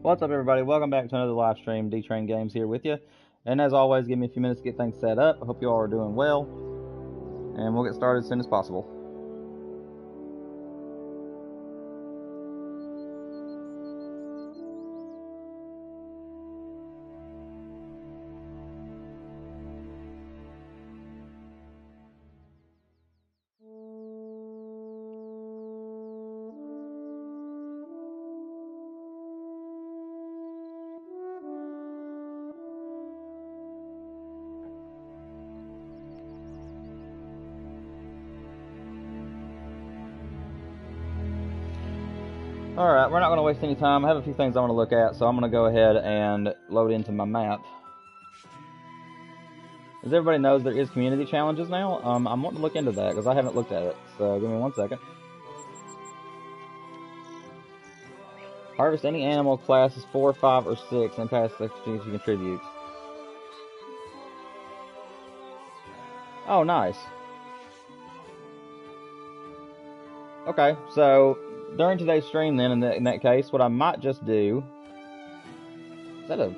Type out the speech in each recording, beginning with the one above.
What's up, everybody? Welcome back to another live stream. D-Train Games here with you. And as always, give me a few minutes to get things set up. I hope you all are doing well. And we'll get started as soon as possible. Alright, we're not going to waste any time. I have a few things I want to look at, so I'm going to go ahead and load into my map. As everybody knows, there is community challenges now. I'm wanting to look into that because I haven't looked at it. So give me 1 second. Harvest any animal classes 4, 5, or 6 and pass the to contribute. Oh, nice. Okay, so during today's stream then, in that case, what I might just do... Is that a...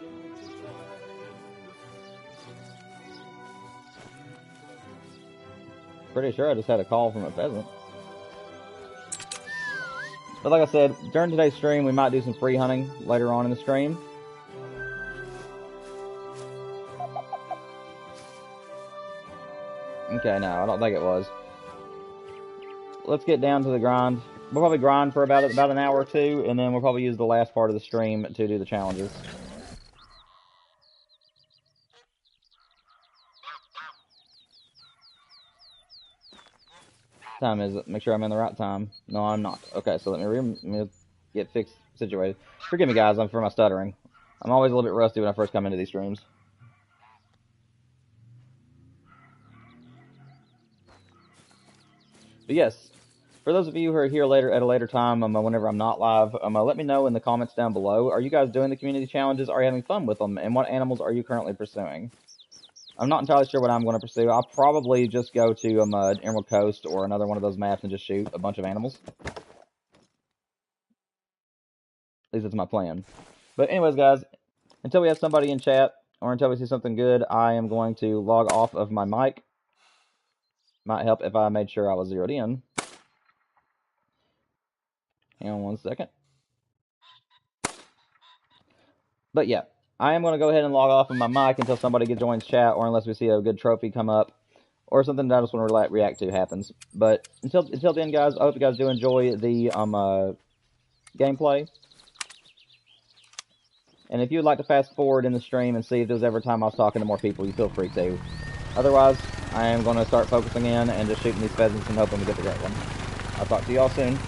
Pretty sure I just had a call from a pheasant. But like I said, during today's stream, we might do some free hunting later on in the stream. Okay, no, I don't think it was. Let's get down to the grind. We'll probably grind for about an hour or two, and then we'll probably use the last part of the stream to do the challenges. What time is it? Make sure I'm in the right time. No, I'm not. Okay, so let me get fixed, situated. Forgive me, guys, for my stuttering. I'm always a little bit rusty when I first come into these streams. But yes, for those of you who are here at a later time, whenever I'm not live, let me know in the comments down below. Are you guys doing the community challenges? Are you having fun with them? And what animals are you currently pursuing? I'm not entirely sure what I'm going to pursue. I'll probably just go to Emerald Coast or another one of those maps and just shoot a bunch of animals. At least that's my plan. But anyways, guys, until we have somebody in chat or until we see something good, I am going to log off of my mic. Might help if I made sure I was zeroed in. Hang on 1 second. But yeah, I am going to go ahead and log off of my mic until somebody joins chat, or unless we see a good trophy come up, or something that I just want to react to happens. But until then, guys, I hope you guys do enjoy the gameplay. And if you'd like to fast forward in the stream and see if there's ever time I was talking to more people, you feel free to. Otherwise, I am going to start focusing in and just shooting these pheasants and hoping to get the great one. I'll talk to you all soon.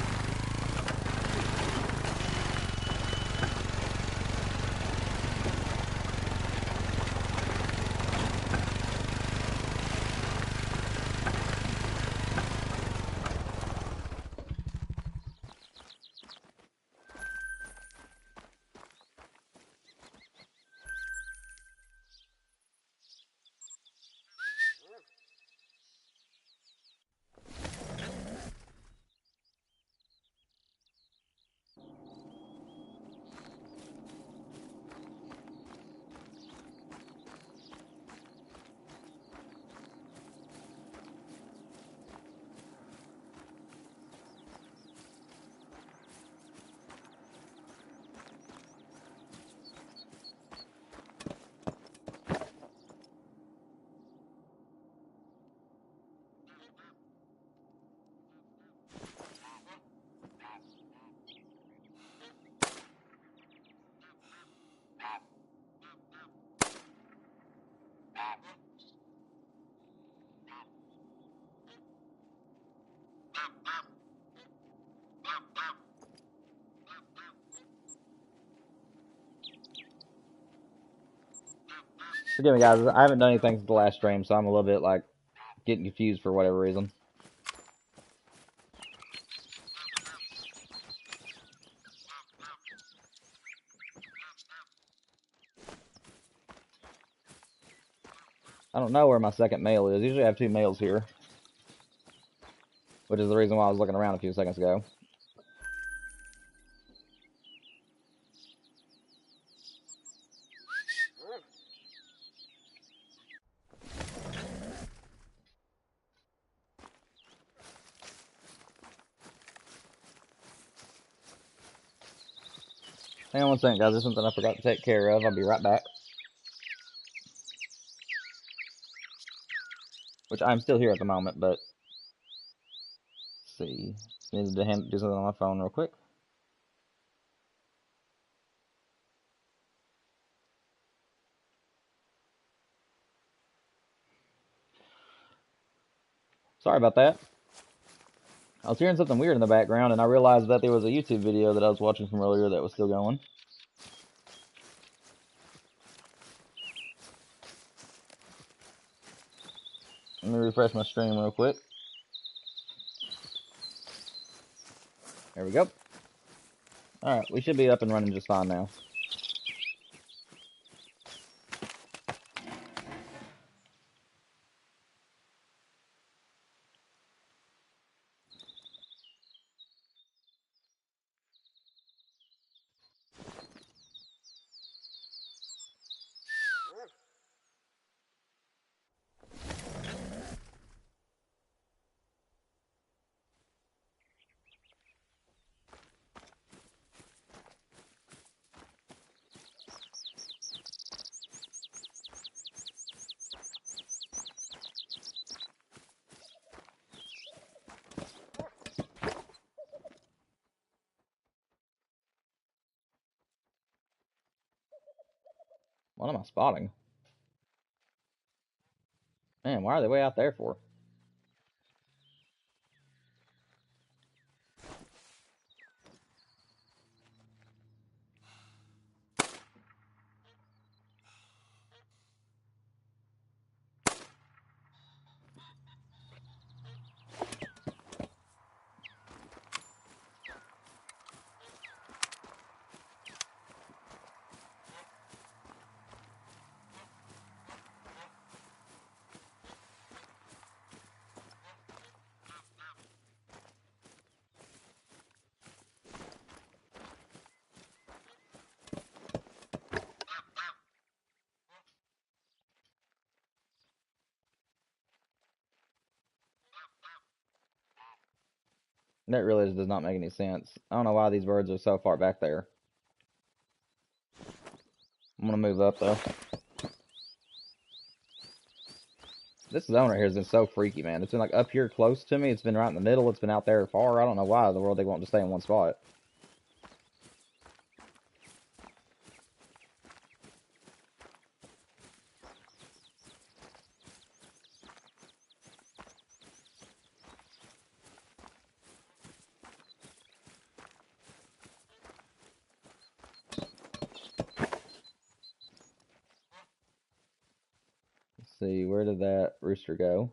Forgive me, guys. I haven't done anything since the last stream, so I'm a little bit, like, getting confused for whatever reason. I don't know where my second male is. Usually I have 2 males here, which is the reason why I was looking around a few seconds ago. Hang on one second, guys. There's something I forgot to take care of. I'll be right back. Which I'm still here at the moment, but let's see. Needed to do something on my phone real quick. Sorry about that. I was hearing something weird in the background, and I realized that there was a YouTube video that I was watching from earlier that was still going. Let me refresh my stream real quick. There we go. Alright, we should be up and running just fine now. What am I spotting? Man, why are they way out there for? That really does not make any sense. I don't know why these birds are so far back there. I'm gonna move up though. This zone right here has been so freaky, man. It's been like up here close to me. It's been right in the middle. It's been out there far. I don't know why in the world they want to stay in one spot. Let's see, where did that rooster go?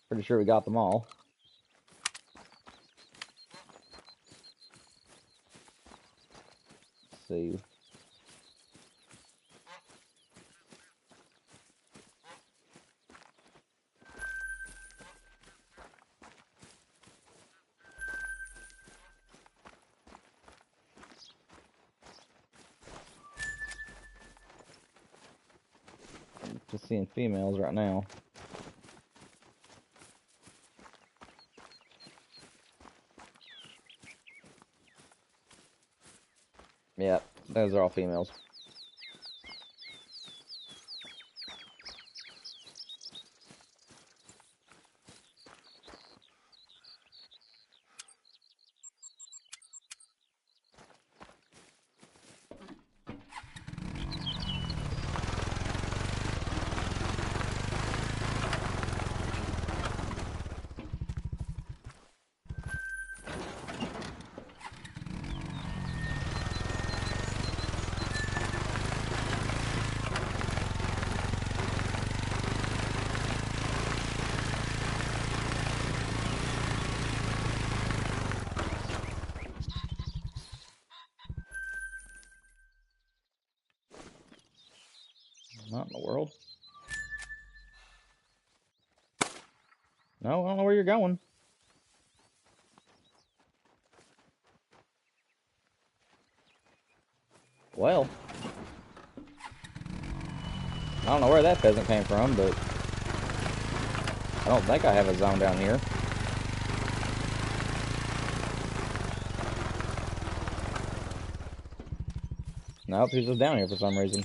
Pretty sure we got them all. Let's see. I'm just seeing females right now. Yeah, those are all females. Not in the world. No, I don't know where you're going. Well, I don't know where that pheasant came from, but I don't think I have a zone down here. Nope, he's just down here for some reason.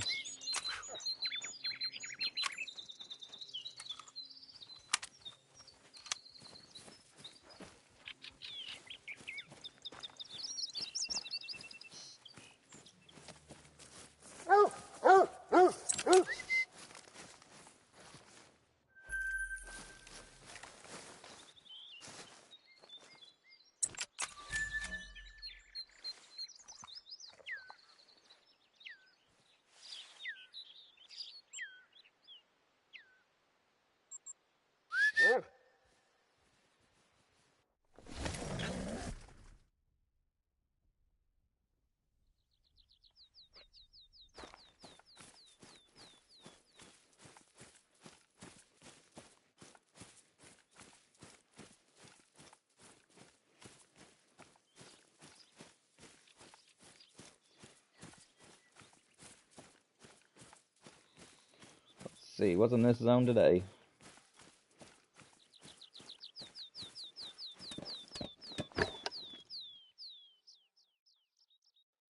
Let's see, what's in this zone today?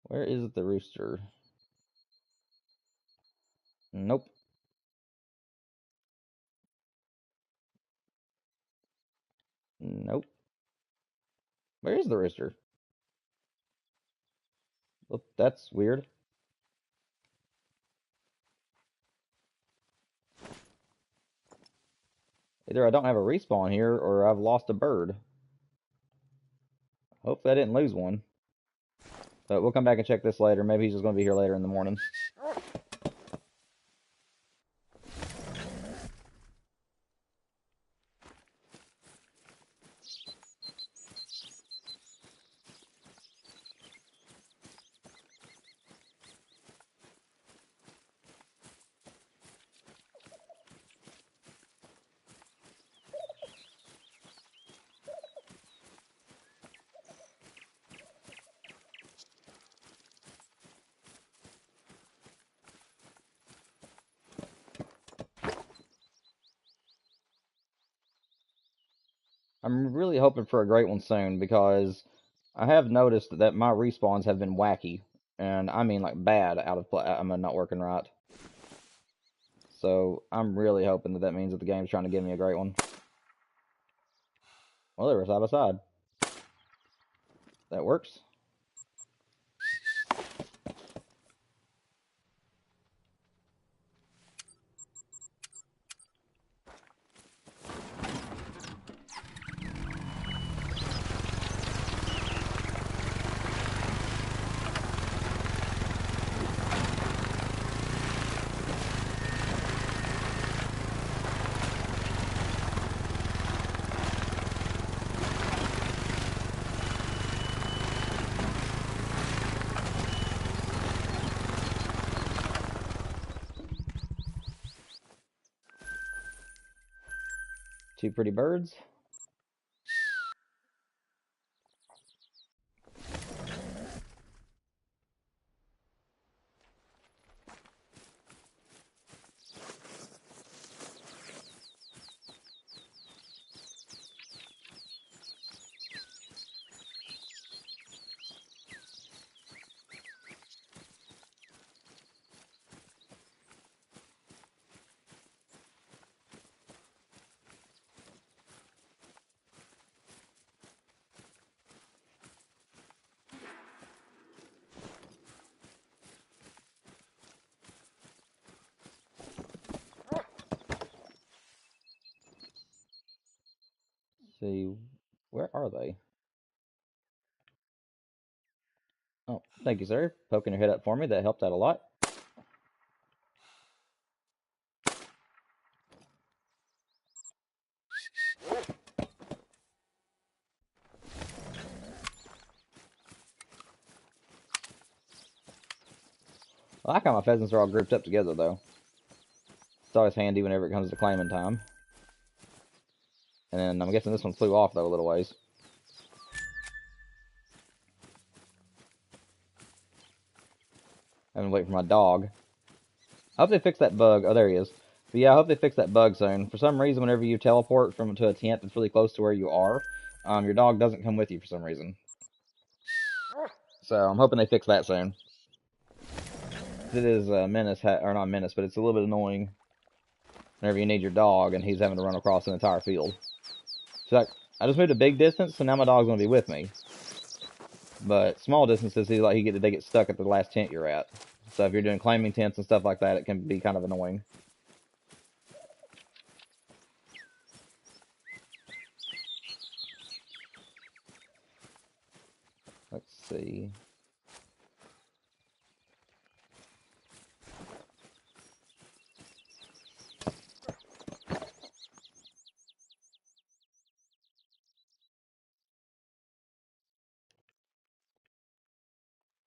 Where is the rooster? Nope. Nope. Where is the rooster? Well, that's weird. Either I don't have a respawn here, or I've lost a bird. Hopefully I didn't lose one. But we'll come back and check this later. Maybe he's just going to be here later in the morning. I'm really hoping for a great one soon, because I have noticed that my respawns have been wacky. And I mean, like, bad out of play. I'm not working right. So I'm really hoping that means that the game's trying to give me a great one. Well, they were side by side. That works. Two pretty birds. See, where are they? Oh, thank you, sir. Poking your head up for me. That helped out a lot. I like how my pheasants are all grouped up together, though. It's always handy whenever it comes to claiming time. And then I'm guessing this one flew off, though, a little ways. I'm gonna wait for my dog. I hope they fix that bug. Oh, there he is. But yeah, I hope they fix that bug soon. For some reason, whenever you teleport to a tent that's really close to where you are, your dog doesn't come with you for some reason. So I'm hoping they fix that soon. It is a menace, or not menace, but it's a little bit annoying whenever you need your dog and he's having to run across an entire field. So like, I just moved a big distance, so now my dog's gonna be with me. But small distances, they get stuck at the last tent you're at. So if you're doing claiming tents and stuff like that, it can be kind of annoying. Let's see.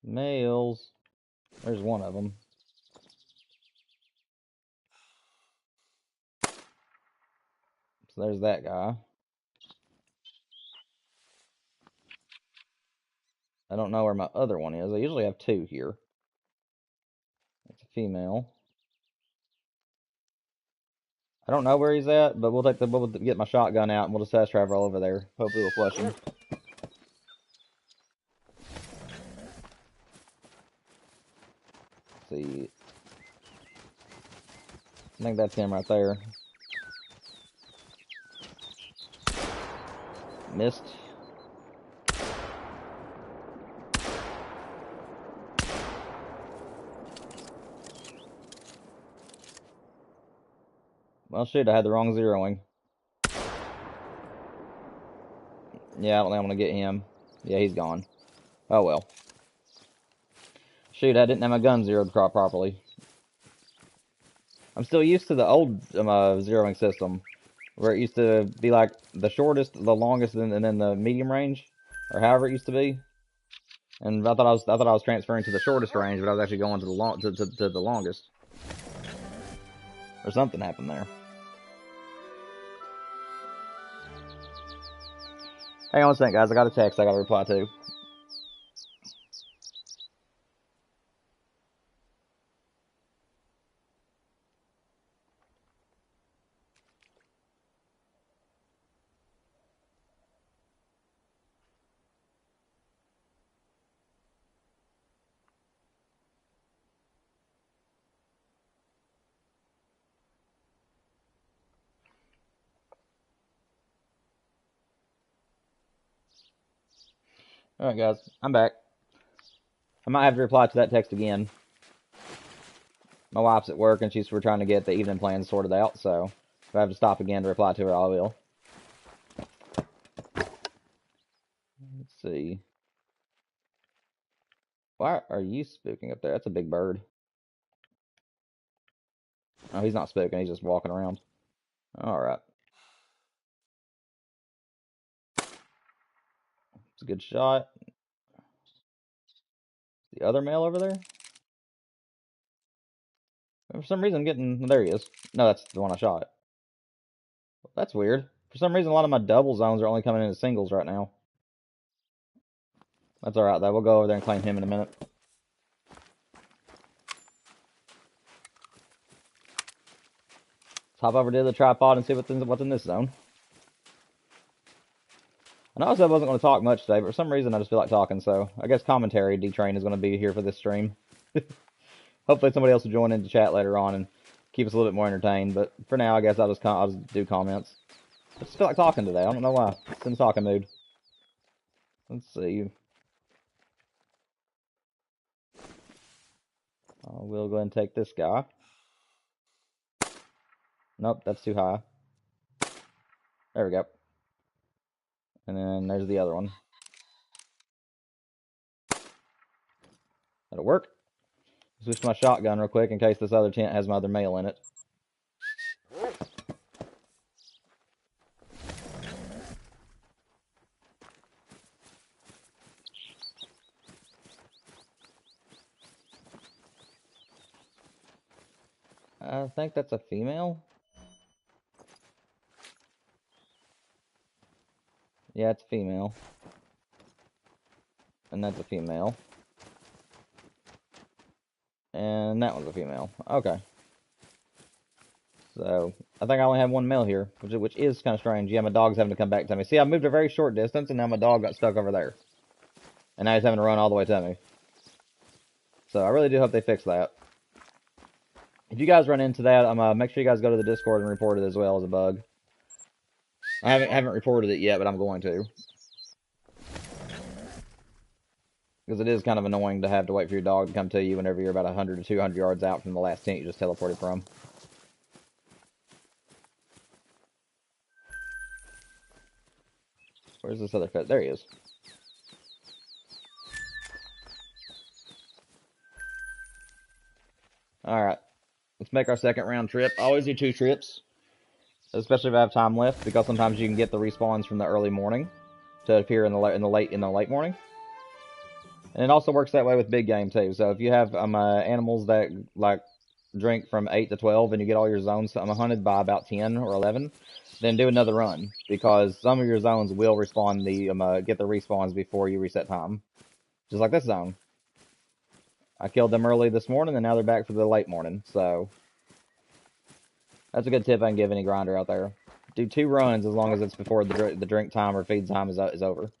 Males. There's one of them. So there's that guy. I don't know where my other one is. I usually have two here. It's a female. I don't know where he's at, but we'll get my shotgun out and we'll just test travel all over there. Hopefully we'll flush him. Let's see. I think that's him right there. Missed. Well, shoot, I had the wrong zeroing. Yeah, I don't think I'm gonna get him. Yeah, he's gone. Oh well. Shoot, I didn't have my gun zeroed properly. I'm still used to the old zeroing system, where it used to be like the shortest, the longest, and then the medium range, or however it used to be. And I thought I was transferring to the shortest range, but I was actually going to the longest. Or something happened there. Hang on a second, guys. I got a text I got to reply to. Alright, guys. I'm back. I might have to reply to that text again. My wife's at work and we're trying to get the evening plans sorted out, so if I have to stop again to reply to her, I will. Let's see. Why are you spooking up there? That's a big bird. Oh, he's not spooking. He's just walking around. Alright. It's a good shot. The other male over there? For some reason, I'm getting... There he is. No, that's the one I shot. That's weird. For some reason, a lot of my double zones are only coming into singles right now. That's alright, though. We'll go over there and claim him in a minute. Let's hop over to the tripod and see what's in this zone. I know I said I wasn't going to talk much today, but for some reason I just feel like talking, so I guess commentary D-Train is going to be here for this stream. Hopefully somebody else will join in the chat later on and keep us a little bit more entertained, but for now I guess I'll just do comments. I just feel like talking today. I don't know why. It's in the talking mood. Let's see. We'll go ahead and take this guy. Nope, that's too high. There we go. And then there's the other one. That'll work. Switch to my shotgun real quick in case this other tent has my other male in it. I think that's a female. Yeah, it's a female. And that's a female. And that one's a female. Okay. So, I think I only have one male here, which is kind of strange. Yeah, my dog's having to come back to me. See, I moved a very short distance, and now my dog got stuck over there. And now he's having to run all the way to me. So, I really do hope they fix that. If you guys run into that, make sure you guys go to the Discord and report it as well as a bug. I haven't reported it yet, but I'm going to. Because it is kind of annoying to have to wait for your dog to come to you whenever you're about 100 to 200 yards out from the last tent you just teleported from. Where's this other pet? There he is. Alright. Let's make our second round trip. I always do 2 trips. Especially if I have time left, because sometimes you can get the respawns from the early morning to appear in the late morning. And it also works that way with big game too. So if you have animals that like drink from 8 to 12 and you get all your zones hunted by about 10 or 11, then do another run, because some of your zones will respawn get the respawns before you reset time. Just like this zone. I killed them early this morning and now they're back for the late morning. So that's a good tip I can give any grinder out there. Do 2 runs as long as it's before the drink time or feed time is over.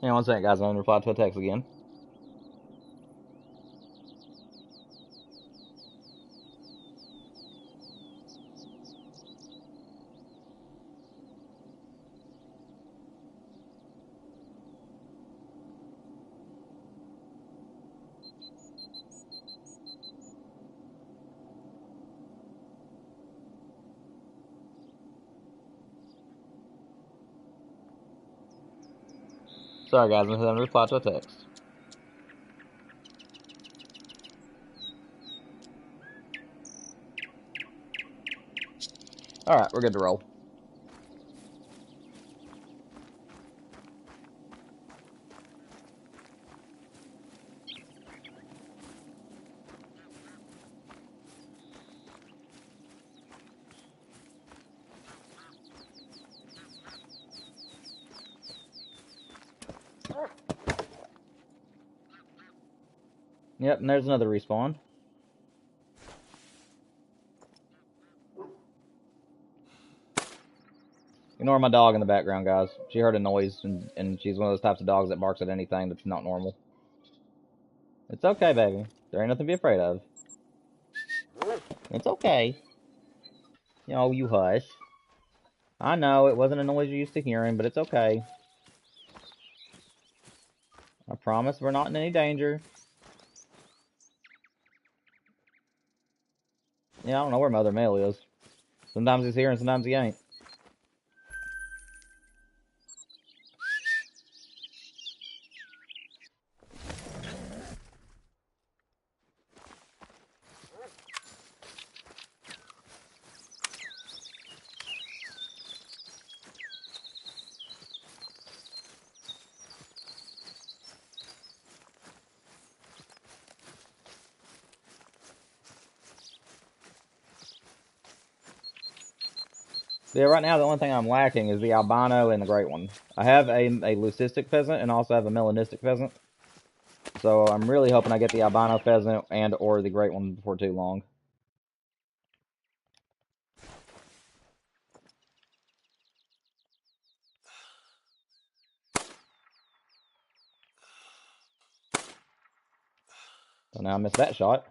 Hang on one second, guys. I'm going to reply to a text again. Sorry, guys. I'm going to reply to a text. Alright, we're good to roll. Yep, and there's another respawn. Ignore my dog in the background, guys. She heard a noise, and she's one of those types of dogs that barks at anything that's not normal. It's okay, baby. There ain't nothing to be afraid of. It's okay. You know, you hush. I know, it wasn't a noise you're used to hearing, but it's okay. I promise we're not in any danger. Yeah, I don't know where Mother Male is. Sometimes he's here and sometimes he ain't. Yeah, right now the only thing I'm lacking is the albino and the great one. I have a leucistic pheasant and also have a melanistic pheasant. So I'm really hoping I get the albino pheasant and or the great one before too long. So now I missed that shot,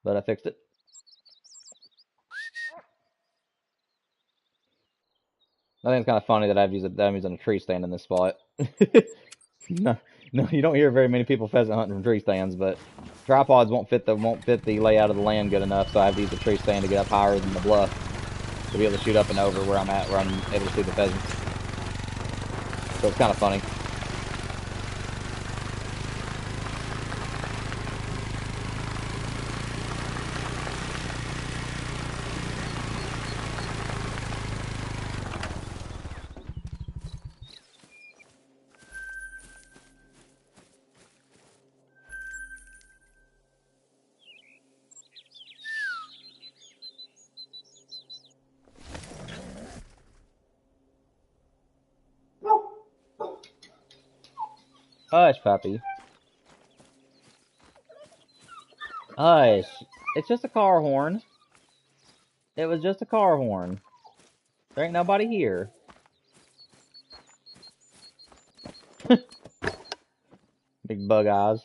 but I fixed it. I think it's kind of funny that I'm using a tree stand in this spot. No, no, you don't hear very many people pheasant hunting from tree stands, but tripods won't fit the layout of the land good enough, so I have to use a tree stand to get up higher than the bluff to be able to shoot up and over where I'm at, where I'm able to see the pheasants. So it's kind of funny. Hush, puppy. Hush. It's just a car horn. It was just a car horn. There ain't nobody here. Big bug eyes.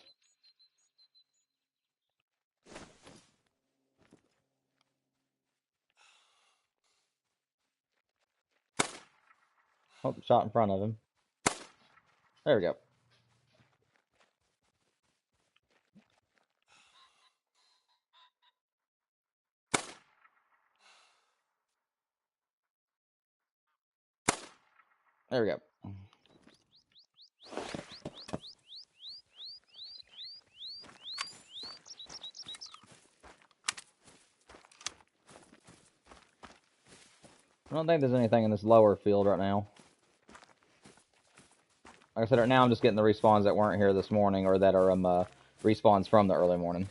Oh, shot in front of him. There we go. There we go. I don't think there's anything in this lower field right now. Like I said, right now I'm just getting the respawns that weren't here this morning, or that are respawns from the early morning.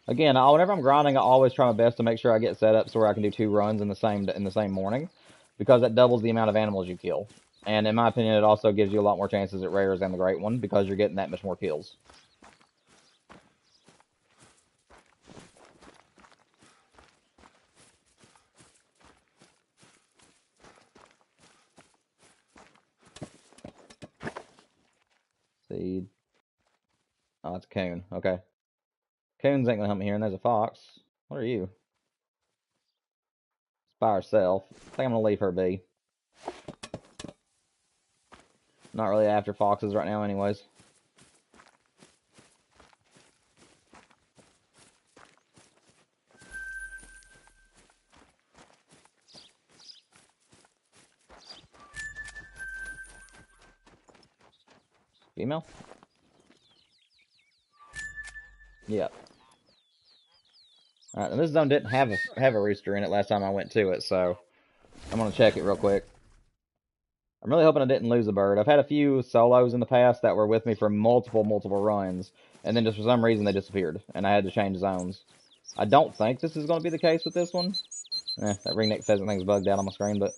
Again, whenever I'm grinding, I always try my best to make sure I get set up so where I can do 2 runs in the same morning, because that doubles the amount of animals you kill. And in my opinion, it also gives you a lot more chances at rares than the great one, because you're getting that much more kills. Seed. Oh, it's a coon. Okay. Coons ain't gonna help me here, and there's a fox. What are you? It's by herself. I think I'm gonna leave her be. Not really after foxes right now, anyways. Female? Yeah. Alright, and this zone didn't have a rooster in it last time I went to it, so I'm gonna check it real quick. I'm really hoping I didn't lose a bird. I've had a few solos in the past that were with me for multiple runs, and then just for some reason they disappeared, and I had to change zones. I don't think this is going to be the case with this one. That ringneck pheasant thing's bugged out on my screen, but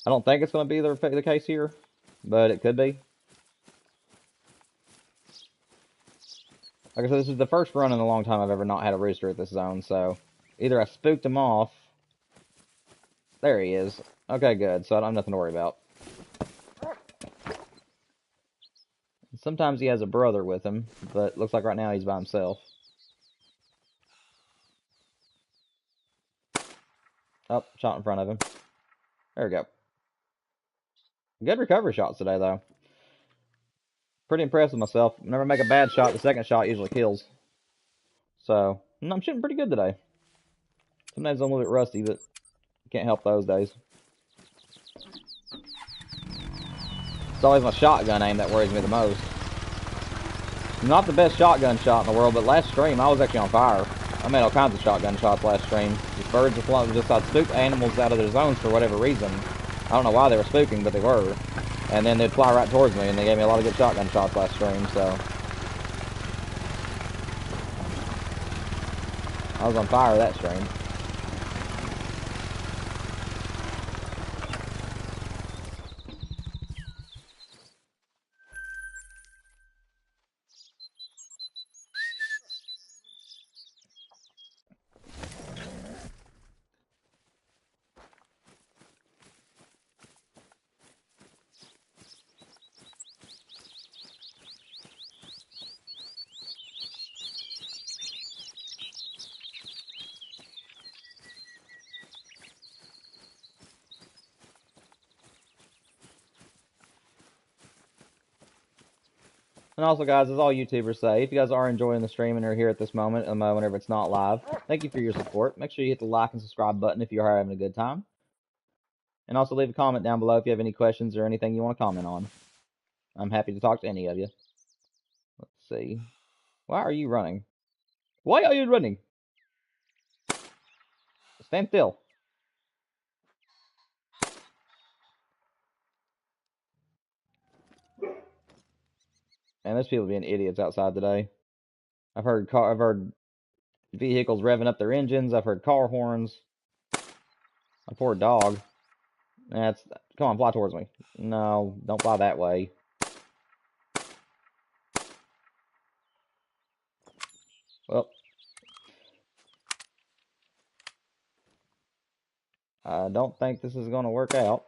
I don't think it's going to be the case here, but it could be. Like I said, this is the first run in a long time I've ever not had a rooster at this zone, so either I spooked him off. There he is. Okay, good, so I don't have nothing to worry about. Sometimes he has a brother with him, but looks like right now he's by himself. Oh, shot in front of him. There we go. Good recovery shots today, though. Pretty impressed with myself. Whenever I make a bad shot, the second shot usually kills. So, I'm shooting pretty good today. Sometimes I'm a little bit rusty, but can't help those days. It's always my shotgun aim that worries me the most. I'm not the best shotgun shot in the world, but last stream I was actually on fire. I made all kinds of shotgun shots last stream. These birds were flying, just I'd spook animals out of their zones for whatever reason. I don't know why they were spooking, but they were. And then they'd fly right towards me, and they gave me a lot of good shotgun shots last stream, so. I was on fire that stream. And also, guys, as all YouTubers say, if you guys are enjoying the stream and are here at this moment, whenever it's not live, thank you for your support. Make sure you hit the like and subscribe button if you are having a good time. And also leave a comment down below if you have any questions or anything you want to comment on. I'm happy to talk to any of you. Let's see. Why are you running? Why are you running? Stand still. Man, there's people being idiots outside today. I've heard vehicles revving up their engines. I've heard car horns. A poor dog. Come on, fly towards me. No, don't fly that way. Well, I don't think this is going to work out.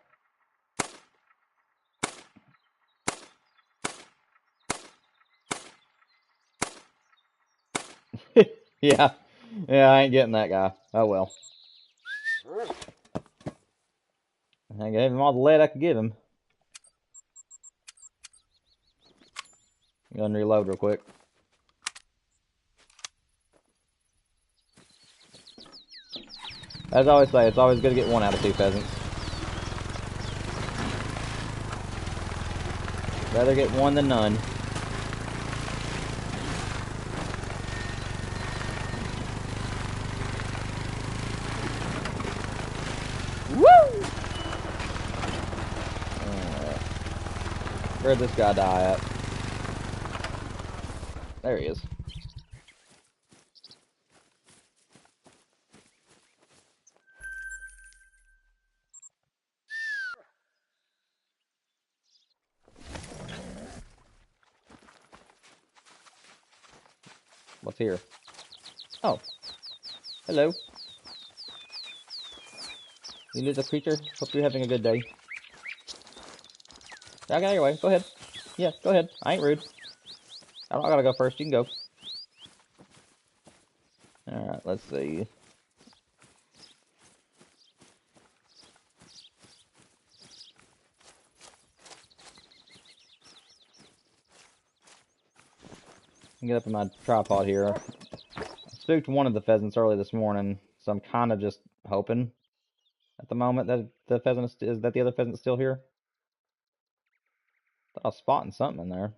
Yeah, I ain't getting that guy. Oh well. I gave him all the lead I could give him. I'm gonna reload real quick. As I always say, it's always good to get 1 out of 2 pheasants. Rather get 1 than none. Woo! Where'd this guy die at? There he is. What's here? Oh. Hello. You little creature. Hope you're having a good day. I got your way. Go ahead. Yeah, go ahead. I ain't rude. I gotta go first. You can go. Alright, let's see. Get up in my tripod here. I spooked one of the pheasants early this morning, so I'm kind of just hoping at the moment that the other pheasant's still here. Thought I was spotting something in there.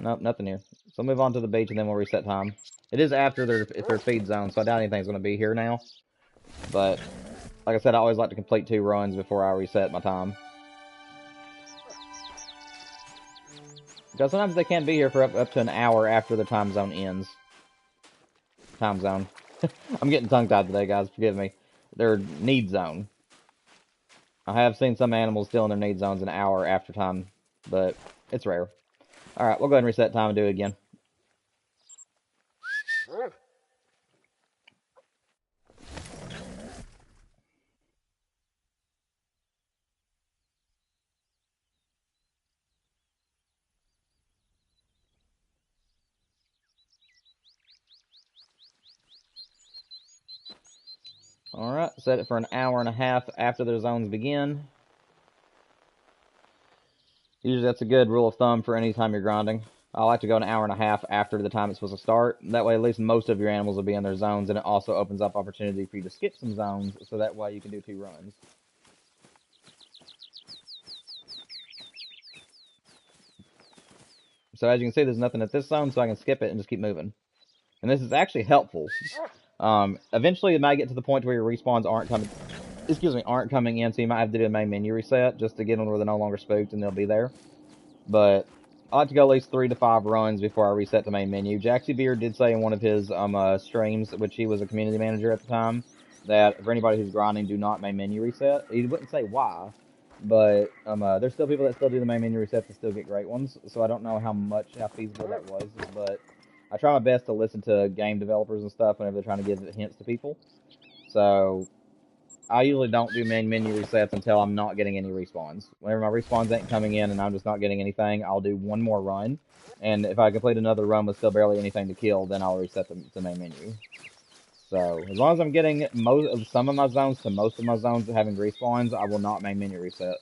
Nope, nothing here. So I'll move on to the beach and then we'll reset time. It is after their feed zone, so I doubt anything's going to be here now. But like I said, I always like to complete 2 runs before I reset my time. Because sometimes they can be here for up to an hour after the time zone ends. Time zone. I'm getting tongue-tied today, guys. Forgive me. Their need zone. I have seen some animals still in their need zones an hour after time, but it's rare. Alright, we'll go ahead and reset time and do it again. Alright, set it for an hour and a half after the zones begin. Usually that's a good rule of thumb for any time you're grinding. I like to go an hour and a half after the time it's supposed to start. That way at least most of your animals will be in their zones, and it also opens up opportunity for you to skip some zones, so that way you can do 2 runs. So as you can see, there's nothing at this zone, so I can skip it and just keep moving. And this is actually helpful. Eventually it might get to the point where your respawns aren't coming in, so you might have to do a main menu reset just to get them where they're no longer spooked and they'll be there. But I like to go at least 3 to 5 runs before I reset the main menu. Jaxie Beard did say in one of his streams, which he was a community manager at the time, that for anybody who's grinding, do not main menu reset. He wouldn't say why, but there's still people that still do the main menu resets and still get great ones. So I don't know how feasible that was, but I try my best to listen to game developers and stuff whenever they're trying to give hints to people. So I usually don't do main menu resets until I'm not getting any respawns. Whenever my respawns ain't coming in and I'm just not getting anything, I'll do 1 more run. And if I complete another run with still barely anything to kill, then I'll reset the main menu. So as long as I'm getting some of my zones to most of my zones having respawns, I will not main menu reset.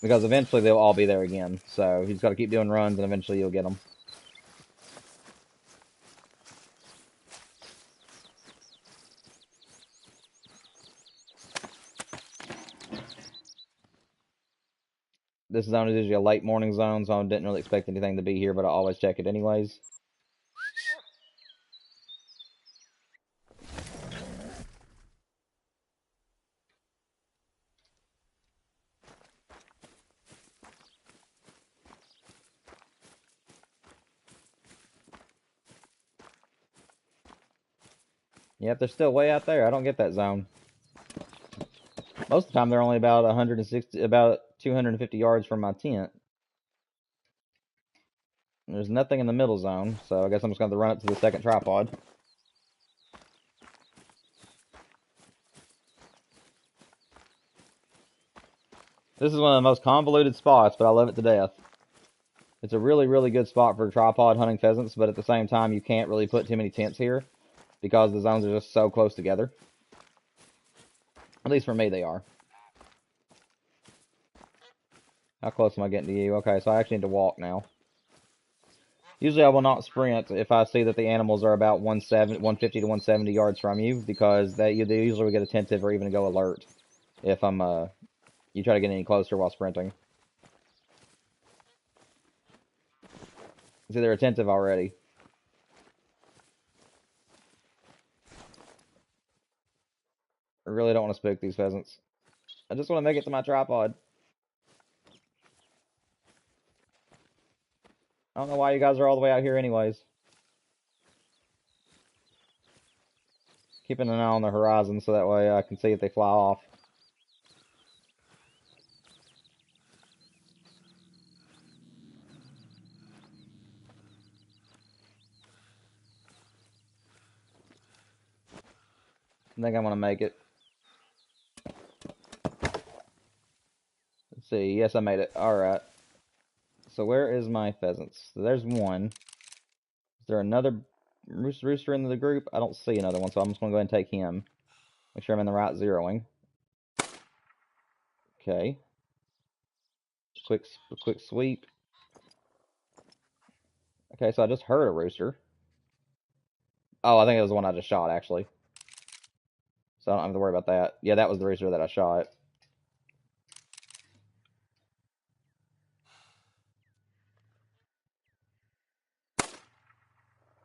Because eventually they'll all be there again. So he's got to keep doing runs, and eventually you'll get them. This zone is usually a late morning zone, so I didn't really expect anything to be here, but I always check it anyways. Yep, they're still way out there. I don't get that zone. Most of the time, they're only about 160, about 250 yards from my tent. There's nothing in the middle zone, so I guess I'm just going to run up to the second tripod. This is one of the most convoluted spots, but I love it to death. It's a really, really good spot for tripod hunting pheasants, but at the same time, you can't really put too many tents here because the zones are just so close together. At least for me, they are. How close am I getting to you? Okay, so I actually need to walk now. Usually I will not sprint if I see that the animals are about 150 to 170 yards from you, because they usually get attentive or even go alert if you try to get any closer while sprinting. See, they're attentive already. I really don't want to spook these pheasants. I just want to make it to my tripod. I don't know why you guys are all the way out here anyways. Keeping an eye on the horizon so that way I can see if they fly off. I think I'm going to make it. Let's see. Yes, I made it. Alright. So where is my pheasants? So there's one. Is there another rooster in the group? I don't see another one, so I'm just going to go ahead and take him. Make sure I'm in the right zeroing. Okay. Quick sweep. Okay, so I just heard a rooster. Oh, I think it was the one I just shot, actually. So I don't have to worry about that. Yeah, that was the rooster that I shot.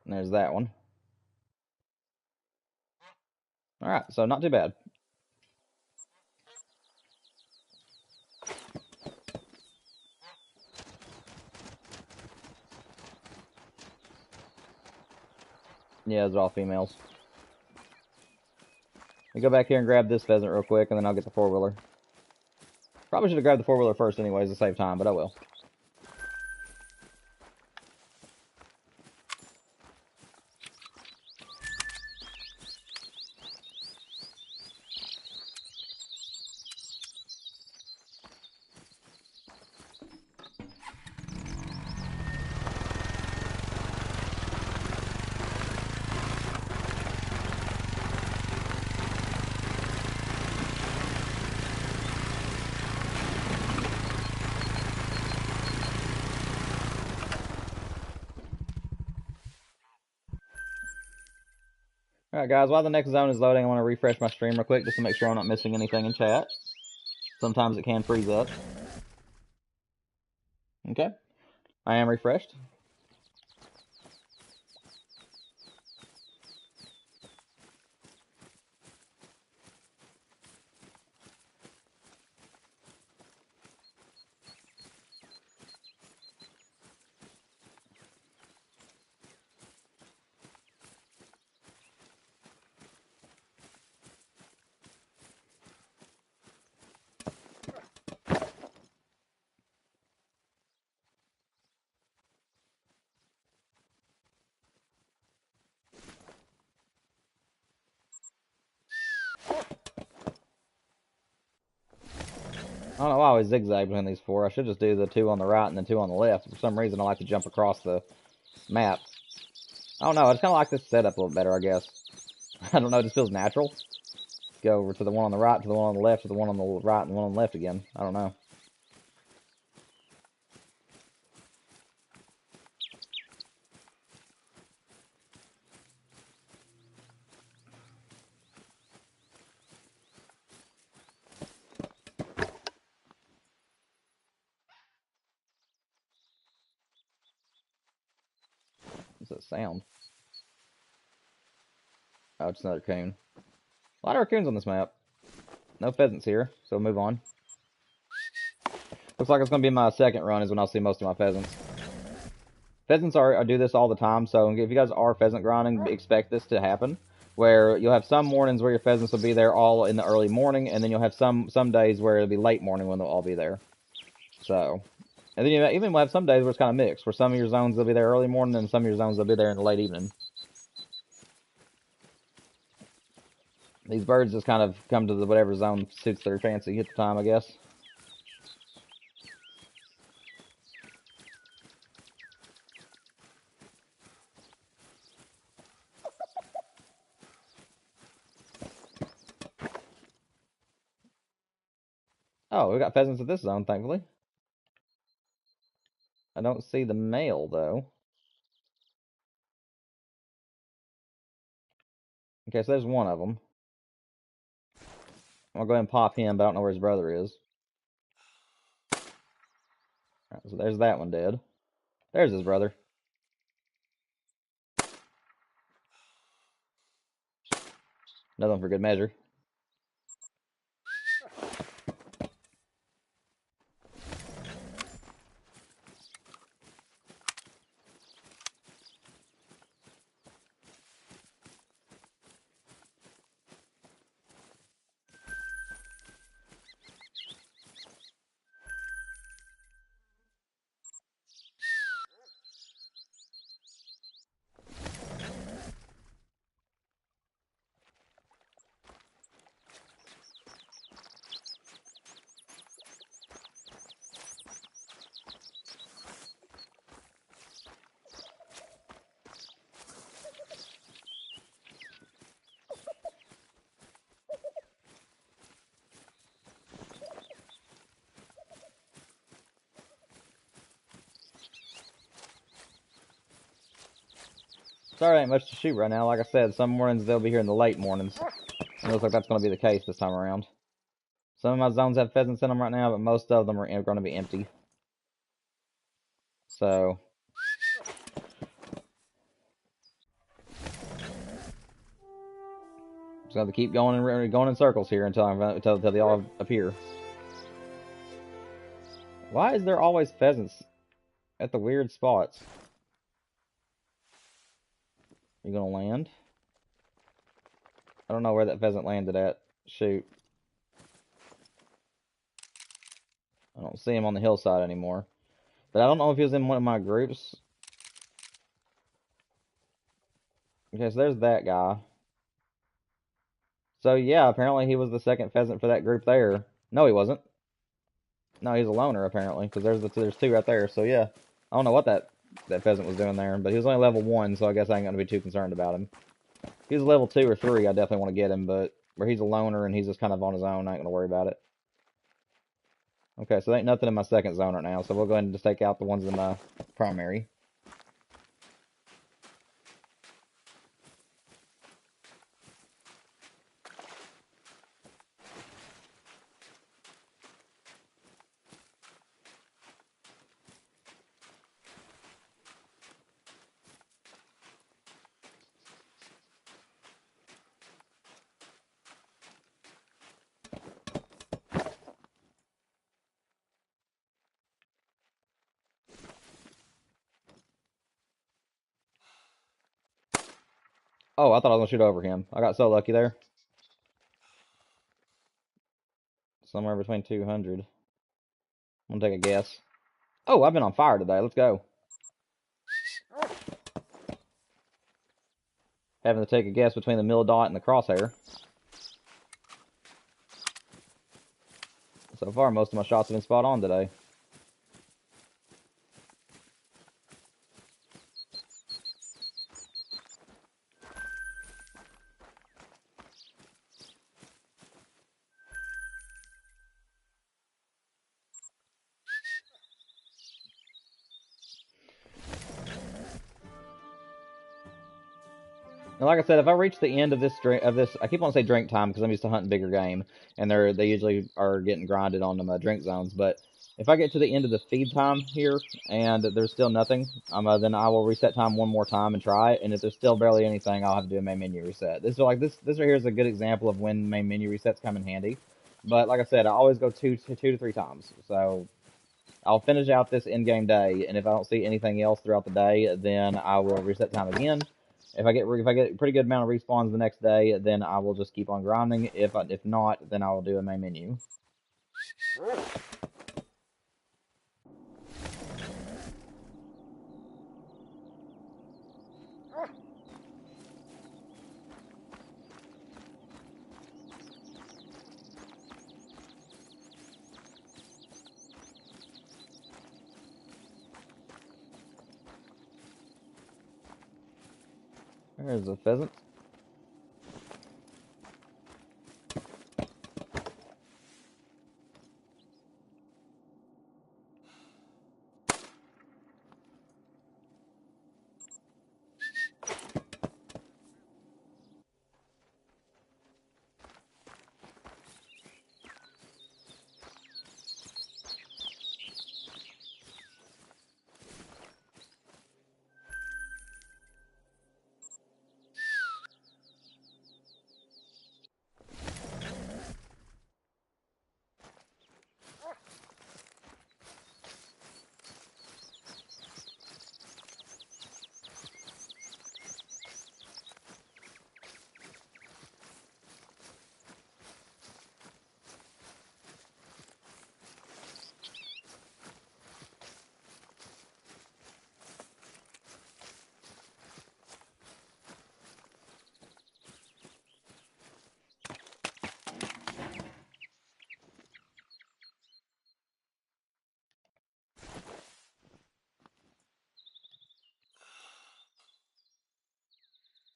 And there's that one. Alright, so not too bad. Yeah, those are all females. Let me go back here and grab this pheasant real quick, and then I'll get the four-wheeler. Probably should have grabbed the four-wheeler first anyways to save time, but I will. Alright guys, while the next zone is loading, I want to refresh my stream real quick just to make sure I'm not missing anything in chat. Sometimes it can freeze up. Okay. I am refreshed. I don't know why I always zigzag between these four. I should just do the two on the right and the two on the left. For some reason, I like to jump across the map. I don't know. I just kind of like this setup a little better, I guess. I don't know. It just feels natural. Go over to the one on the right, to the one on the left, to the one on the right, and the one on the left again. I don't know. sound? Oh, it's another coon. A lot of raccoons on this map. No pheasants here, so we'll move on. Looks like it's going to be my second run is when I'll see most of my pheasants. Pheasants I do this all the time, so if you guys are pheasant grinding, expect this to happen. Where you'll have some mornings where your pheasants will be there all in the early morning, and then you'll have some days where it'll be late morning when they'll all be there. So, and then you even will have some days where it's kind of mixed, where some of your zones will be there early morning, and some of your zones will be there in the late evening. These birds just kind of come to whatever zone suits their fancy at the time, I guess. Oh, we got pheasants at this zone, thankfully. I don't see the male, though. Okay, so there's one of them. I'm gonna go ahead and pop him, but I don't know where his brother is. Right, so there's that one dead. There's his brother. Another one for good measure. Sorry, ain't much to shoot right now. Like I said, some mornings they'll be here in the late mornings. It looks like that's going to be the case this time around. Some of my zones have pheasants in them right now, but most of them are going to be empty. So, just going to keep going in circles here until they all appear. Why is there always pheasants at the weird spots? You gonna land? I don't know where that pheasant landed at. Shoot. I don't see him on the hillside anymore. But I don't know if he was in one of my groups. Okay, so there's that guy. So yeah, apparently he was the second pheasant for that group there. No, he wasn't. No, he's a loner apparently, because there's two right there. So yeah, I don't know what that pheasant was doing there, but he was only level 1, so I guess I ain't gonna be too concerned about him. If he's level 2 or 3, I definitely want to get him, but where he's a loner and he's just kind of on his own, I ain't gonna worry about it. Okay, so there ain't nothing in my second zone right now, so we'll go ahead and just take out the ones in my primary. Oh, I thought I was gonna shoot over him. I got so lucky there. Somewhere between 200. I'm gonna take a guess. Oh, I've been on fire today. Let's go. Having to take a guess between the middle dot and the crosshair. So far, most of my shots have been spot on today. And like I said, if I reach the end of this I keep on saying drink time because I'm used to hunting bigger game, and they usually are getting grinded on them drink zones. But If I get to the end of the feed time here and there's still nothing, then I will reset time one more time and try it. And if there's still barely anything, I'll have to do a main menu reset. This right here is a good example of when main menu resets come in handy. But like I said, I always go two to three times. So I'll finish out this in-game day, and if I don't see anything else throughout the day, then I will reset time again. If I get a pretty good amount of respawns the next day, then I will just keep on grinding. If not, then I will do a main menu. There's a pheasant.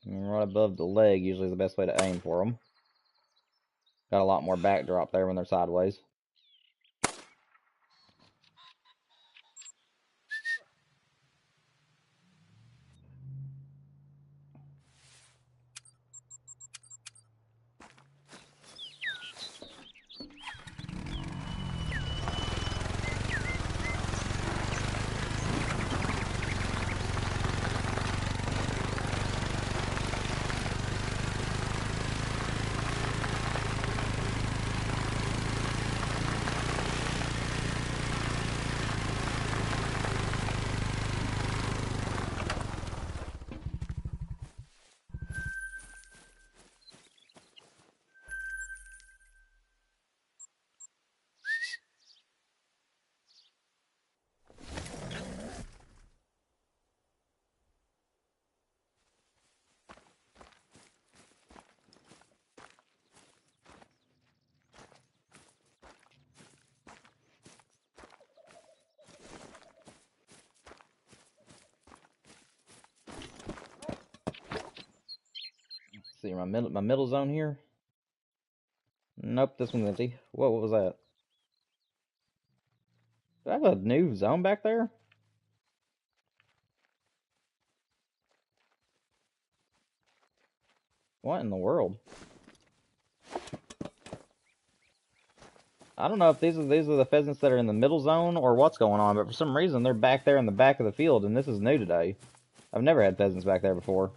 And right above the leg usually is the best way to aim for them. Got a lot more backdrop there when they're sideways. Let's see my middle zone here. Nope, this one's empty. Whoa, what was that? Do I have a new zone back there? What in the world? I don't know if these are the pheasants that are in the middle zone or what's going on, but for some reason they're back there in the back of the field, and this is new today. I've never had pheasants back there before.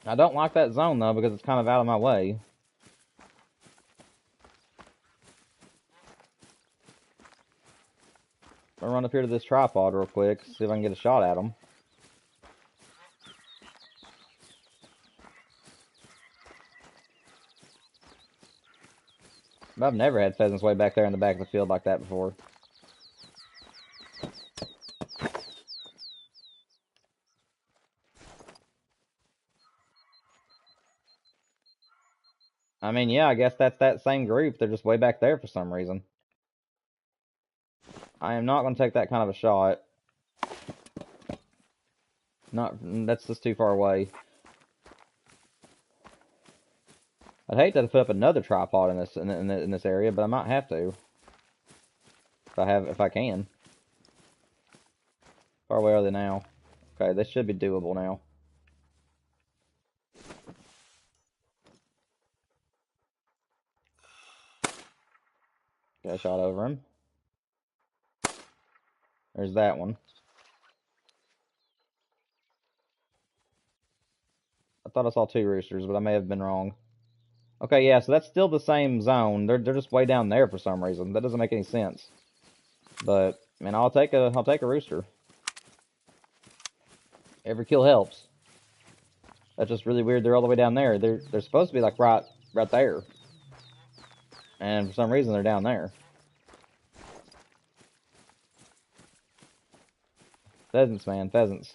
I don't like that zone though because it's kind of out of my way. I'll run up here to this tripod real quick, see if I can get a shot at them. But I've never had pheasants way back there in the back of the field like that before. I mean, yeah, I guess that's that same group. They're just way back there for some reason. I am not going to take that kind of a shot. That's just too far away. I'd hate to put up another tripod in this area, but I might have to. If I can. Far away are they now? Okay, this should be doable now. Got a shot over him. There's that one. I thought I saw 2 roosters, but I may have been wrong. Okay, yeah, so that's still the same zone. They're just way down there for some reason. That doesn't make any sense. But man, I'll take a rooster. Every kill helps. That's just really weird. They're all the way down there. They're supposed to be like right there, and for some reason they're down there. Pheasants, man, pheasants.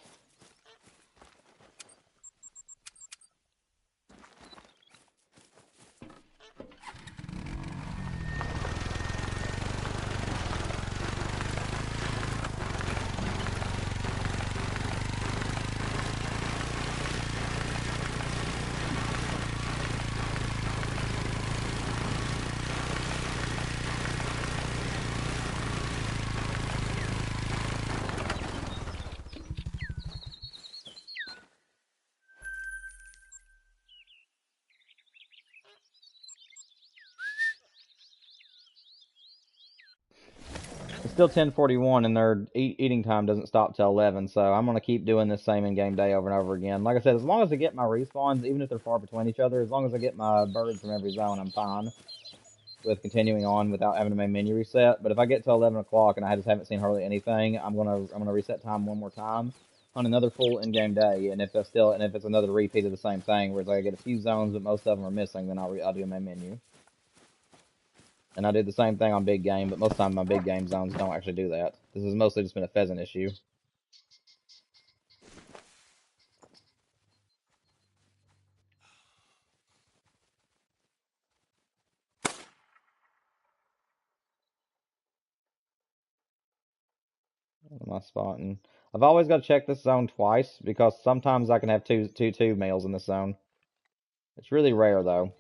It's still 10:41, and their eating time doesn't stop till 11. So I'm gonna keep doing this same in-game day over and over again. Like I said, as long as I get my respawns, even if they're far between each other, as long as I get my birds from every zone, I'm fine with continuing on without having a main menu reset. But if I get to 11 o'clock and I just haven't seen hardly anything, I'm gonna reset time one more time on another full in-game day. And if it's another repeat of the same thing, where it's like I get a few zones but most of them are missing, then I'll do a main menu. And I did the same thing on big game, but most of the time my big game zones don't actually do that. This has mostly just been a pheasant issue. My spot, and I've always got to check this zone twice because sometimes I can have two males in this zone. It's really rare though.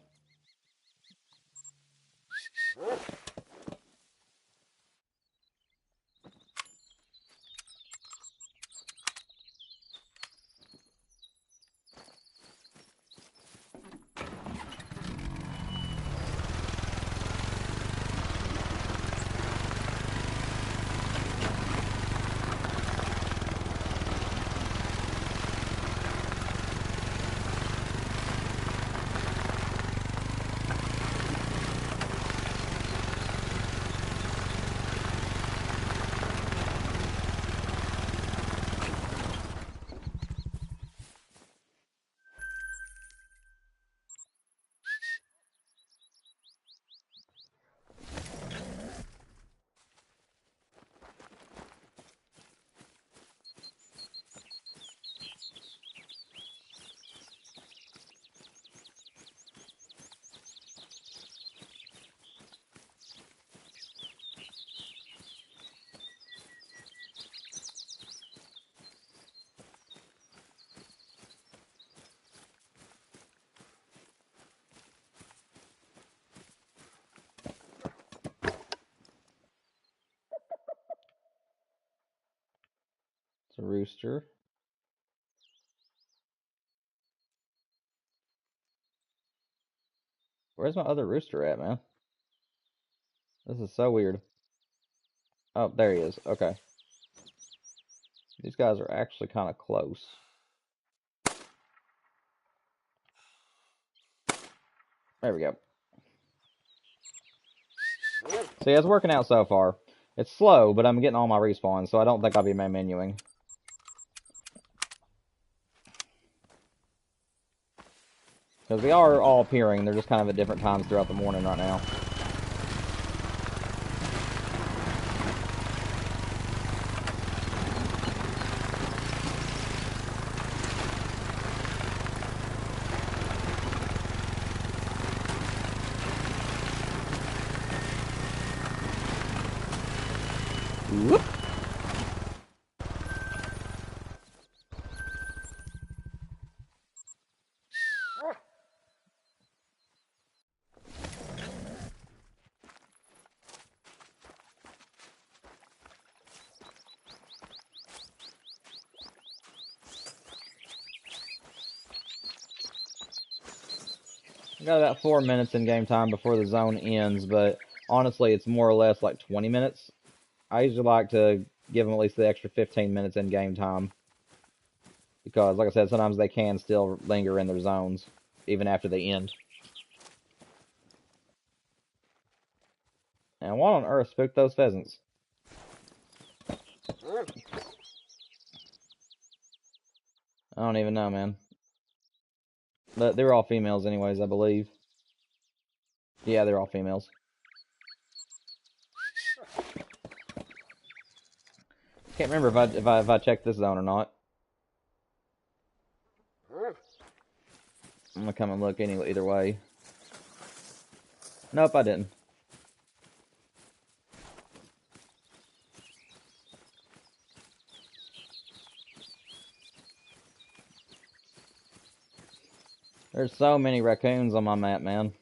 It's a rooster. Where's my other rooster at, man? This is so weird. Oh, there he is. Okay. These guys are actually kind of close. There we go. See, it's working out so far. It's slow, but I'm getting all my respawns, so I don't think I'll be main menuing. Because they are all appearing, they're just kind of at different times throughout the morning right now. Whoop. Got about 4 minutes in game time before the zone ends, but honestly, it's more or less like 20 minutes. I usually like to give them at least the extra 15 minutes in game time because, like I said, sometimes they can still linger in their zones even after they end. And what on earth spooked those pheasants? I don't even know, man. But they were all females anyways, I believe. Yeah, they're all females. Can't remember if I checked this zone or not. I'm gonna come and look either way. Nope, I didn't. There's so many raccoons on my map, man.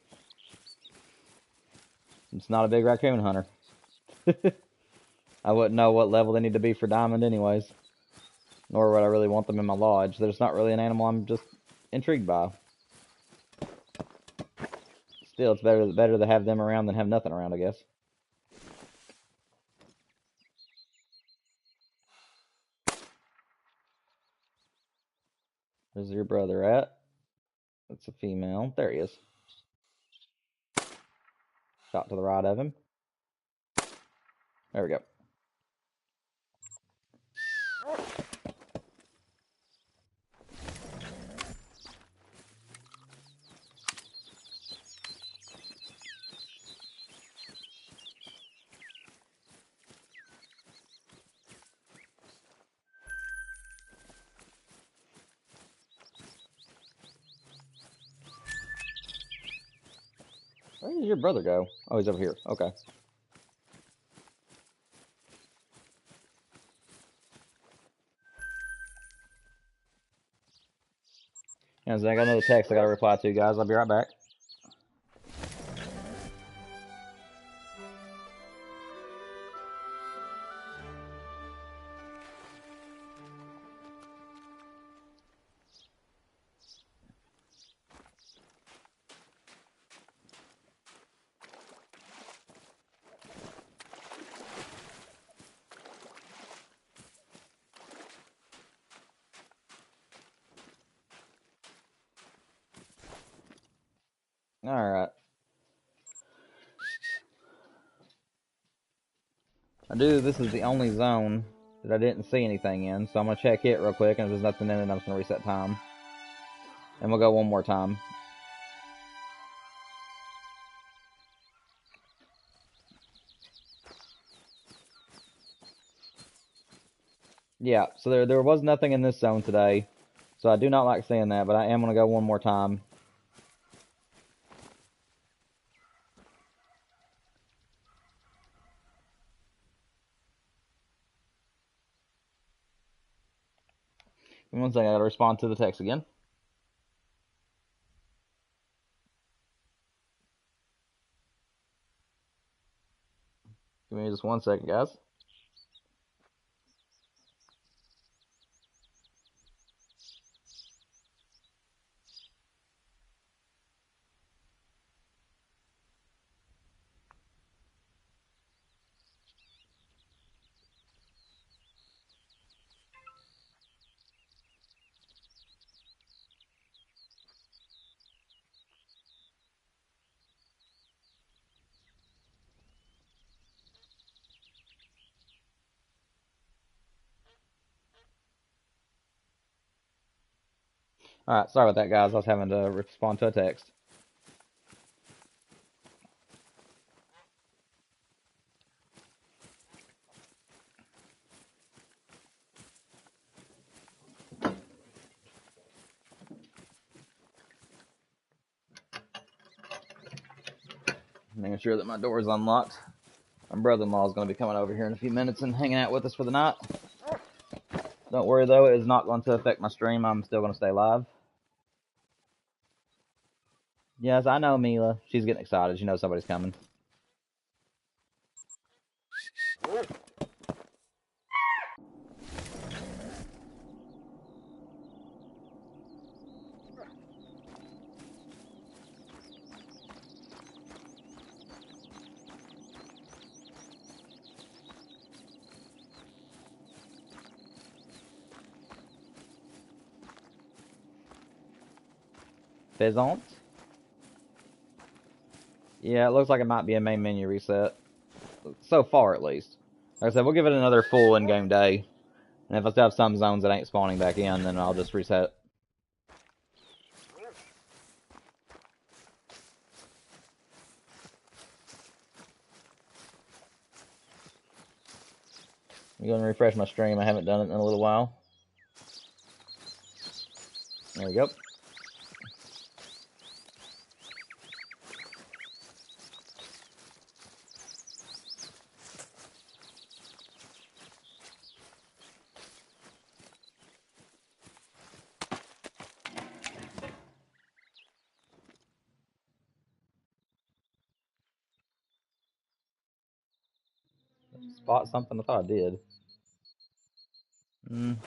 It's not a big raccoon hunter. I wouldn't know what level they need to be for diamond anyways. Nor would I really want them in my lodge. They're just not really an animal I'm just intrigued by. Still, it's better to have them around than have nothing around, I guess. Where's your brother at? That's a female. There he is. Shot to the right of him. There we go. Where did your brother go? Oh, he's over here. Okay. Yeah, so I got another text I gotta reply to, guys. I'll be right back. Alright. This is the only zone that I didn't see anything in, so I'm gonna check it real quick, and if there's nothing in it, I'm just gonna reset time. And we'll go one more time. Yeah, so there was nothing in this zone today, so I do not like seeing that, but I am gonna go one more time. Give me one second, I gotta respond to the text again. Give me just 1 second, guys. Alright, sorry about that, guys. I was having to respond to a text. Making sure that my door is unlocked. My brother-in-law is going to be coming over here in a few minutes and hanging out with us for the night. Don't worry, though. It is not going to affect my stream. I'm still going to stay live. Yes, I know Mila. She's getting excited. She knows somebody's coming. Pheasant. Yeah, it looks like it might be a main menu reset. So far, at least. Like I said, we'll give it another full in-game day. And if I still have some zones that ain't spawning back in, then I'll just reset. I'm going to refresh my stream. I haven't done it in a little while. There we go. Spot something? I thought I did.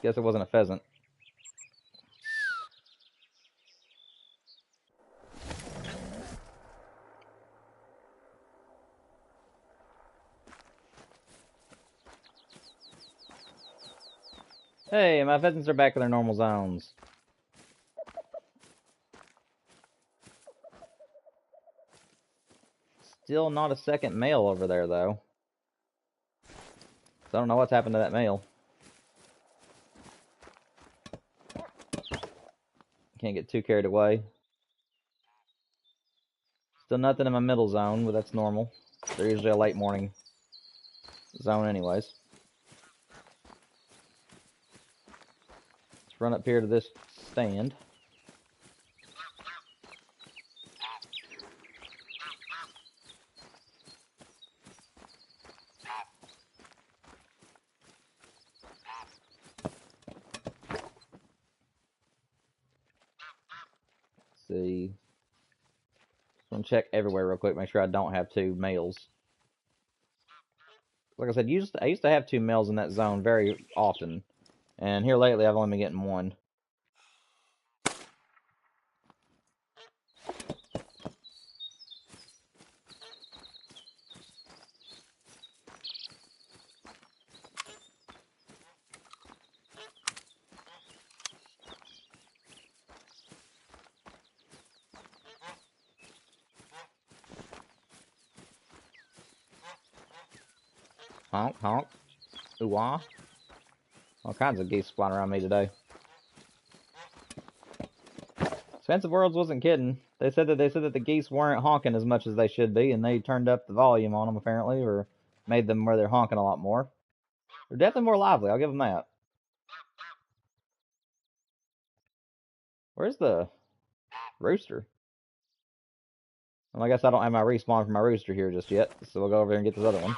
Guess it wasn't a pheasant. Hey, my pheasants are back in their normal zones. Still not a second male over there, though. So I don't know what's happened to that male. Can't get too carried away. Still nothing in my middle zone, but that's normal. They're usually a late morning zone anyways. Let's run up here to this stand. See. I'm gonna check everywhere real quick, make sure I don't have two males. Like I said, I used to have two males in that zone very often. And here lately I've only been getting one. Honk, honk. Ooh-wah. All kinds of geese flying around me today. Expensive Worlds wasn't kidding. They said that the geese weren't honking as much as they should be, and they turned up the volume on them apparently, or made them where they're honking a lot more. They're definitely more lively. I'll give them that. Where's the rooster? Well, I guess I don't have my respawn for my rooster here just yet, so we'll go over there and get this other one.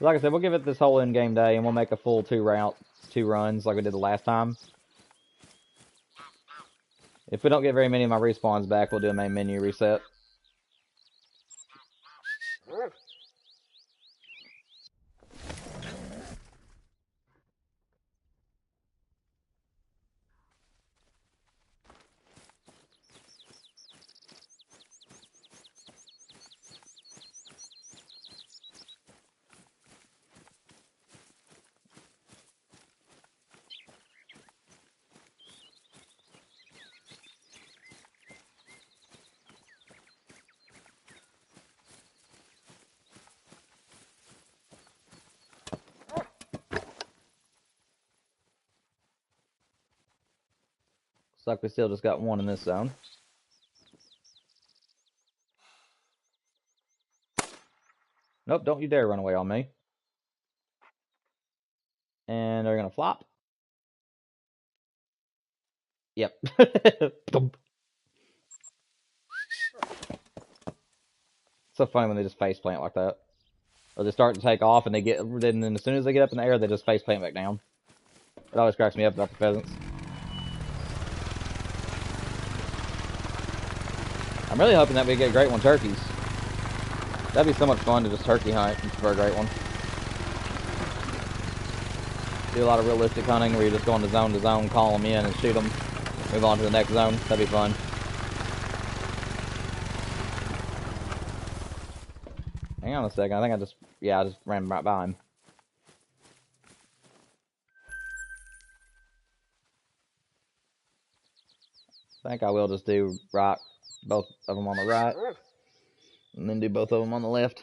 Like I said, we'll give it this whole in-game day, and we'll make a full two runs like we did the last time. If we don't get very many of my respawns back, we'll do a main menu reset. Looks like we still just got one in this zone. Nope, don't you dare run away on me. And they're gonna flop. Yep. So funny when they just face plant like that. Or they start to take off and then as soon as they get up in the air, they just face plant back down. It always cracks me up about the pheasants. I'm really hoping that we get great one turkeys. That'd be so much fun to just turkey hunt for a great one. Do a lot of realistic hunting where you just go into zone to zone, call them in and shoot them. Move on to the next zone. That'd be fun. Hang on a second. I think I just ran right by him. I think I will just do both of them on the right, and then do both of them on the left.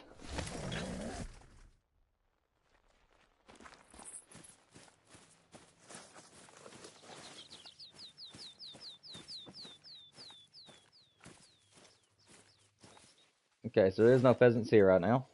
Okay, so there's no pheasants here right now.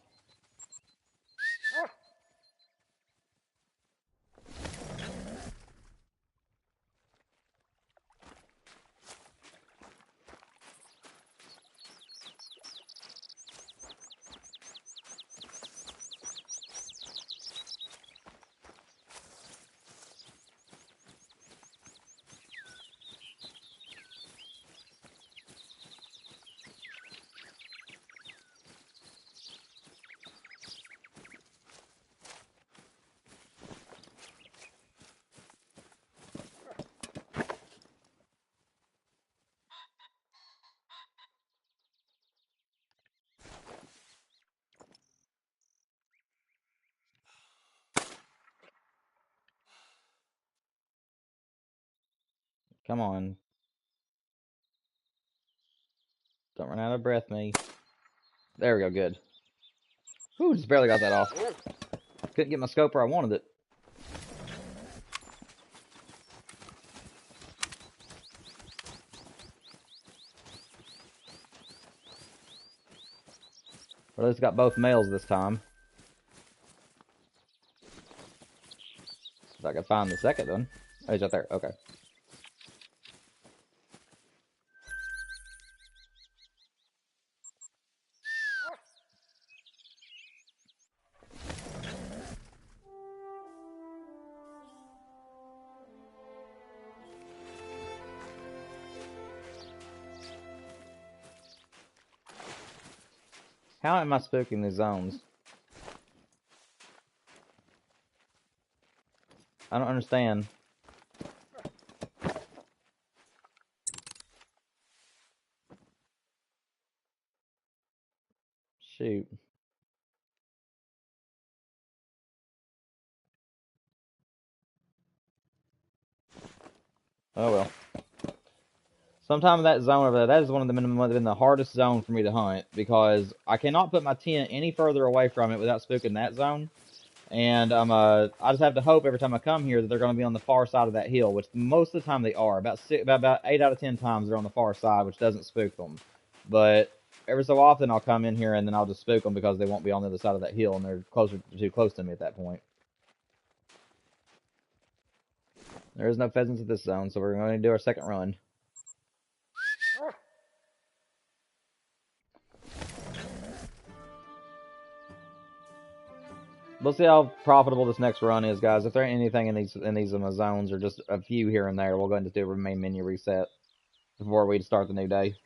Come on. Don't run out of breath, me. There we go, good. Whew, just barely got that off. Couldn't get my scope where I wanted it. But at least got both males this time. If I could find the second one. Oh, he's out there. Okay. How am I spooking these zones? I don't understand. Shoot. Oh well. Sometimes that zone over there, that is one of been the hardest zone for me to hunt, because I cannot put my tent any further away from it without spooking that zone. And I just have to hope every time I come here that they're going to be on the far side of that hill, which most of the time they are. About 8 out of 10 times they're on the far side, which doesn't spook them. But every so often I'll come in here and then I'll just spook them because they won't be on the other side of that hill and they're too close to me at that point. There is no pheasants at this zone, so we're going to do our second run. We'll see how profitable this next run is, guys. If there ain't anything in these zones, or just a few here and there, we'll go ahead and just do a main menu reset before we start the new day.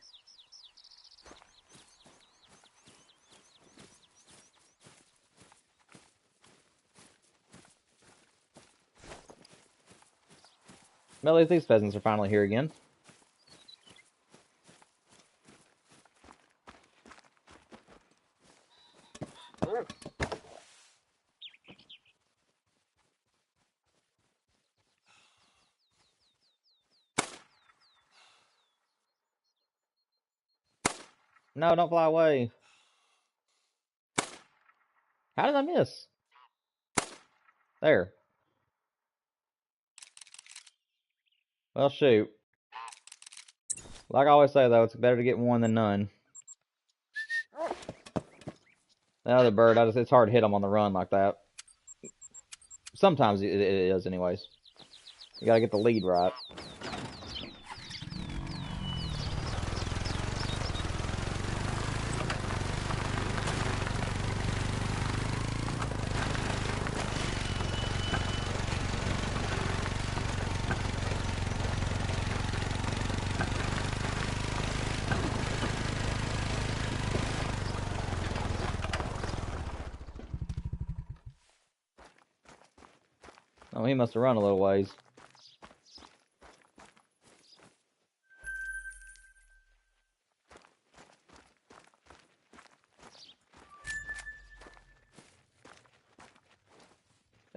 But at least these pheasants are finally here again. No, don't fly away. How did I miss? There. Well, shoot. Like I always say, though, it's better to get one than none. The other bird, it's hard to hit them on the run like that. Sometimes it is, anyways. You gotta get the lead right. Oh, he must have run a little ways.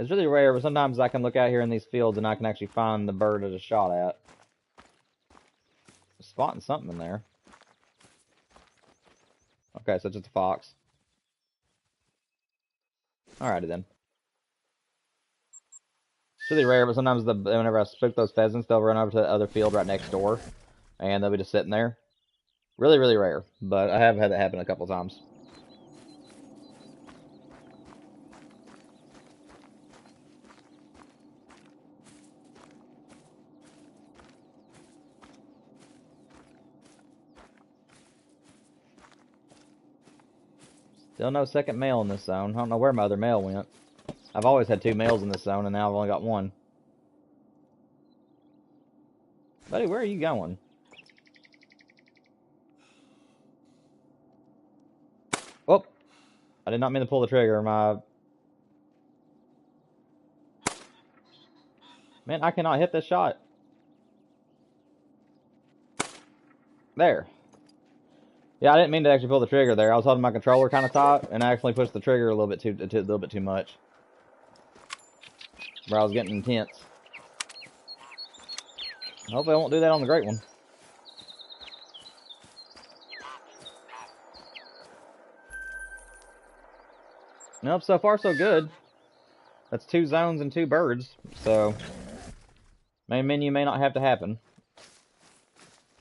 It's really rare, but sometimes I can look out here in these fields and I can actually find the bird I just shot at. Spotting something in there. Okay, so it's just a fox. Alrighty then. It's really rare, but sometimes whenever I spook those pheasants, they'll run over to the other field right next door, and they'll be just sitting there. Really, really rare, but I have had that happen a couple times. Still no second male in this zone. I don't know where my other male went. I've always had 2 males in this zone, and now I've only got 1. Buddy, where are you going? Oh! I did not mean to pull the trigger. Man, I cannot hit this shot. There. Yeah, I didn't mean to actually pull the trigger there. I was holding my controller kind of tight, and I actually pushed the trigger a little bit too much. Where I was getting intense. Hopefully I won't do that on the great one. Nope, so far so good. That's 2 zones and 2 birds, so main menu may not have to happen.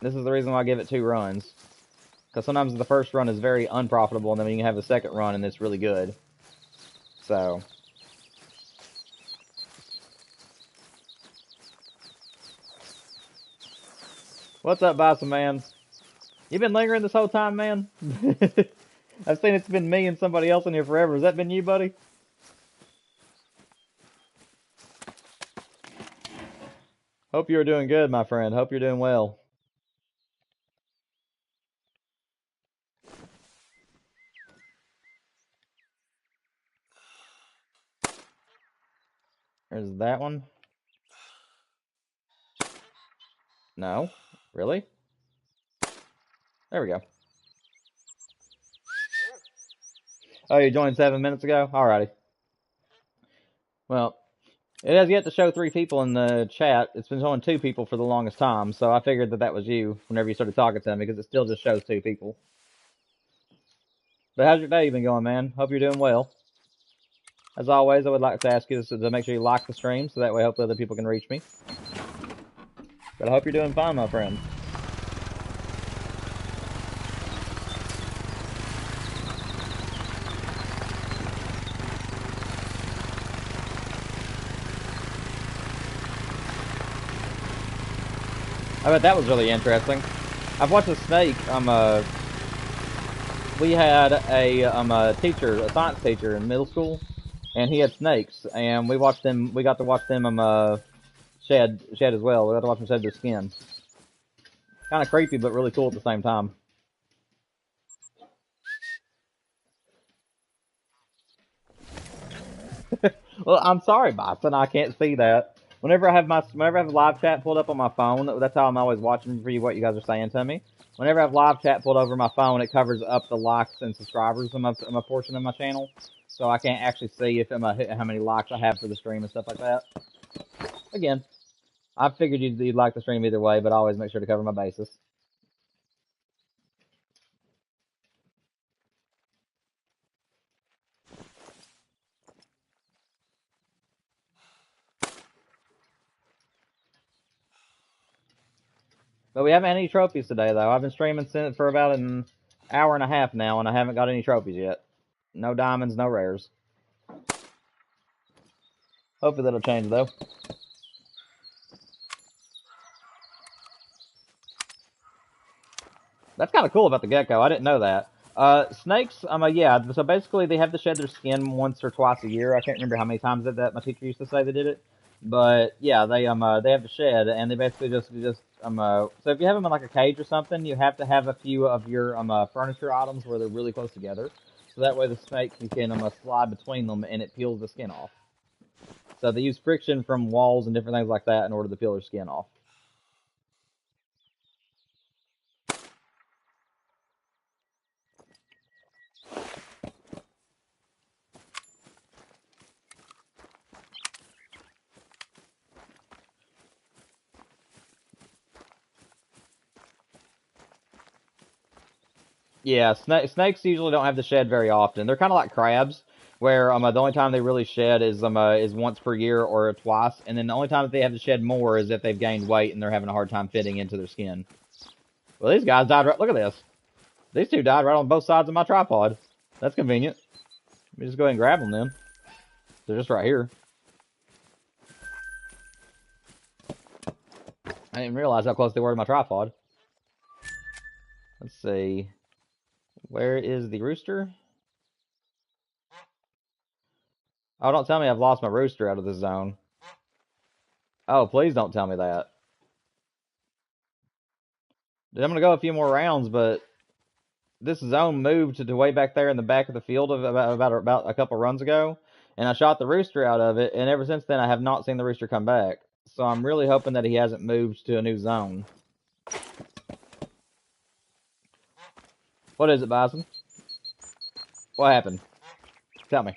This is the reason why I give it 2 runs. Because sometimes the first run is very unprofitable, and then you can have the second run and it's really good. So. What's up, Bison Man? You been lingering this whole time, man? I've seen it's been me and somebody else in here forever. Has that been you, buddy? Hope you're doing good, my friend. Hope you're doing well. There's that one. No? Really? There we go. Oh, you joined 7 minutes ago? Alrighty. Well, it has yet to show 3 people in the chat. It's been showing 2 people for the longest time, so I figured that was you whenever you started talking to me, because it still just shows 2 people. But how's your day been going, man? Hope you're doing well. As always, I would like to ask you to make sure you like the stream, so that way hopefully other people can reach me. But I hope you're doing fine, my friend. I bet that was really interesting. I've watched a snake. We had a teacher, a science teacher in middle school, and he had snakes, and we watched them. We got to watch them shed as well. We got to watch them shed their skin. Kind of creepy, but really cool at the same time. Well, I'm sorry, Boston. I can't see that. Whenever I have live chat pulled up on my phone, that's how I'm always watching for you, what you guys are saying to me. Whenever I have live chat pulled over my phone, it covers up the likes and subscribers on my portion of my channel, so I can't actually see if how many likes I have for the stream and stuff like that. Again, I figured you'd like the stream either way, but I always make sure to cover my bases. But we haven't had any trophies today, though. I've been streaming for about an hour and a half now, and I haven't got any trophies yet. No diamonds, no rares. Hopefully that'll change, though. That's kind of cool about the gecko. I didn't know that. Snakes, yeah. So basically, they have to shed their skin once or twice a year. I can't remember how many times that my teacher used to say they did it. But yeah, they have to shed, and they basically just so if you have them in like a cage or something, you have to have a few of your furniture items where they're really close together, so that way the snake can slide between them and it peels the skin off. So they use friction from walls and different things like that in order to peel their skin off. Yeah, snakes usually don't have to shed very often. They're kind of like crabs, where the only time they really shed is once per year or twice, and then the only time that they have to shed more is if they've gained weight and they're having a hard time fitting into their skin. Well, these guys died right. Look at this. These two died right on both sides of my tripod. That's convenient. Let me just go ahead and grab them then. They're just right here. I didn't realize how close they were to my tripod. Let's see. Where is the rooster? Oh, don't tell me I've lost my rooster out of this zone. Oh, please don't tell me that. Dude, I'm gonna go a few more rounds, but this zone moved to way back there in the back of the field of about a couple runs ago, and I shot the rooster out of it, and ever since then I have not seen the rooster come back. So I'm really hoping that he hasn't moved to a new zone. What is it, Bison? What happened? Tell me.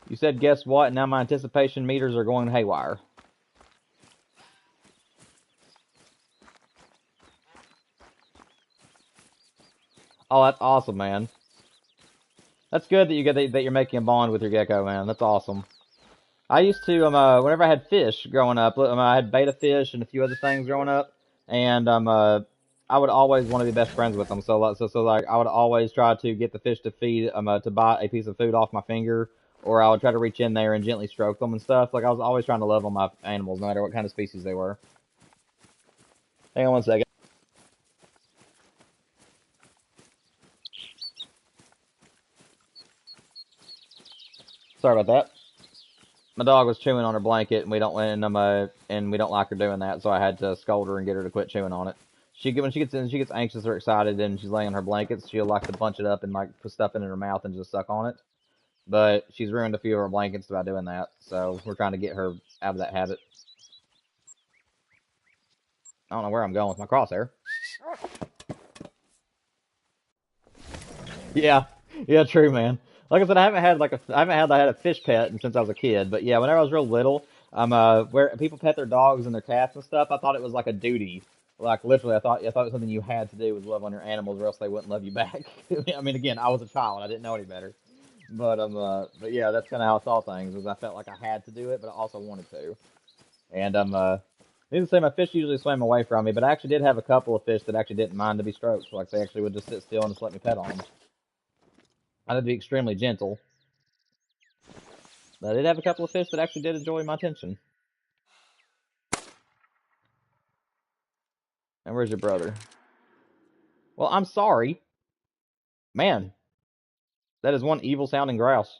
You said guess what, and now my anticipation meters are going haywire. Oh, that's awesome, man. That's good that you're making a bond with your gecko, man. That's awesome. I used to whenever I had fish growing up, I had betta fish and a few other things growing up, and I would always want to be best friends with them. So like I would always try to get the fish to feed to bite a piece of food off my finger, or I would try to reach in there and gently stroke them and stuff. Like I was always trying to love on my animals, no matter what kind of species they were. Hang on one second. Sorry about that. My dog was chewing on her blanket, and we don't like her doing that, so I had to scold her and get her to quit chewing on it. When she gets anxious or excited and she's laying on her blankets, she'll like to bunch it up and like put stuff in her mouth and just suck on it. But she's ruined a few of her blankets by doing that, so we're trying to get her out of that habit. I don't know where I'm going with my crosshair. Yeah, yeah, true, man. Like I said, I had a fish pet since I was a kid. But yeah, whenever I was real little, where people pet their dogs and their cats and stuff, I thought it was like a duty. Like literally, I thought it was something you had to do was love on your animals, or else they wouldn't love you back. I mean, again, I was a child, I didn't know any better. But yeah, that's kind of how I saw things. Was I felt like I had to do it, but I also wanted to. And needless to say, my fish usually swam away from me, but I actually did have a couple of fish that actually didn't mind to be stroked. Like they actually would just sit still and just let me pet on them. I had to be extremely gentle. But I did have a couple of fish that actually did enjoy my attention. And where's your brother? Well, I'm sorry. Man, that is one evil sounding grouse.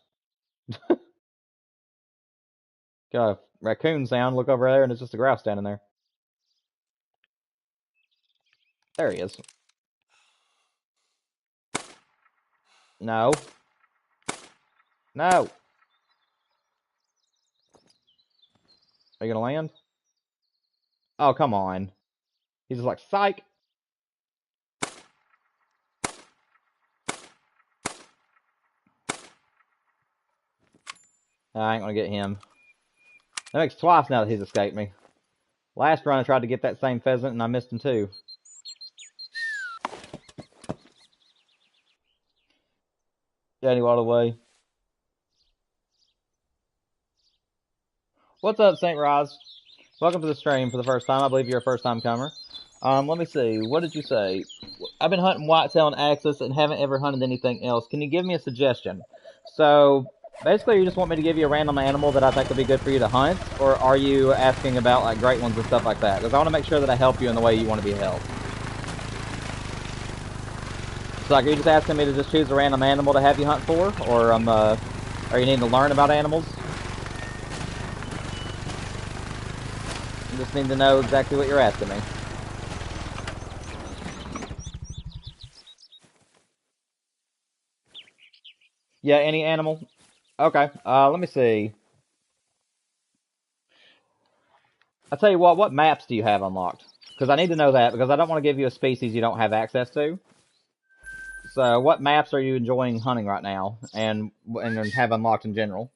Got a raccoon sound, look over there, and it's just a grouse standing there. There he is. No. No. Are you gonna land? Oh, come on. He's just like, psych. I ain't gonna get him. That makes twice now that he's escaped me. Last run I tried to get that same pheasant and I missed him too. Daddy all the way. What's up, St. Roz? Welcome to the stream for the first time. I believe you're a first time comer. Let me see. What did you say? I've been hunting whitetail and axis and haven't ever hunted anything else. Can you give me a suggestion? So, basically, you just want me to give you a random animal that I think would be good for you to hunt? Or are you asking about, like, great ones and stuff like that? Because I want to make sure that I help you in the way you want to be helped. So, like, are you just asking me to just choose a random animal to have you hunt for? Or, are you needing to learn about animals? You just need to know exactly what you're asking me. Yeah, any animal? Okay, let me see. I'll tell you what maps do you have unlocked? Because I need to know that, because I don't want to give you a species you don't have access to. So, what maps are you enjoying hunting right now, and have unlocked in general?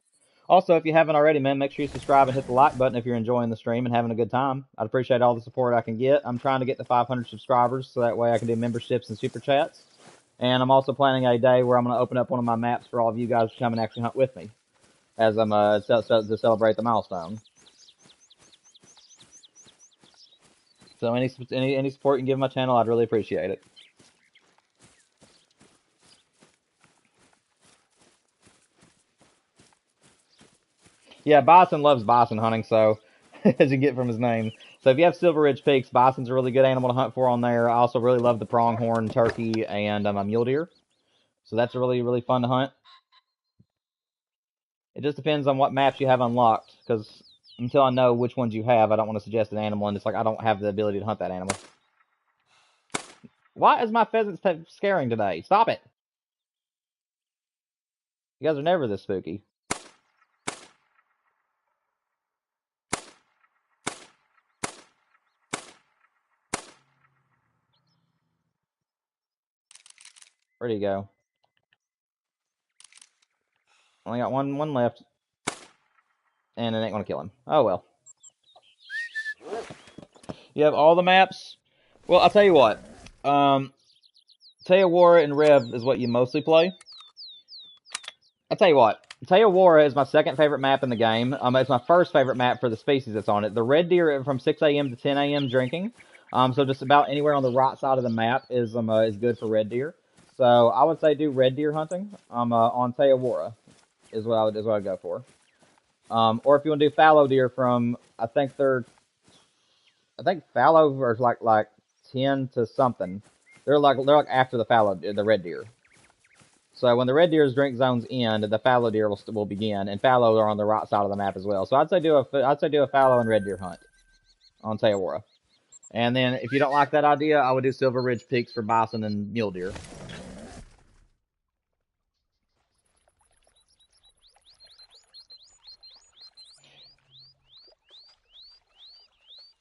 Also, if you haven't already, man, make sure you subscribe and hit the like button if you're enjoying the stream and having a good time. I'd appreciate all the support I can get. I'm trying to get to 500 subscribers so that way I can do memberships and super chats. And I'm also planning a day where I'm going to open up one of my maps for all of you guys to come and actually hunt with me as I'm to celebrate the milestone. So any support you can give my channel, I'd really appreciate it. Yeah, Bison loves bison hunting, so as you get from his name. So if you have Silver Ridge Peaks, bison's a really good animal to hunt for on there. I also really love the pronghorn turkey and a mule deer. So that's really, really fun to hunt. It just depends on what maps you have unlocked, because until I know which ones you have, I don't want to suggest an animal, and it's like I don't have the ability to hunt that animal. Why is my pheasant scaring today? Stop it! You guys are never this spooky. Where'd he go? Only got one left, and it ain't gonna kill him. Oh well. You have all the maps. Well, I'll tell you what. Teowara and Rev is what you mostly play. I'll tell you what. Teowara is my second favorite map in the game. It's my first favorite map for the species that's on it. The red deer from 6 a.m. to 10 a.m. drinking. So just about anywhere on the right side of the map is good for red deer. So I would say do red deer hunting on Teowara is what I'd go for. Or if you want to do fallow deer from I think fallow are like 10 to something. They're like after the red deer. So when the red deer's drink zones end, the fallow deer will begin, and fallow are on the right side of the map as well. So I'd say do a fallow and red deer hunt on Teowara. And then if you don't like that idea, I would do Silver Ridge Peaks for bison and mule deer.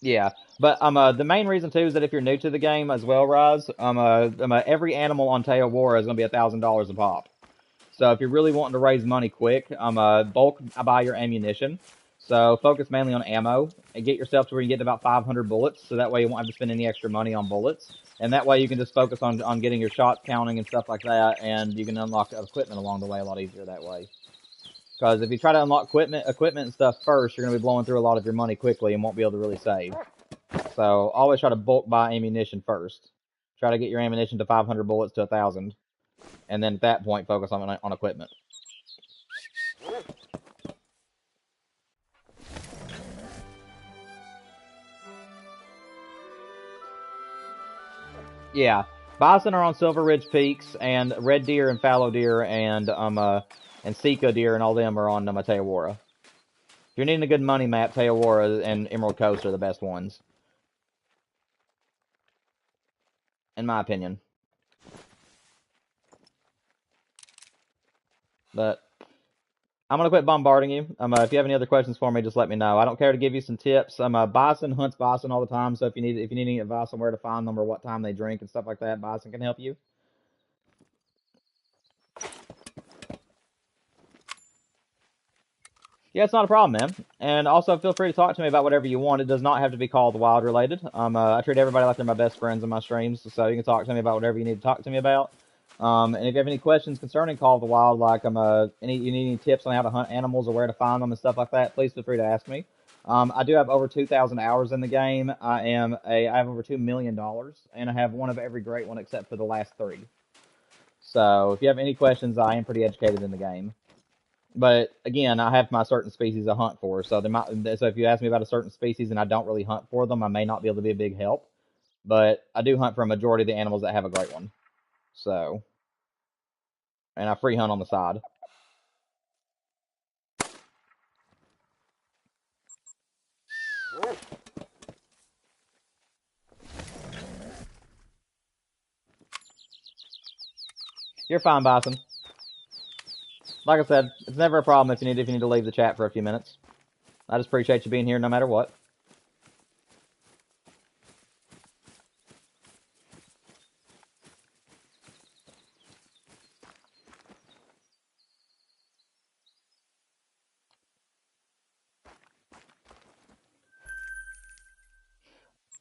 Yeah, but the main reason too is that if you're new to the game as well, Rise, every animal on Teowara is gonna be $1,000 a pop. So if you're really wanting to raise money quick, bulk buy your ammunition. So focus mainly on ammo and get yourself to where you get about 500 bullets. So that way you won't have to spend any extra money on bullets. And that way you can just focus on getting your shots counting and stuff like that. And you can unlock equipment along the way a lot easier that way. Because if you try to unlock equipment and stuff first, you're going to be blowing through a lot of your money quickly and won't be able to really save. So always try to bulk buy ammunition first. Try to get your ammunition to 500 bullets to 1,000. And then at that point, focus on equipment. Yeah, bison are on Silver Ridge Peaks, and red deer and fallow deer and Sika deer and all them are on Teowara. If you're needing a good money map, Teowara and Emerald Coast are the best ones, in my opinion. But I'm gonna quit bombarding you. If you have any other questions for me, just let me know. I don't care to give you some tips. Bison hunts bison all the time, so if you need any advice on where to find them or what time they drink and stuff like that, bison can help you. Yeah, it's not a problem, man. And also, feel free to talk to me about whatever you want. It does not have to be Call of the Wild related. I treat everybody like they're my best friends in my streams, so you can talk to me about whatever you need to talk to me about. And if you have any questions concerning Call of the Wild, like you need any tips on how to hunt animals or where to find them and stuff like that, please feel free to ask me. I do have over 2,000 hours in the game. I have over $2 million, and I have one of every great one except for the last 3. So if you have any questions, I am pretty educated in the game. But again, I have my certain species I hunt for, so if you ask me about a certain species and I don't really hunt for them, I may not be able to be a big help. But I do hunt for a majority of the animals that have a great one. So, and I free hunt on the side. You're fine, Bison. Like I said, it's never a problem if you need to leave the chat for a few minutes. I just appreciate you being here no matter what.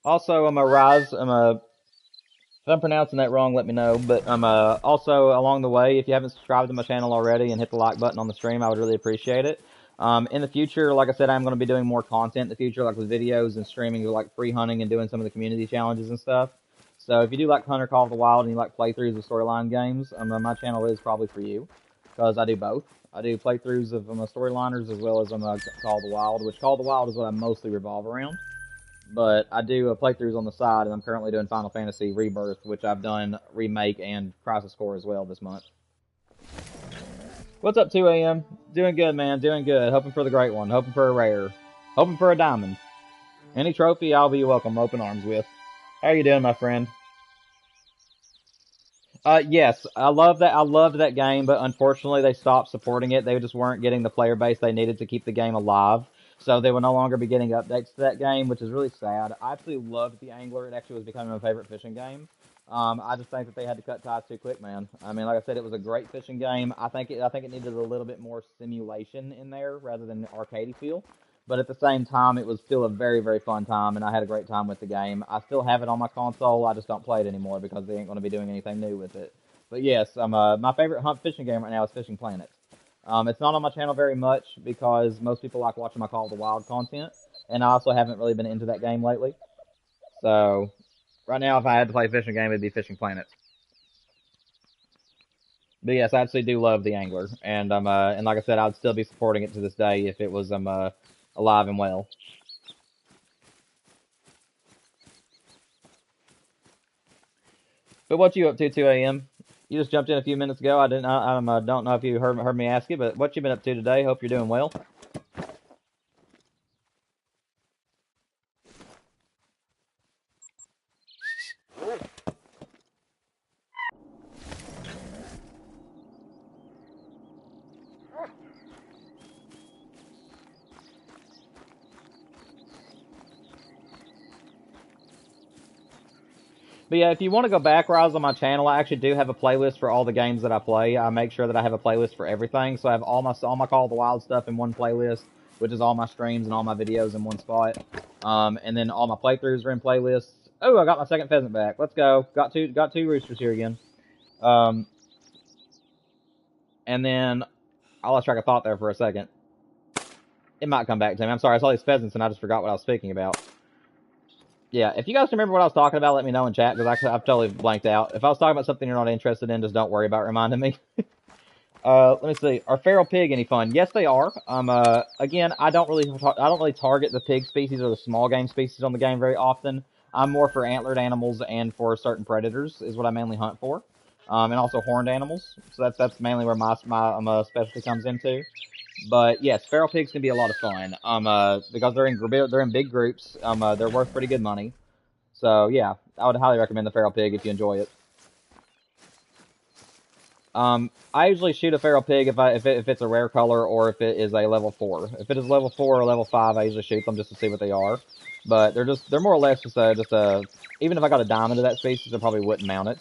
Also, I'm a Rise. If I'm pronouncing that wrong, let me know. But also along the way, if you haven't subscribed to my channel already and hit the like button on the stream, I would really appreciate it. In the future, like I said, I'm going to be doing more content in the future, like with videos and streaming, like free hunting and doing some of the community challenges and stuff. So if you do like Hunter Call of the Wild and you like playthroughs of storyline games, my channel is probably for you, because I do both. I do playthroughs of storyliners as well as Call of the Wild, which Call of the Wild is what I mostly revolve around. But I do playthroughs on the side, and I'm currently doing Final Fantasy Rebirth, which I've done Remake and Crisis Core as well this month. What's up, 2 a.m.? Doing good, man. Doing good. Hoping for the great one. Hoping for a rare. Hoping for a diamond. Any trophy, I'll be welcome. Open arms with. How are you doing, my friend? Yes, I love that. I loved that game, but unfortunately, they stopped supporting it. They just weren't getting the player base they needed to keep the game alive. So they will no longer be getting updates to that game, which is really sad. I absolutely loved the Angler. It actually was becoming my favorite fishing game. I just think that they had to cut ties too quick, man. I mean, like I said, it was a great fishing game. I think it needed a little bit more simulation in there rather than arcadey feel. But at the same time, it was still a very, very fun time, and I had a great time with the game. I still have it on my console. I just don't play it anymore because they ain't going to be doing anything new with it. But yes, my favorite hunt fishing game right now is Fishing Planet. It's not on my channel very much because most people like watching my Call of the Wild content, and I also haven't really been into that game lately. So right now, if I had to play a fishing game, it'd be Fishing Planet. But yes, I actually do love the Angler, and like I said, I'd still be supporting it to this day if it was alive and well. But what you up to 2 a.m.? You just jumped in a few minutes ago. I didn't. Don't know if you heard me ask you, but what you been up to today? Hope you're doing well. But yeah, if you want to go back, Rise, on my channel, I actually do have a playlist for all the games that I play. I make sure that I have a playlist for everything, so I have all my Call of the Wild stuff in one playlist, which is all my streams and all my videos in one spot. And then all my playthroughs are in playlists. Oh, I got my second pheasant back. Let's go. Got two roosters here again. Um, and then I lost track of thought there for a second. It might come back to me. I'm sorry, I saw these pheasants and I just forgot what I was speaking about. Yeah, if you guys remember what I was talking about, let me know in chat, because I've totally blanked out. If I was talking about something you're not interested in, just don't worry about reminding me. Let me see. Are feral pig any fun? Yes, they are. Again, I don't really target the pig species or the small game species on the game very often. I'm more for antlered animals and for certain predators is what I mainly hunt for, and also horned animals. So that's mainly where my specialty comes into. But yes, feral pigs can be a lot of fun. Because they're in big groups. They're worth pretty good money. So yeah, I would highly recommend the feral pig if you enjoy it. I usually shoot a feral pig if it's a rare color or if it is a level 4. If it is level 4 or level 5, I usually shoot them just to see what they are. But they're more or less even if I got a diamond of that species, I probably wouldn't mount it.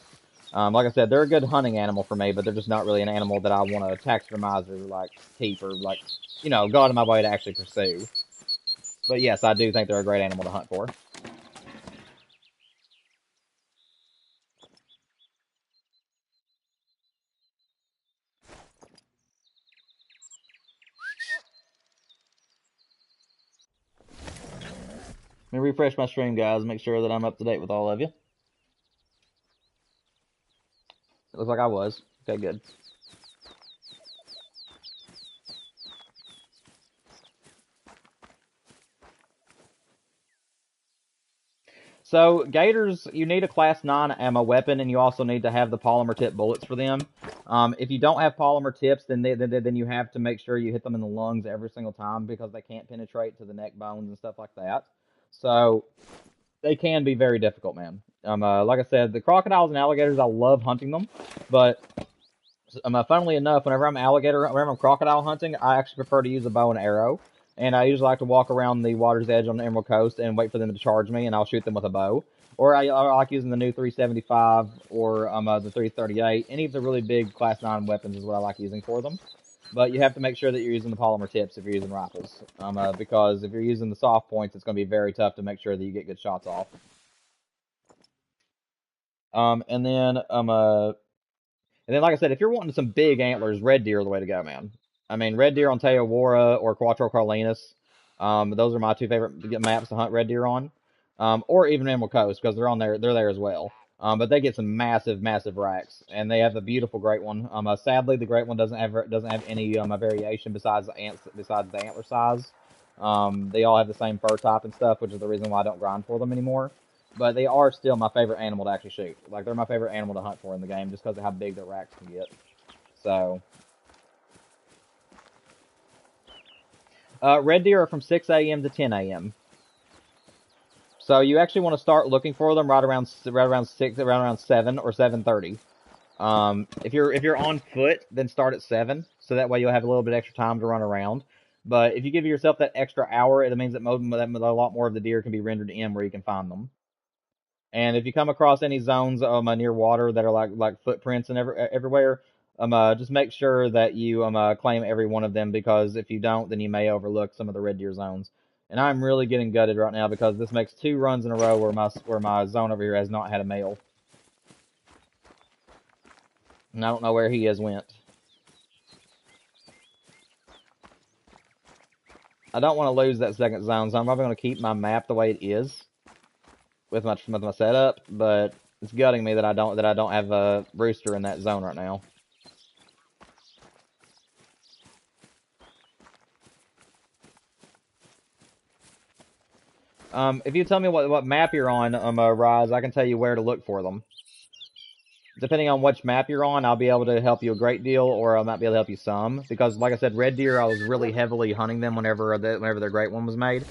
Like I said, they're a good hunting animal for me, but they're just not really an animal that I want to taxidermize or like keep or like, go out of my way to actually pursue. But yes, I do think they're a great animal to hunt for. Let me refresh my stream, guys, make sure that I'm up to date with all of you. It looks like I was. Okay, good. So, gators, you need a class 9 ammo weapon, and you also need to have the polymer tip bullets for them. If you don't have polymer tips, then you have to make sure you hit them in the lungs every single time because they can't penetrate to the neck bones and stuff like that. So, they can be very difficult, man. Like I said, the crocodiles and alligators, I love hunting them, but funnily enough, whenever I'm crocodile hunting, I actually prefer to use a bow and arrow. And I usually like to walk around the water's edge on the Emerald Coast and wait for them to charge me, and I'll shoot them with a bow. Or I like using the new 375 or the 338. Any of the really big Class 9 weapons is what I like using for them. But you have to make sure that you're using the polymer tips if you're using rifles, because if you're using the soft points, it's going to be very tough to make sure that you get good shots off. And then like I said, if you're wanting some big antlers, red deer are the way to go, man. I mean, red deer on Teowara or Quattro Carlinus, those are my two favorite maps to hunt red deer on. Or even Emerald Coast, because they're there as well. But they get some massive, massive racks, and they have a beautiful great one. Sadly, the great one doesn't have any variation besides the antler size. They all have the same fur type and stuff, which is the reason why I don't grind for them anymore. But they are still my favorite animal to actually shoot. Like, they're my favorite animal to hunt for in the game, just because of how big their racks can get. So, red deer are from 6 a.m. to 10 a.m. So you actually want to start looking for them right around 7 or 7:30. If you're on foot, then start at 7, so that way you'll have a little bit extra time to run around. But if you give yourself that extra hour, it means that a lot more of the deer can be rendered in where you can find them. And if you come across any zones near water that are like footprints and everywhere, just make sure that you claim every one of them, because if you don't, then you may overlook some of the red deer zones. And I'm really getting gutted right now because this makes 2 runs in a row where my zone over here has not had a male. And I don't know where he has went. I don't want to lose that second zone, so I'm probably going to keep my map the way it is with my setup, but it's gutting me that I don't have a rooster in that zone right now. If you tell me what map you're on, Rise, I can tell you where to look for them. Depending on which map you're on, I'll be able to help you a great deal, or I might be able to help you some. Because, like I said, red deer, I was really heavily hunting them whenever their great one was made.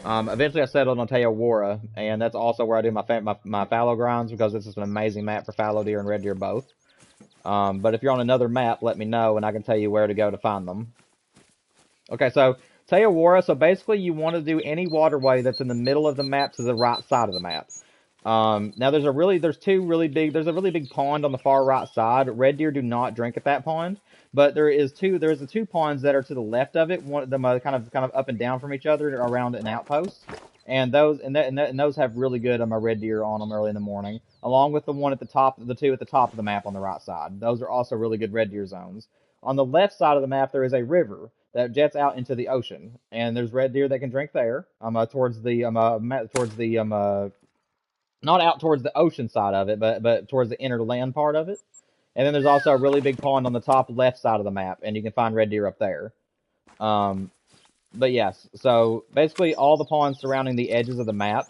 Eventually, I settled on Teowara, and that's also where I do my fallow grinds, because this is an amazing map for fallow deer and red deer both. But if you're on another map, let me know, and I can tell you where to go to find them. Okay, so Teowara, so basically you want to do any waterway that's in the middle of the map to the right side of the map. Now there's a really big pond on the far right side. Red deer do not drink at that pond, but there's the 2 ponds that are to the left of it. One of them kind of up and down from each other around an outpost, and those have really good red deer on them early in the morning, along with the 2 at the top of the map on the right side. Those are also really good red deer zones. On the left side of the map, there is a river that jets out into the ocean, and there's red deer that can drink there. Towards the not out towards the ocean side of it, but towards the inner land part of it. And then there's also a really big pond on the top left side of the map, and you can find red deer up there. But yes, so basically all the ponds surrounding the edges of the map,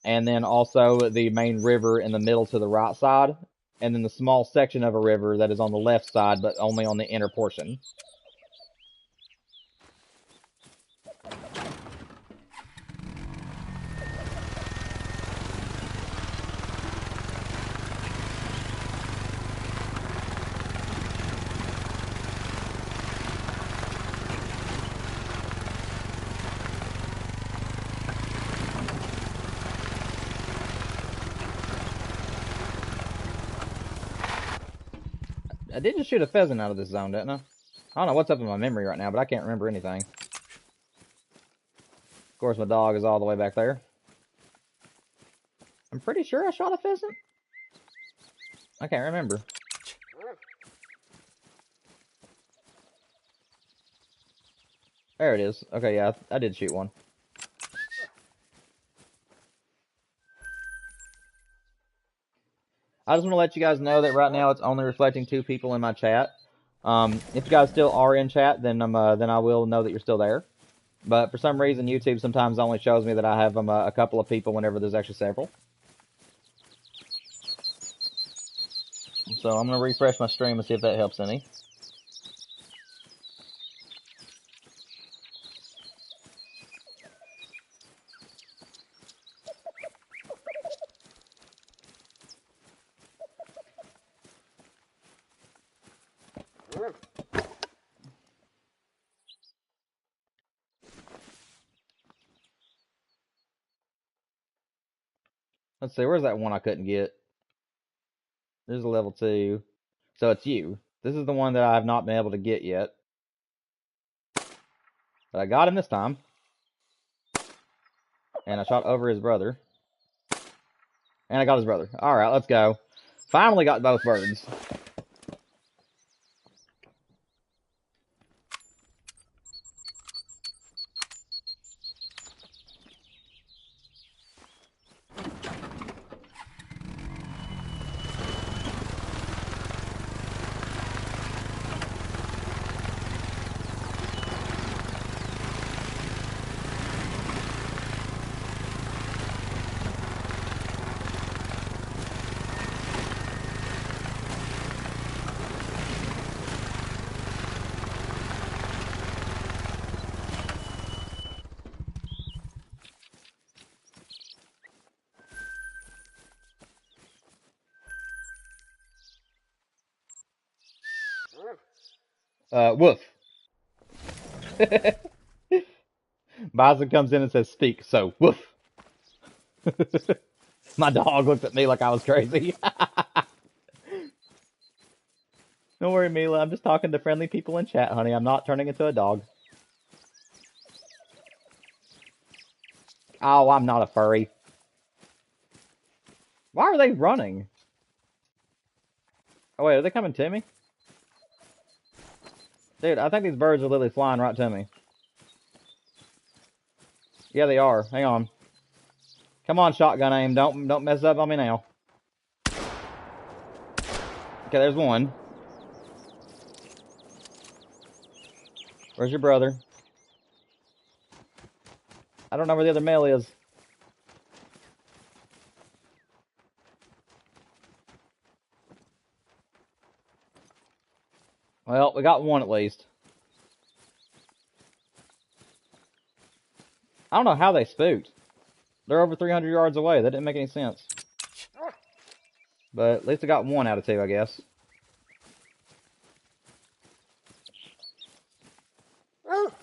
and then also the main river in the middle to the right side, and then the small section of a river that is on the left side, but only on the inner portion. I did just shoot a pheasant out of this zone, didn't I? I don't know what's up in my memory right now, but I can't remember anything. Of course, my dog is all the way back there. I'm pretty sure I shot a pheasant. I can't remember. There it is. Okay, yeah, I did shoot one. I just want to let you guys know that right now it's only reflecting 2 people in my chat. If you guys still are in chat, then I will know that you're still there. But for some reason, YouTube sometimes only shows me that I have a couple of people whenever there's actually several. So I'm going to refresh my stream and see if that helps any. Let's see, where's that one I couldn't get? There's a level 2. So it's you. This is the one that I have not been able to get yet. But I got him this time. And I shot over his brother. And I got his brother. Alright, let's go. Finally got both birds. Woof. Bison comes in and says, speak, so woof. My dog looked at me like I was crazy. Don't worry, Mila. I'm just talking to friendly people in chat, honey. I'm not turning into a dog. Oh, I'm not a furry. Why are they running? Oh, wait, are they coming to me? Dude, I think these birds are literally flying right to me. Yeah, they are. Hang on. Come on, shotgun aim. Don't mess up on me now. Okay, there's one. Where's your brother? I don't know where the other male is. Well, we got one at least. I don't know how they spooked. They're over 300 yards away. That didn't make any sense. But at least I got one out of two, I guess.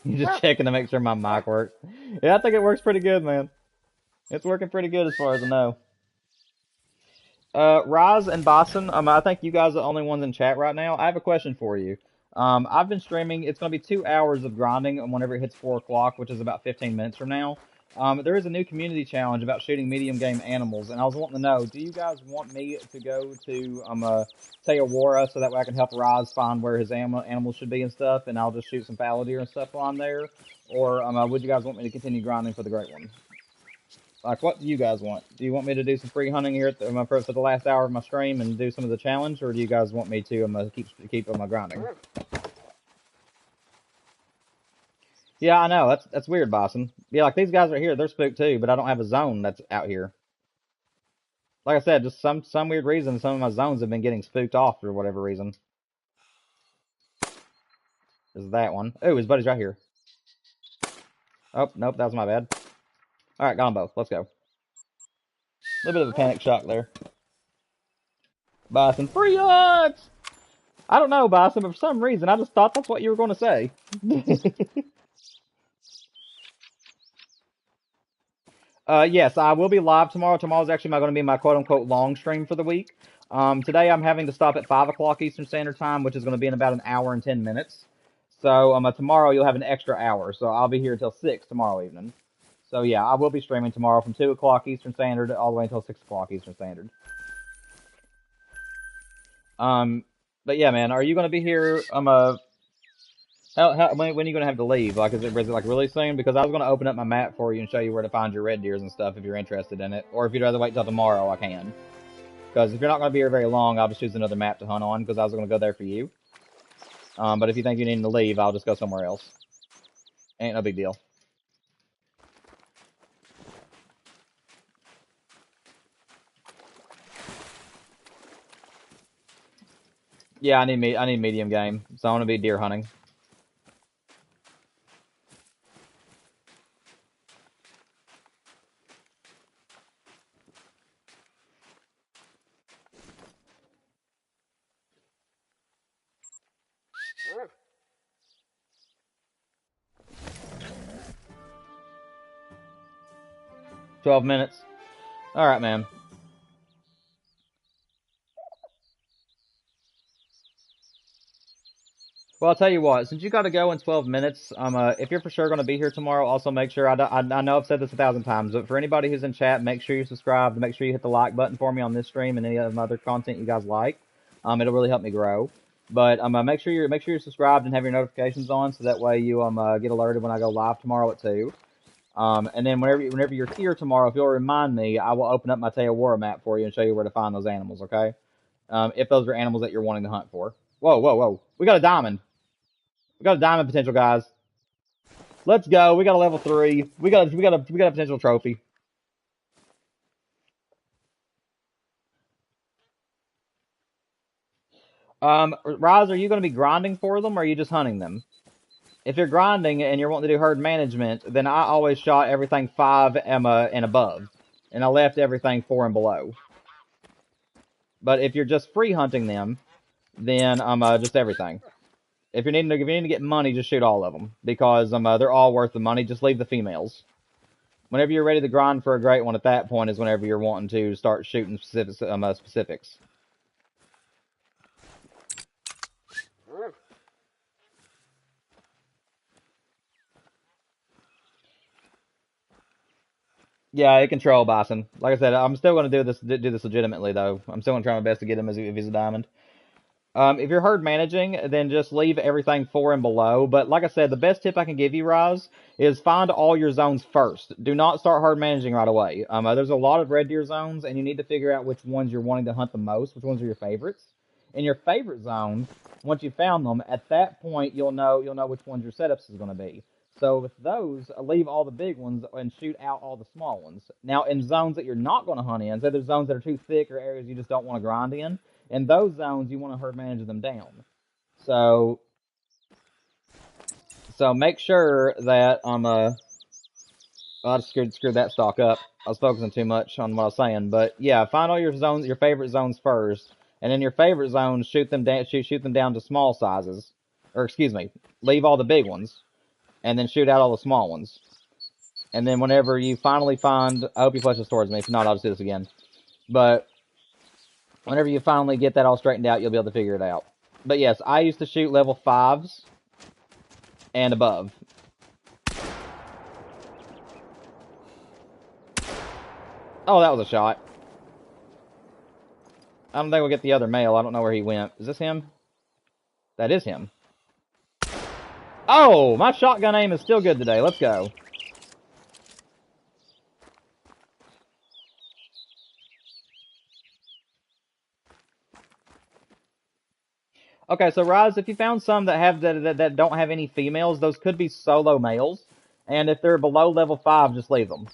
You just checking to make sure my mic works. Yeah, I think it works pretty good, man. It's working pretty good as far as I know. Raz and Boston, I think you guys are the only ones in chat right now. I have a question for you. I've been streaming. It's going to be 2 hours of grinding whenever it hits 4 o'clock, which is about 15 minutes from now. There is a new community challenge about shooting medium game animals, and I was wanting to know, do you guys want me to go to Teawara so that way I can help Raz find where his animals should be and stuff, and I'll just shoot some fallow deer and stuff while I'm there? Or would you guys want me to continue grinding for the great one? Like, what do you guys want? Do you want me to do some free hunting here at for the last hour of my stream and do some of the challenge, or do you guys want me to keep on my grinding? Yeah, I know. That's weird, Boston. Yeah, like these guys right here, they're spooked too, but I don't have a zone that's out here. Like I said, just some weird reason, some of my zones have been getting spooked off for whatever reason. There's that one. Oh, his buddy's right here. Oh, nope, that was my bad. All right, got them both. Let's go. A little bit of a panic shock there. Bison, free hunts! I don't know, Bison, but for some reason, I just thought that's what you were going to say. Yes, I will be live tomorrow. Tomorrow's actually going to be my quote-unquote long stream for the week. Today I'm having to stop at 5 o'clock Eastern Standard Time, which is going to be in about an hour and 10 minutes. So tomorrow you'll have an extra hour. So I'll be here until 6 tomorrow evening. So yeah, I will be streaming tomorrow from 2 o'clock Eastern Standard all the way until 6 o'clock Eastern Standard. But yeah, man, are you going to be here? When are you going to have to leave? Like, is it like really soon? Because I was going to open up my map for you and show you where to find your red deers and stuff if you're interested in it. Or if you'd rather wait till tomorrow, I can. Because if you're not going to be here very long, I'll just choose another map to hunt on because I was going to go there for you. But if you think you need to leave, I'll just go somewhere else. Ain't no big deal. Yeah, I need medium game, so I want to be deer hunting. $12 minutes. All right, man. Well, I'll tell you what. Since you got to go in 12 minutes, if you're for sure going to be here tomorrow, also make sure. I know I've said this 1,000 times, but for anybody who's in chat, make sure you subscribe. Make sure you hit the like button for me on this stream and any other content you guys like. It'll really help me grow. But make sure you're subscribed and have your notifications on, so that way you get alerted when I go live tomorrow at 2. And then whenever you're here tomorrow, if you'll remind me, I will open up my Teowara map for you and show you where to find those animals. Okay? If those are animals that you're wanting to hunt for. Whoa, whoa, whoa! We got a diamond. We got a diamond potential, guys. Let's go. We got a level 3. We got a potential trophy. Roz, are you going to be grinding for them, or are you just hunting them? If you're grinding and you're wanting to do herd management, then I always shot everything 5 and above, and I left everything 4 and below. But if you're just free hunting them, then just everything. If you need to get money, just shoot all of them, because they're all worth the money. Just leave the females. Whenever you're ready to grind for a great one, at that point is whenever you're wanting to start shooting specifics. Yeah, it can troll bison. Like I said, I'm still going to do this legitimately though. I'm still going to try my best to get him if he's a diamond. If you're herd managing, then just leave everything 4 and below. But like I said, the best tip I can give you, Roz, is find all your zones first. Do not start herd managing right away. There's a lot of red deer zones, and you need to figure out which ones you're wanting to hunt the most, which ones are your favorites. In your favorite zones, once you found them, at that point you'll know which ones your setups is going to be. So with those, leave all the big ones and shoot out all the small ones. Now, in zones that you're not going to hunt in, say there's zones that are too thick or areas you just don't want to grind in those zones, you want to herd manage them down. So make sure that I just screwed that stock up. I was focusing too much on what I was saying, but yeah, find all your zones, your favorite zones first, and in your favorite zones, shoot them down to small sizes, or excuse me, leave all the big ones, and then shoot out all the small ones. And then whenever you finally find, I hope you flush this towards me. If not, I'll just do this again. But whenever you finally get that all straightened out, you'll be able to figure it out. But yes, I used to shoot level 5s and above. Oh, that was a shot. I don't think we'll get the other male. I don't know where he went. Is this him? That is him. Oh, my shotgun aim is still good today. Let's go. Okay, so Rise, if you found some that have that don't have any females, those could be solo males, and if they're below level 5, just leave them.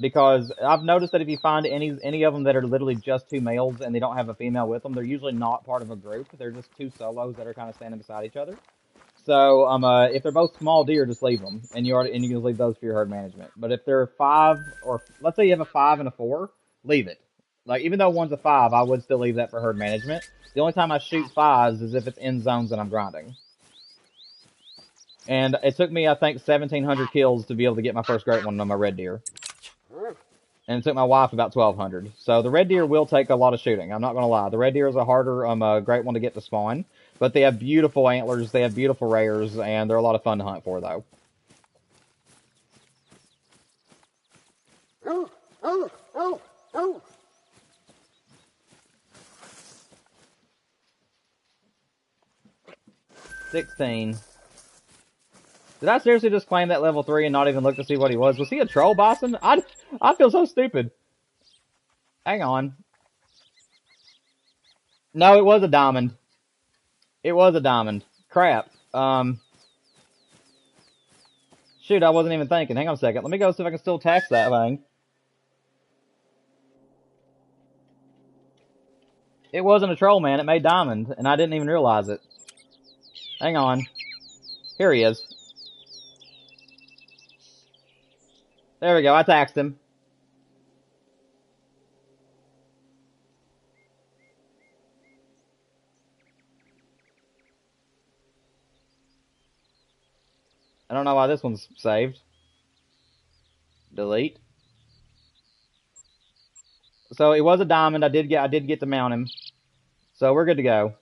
Because I've noticed that if you find any of them that are literally just 2 males and they don't have a female with them, they're usually not part of a group. They're just 2 solos that are kind of standing beside each other. So if they're both small deer, just leave them, and you can leave those for your herd management. But if they're 5, or let's say you have a 5 and a 4, leave it. Like, even though one's a 5, I would still leave that for herd management. The only time I shoot 5s is if it's in zones that I'm grinding. And it took me, I think, 1,700 kills to be able to get my first great one on my red deer. And it took my wife about 1,200. So the red deer will take a lot of shooting. I'm not going to lie. The red deer is a harder, great one to get to spawn. But they have beautiful antlers, they have beautiful rares, and they're a lot of fun to hunt for, though. Oh, oh, oh, oh. 16. Did I seriously just claim that level 3 and not even look to see what he was? Was he a troll bison? I feel so stupid. Hang on. No, it was a diamond. It was a diamond. Crap. Shoot, I wasn't even thinking. Hang on a second. Let me go see if I can still tax that thing. It wasn't a troll, man. It made diamond, and I didn't even realize it. Hang on. Here he is. There we go. I taxed him. I don't know why this one's saved. Delete. So it was a diamond. I did get to mount him. So we're good to go.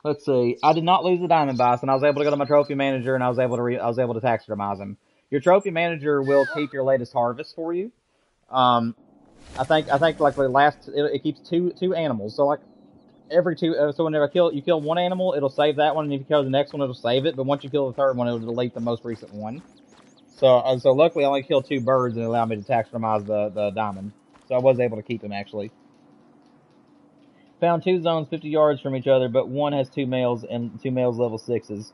Let's see. I did not lose the diamond bison. I was able to go to my trophy manager and I was able to taxidermize him. Your trophy manager will keep your latest harvest for you. I think like the last it keeps two animals. So like every two. So whenever you kill one animal, it'll save that one, and if you kill the next one, it'll save it. But once you kill the third one, it'll delete the most recent one. So luckily, I only killed two birds and it allowed me to taxidermize the diamond. So I was able to keep him actually. Found two zones 50 yards from each other, but one has two males and two males level 6s.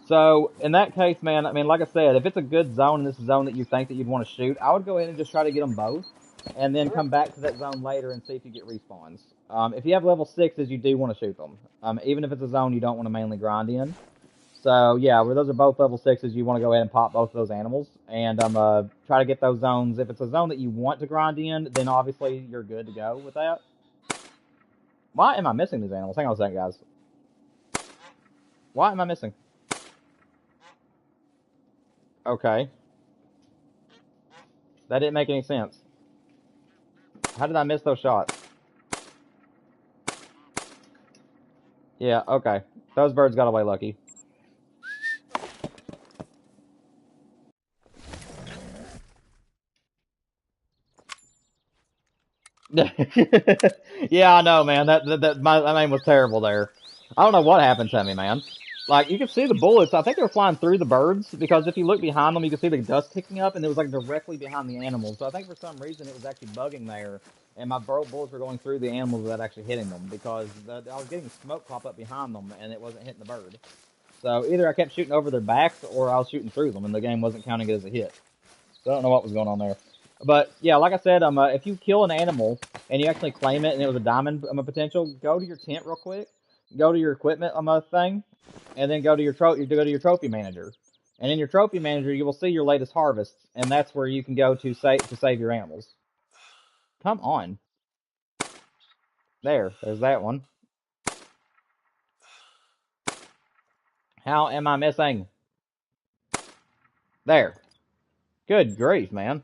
So in that case, man, I mean, like I said, if it's a good zone and this is a zone that you think that you'd want to shoot, I would go ahead and just try to get them both, and then come back to that zone later and see if you get respawns. If you have level 6s, you do want to shoot them, even if it's a zone you don't want to mainly grind in. So yeah, where those are both level 6s, you want to go ahead and pop both of those animals, and try to get those zones. If it's a zone that you want to grind in, then obviously you're good to go with that. Why am I missing these animals? Hang on a second, guys. Why am I missing? Okay. That didn't make any sense. How did I miss those shots? Yeah, okay. Those birds got away lucky. Yeah, I know, man. My name was terrible there. I don't know what happened to me, man. Like, you could see the bullets. I think they were flying through the birds, because if you look behind them, you can see the dust picking up, and it was, like, directly behind the animals. So I think for some reason it was actually bugging there, and my bullets were going through the animals without actually hitting them, because I was getting smoke pop up behind them, and it wasn't hitting the bird. So either I kept shooting over their backs, or I was shooting through them, and the game wasn't counting it as a hit. So I don't know what was going on there. But yeah, like I said, if you kill an animal and you actually claim it and it was a diamond potential, go to your tent real quick, go to your equipment thing, and then go to your trophy manager. And in your trophy manager, you will see your latest harvests, and that's where you can go to save your animals. Come on. There's that one. How am I missing? There. Good grief, man.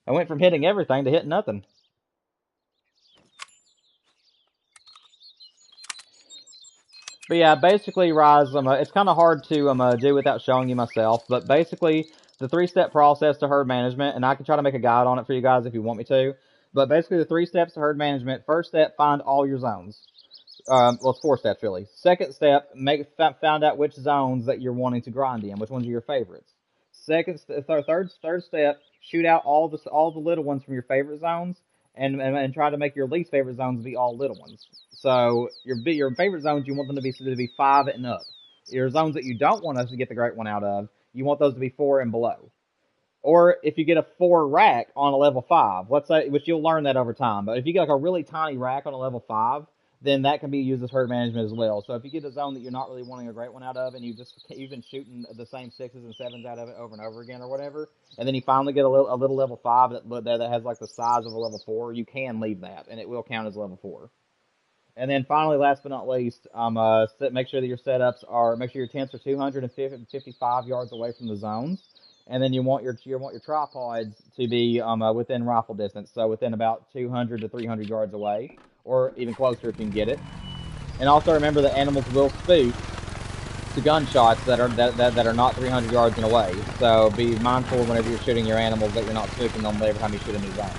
I went from hitting everything to hitting nothing. But yeah, basically, Rise, it's kind of hard to do without showing you myself. But basically, the 3-step process to herd management, and I can try to make a guide on it for you guys if you want me to. But basically, the 3 steps to herd management. First step, find all your zones. Well, it's 4 steps really. Second step, find out which zones that you're wanting to grind in, which ones are your favorites. Third step, shoot out all the little ones from your favorite zones, and try to make your least favorite zones be all little ones. So your favorite zones, you want them to be 5 and up. Your zones that you don't want us to get the great one out of, you want those to be 4 and below. Or if you get a 4 rack on a level 5, let's say, which you'll learn that over time, but if you get like a really tiny rack on a level 5, then that can be used as herd management as well. So if you get a zone that you're not really wanting a great one out of, and you've been shooting the same 6s and 7s out of it over and over again or whatever, and then you finally get a little level 5 that has like the size of a level 4, you can leave that, and it will count as level 4. And then finally, last but not least, make sure that your tents are 255 yards away from the zones. And then you want your tripods to be within rifle distance, so within about 200 to 300 yards away, or even closer if you can get it. And also remember that animals will spook to gunshots that are not 300 yards and away. So be mindful whenever you're shooting your animals that you're not spooking them every time you shoot a new zone.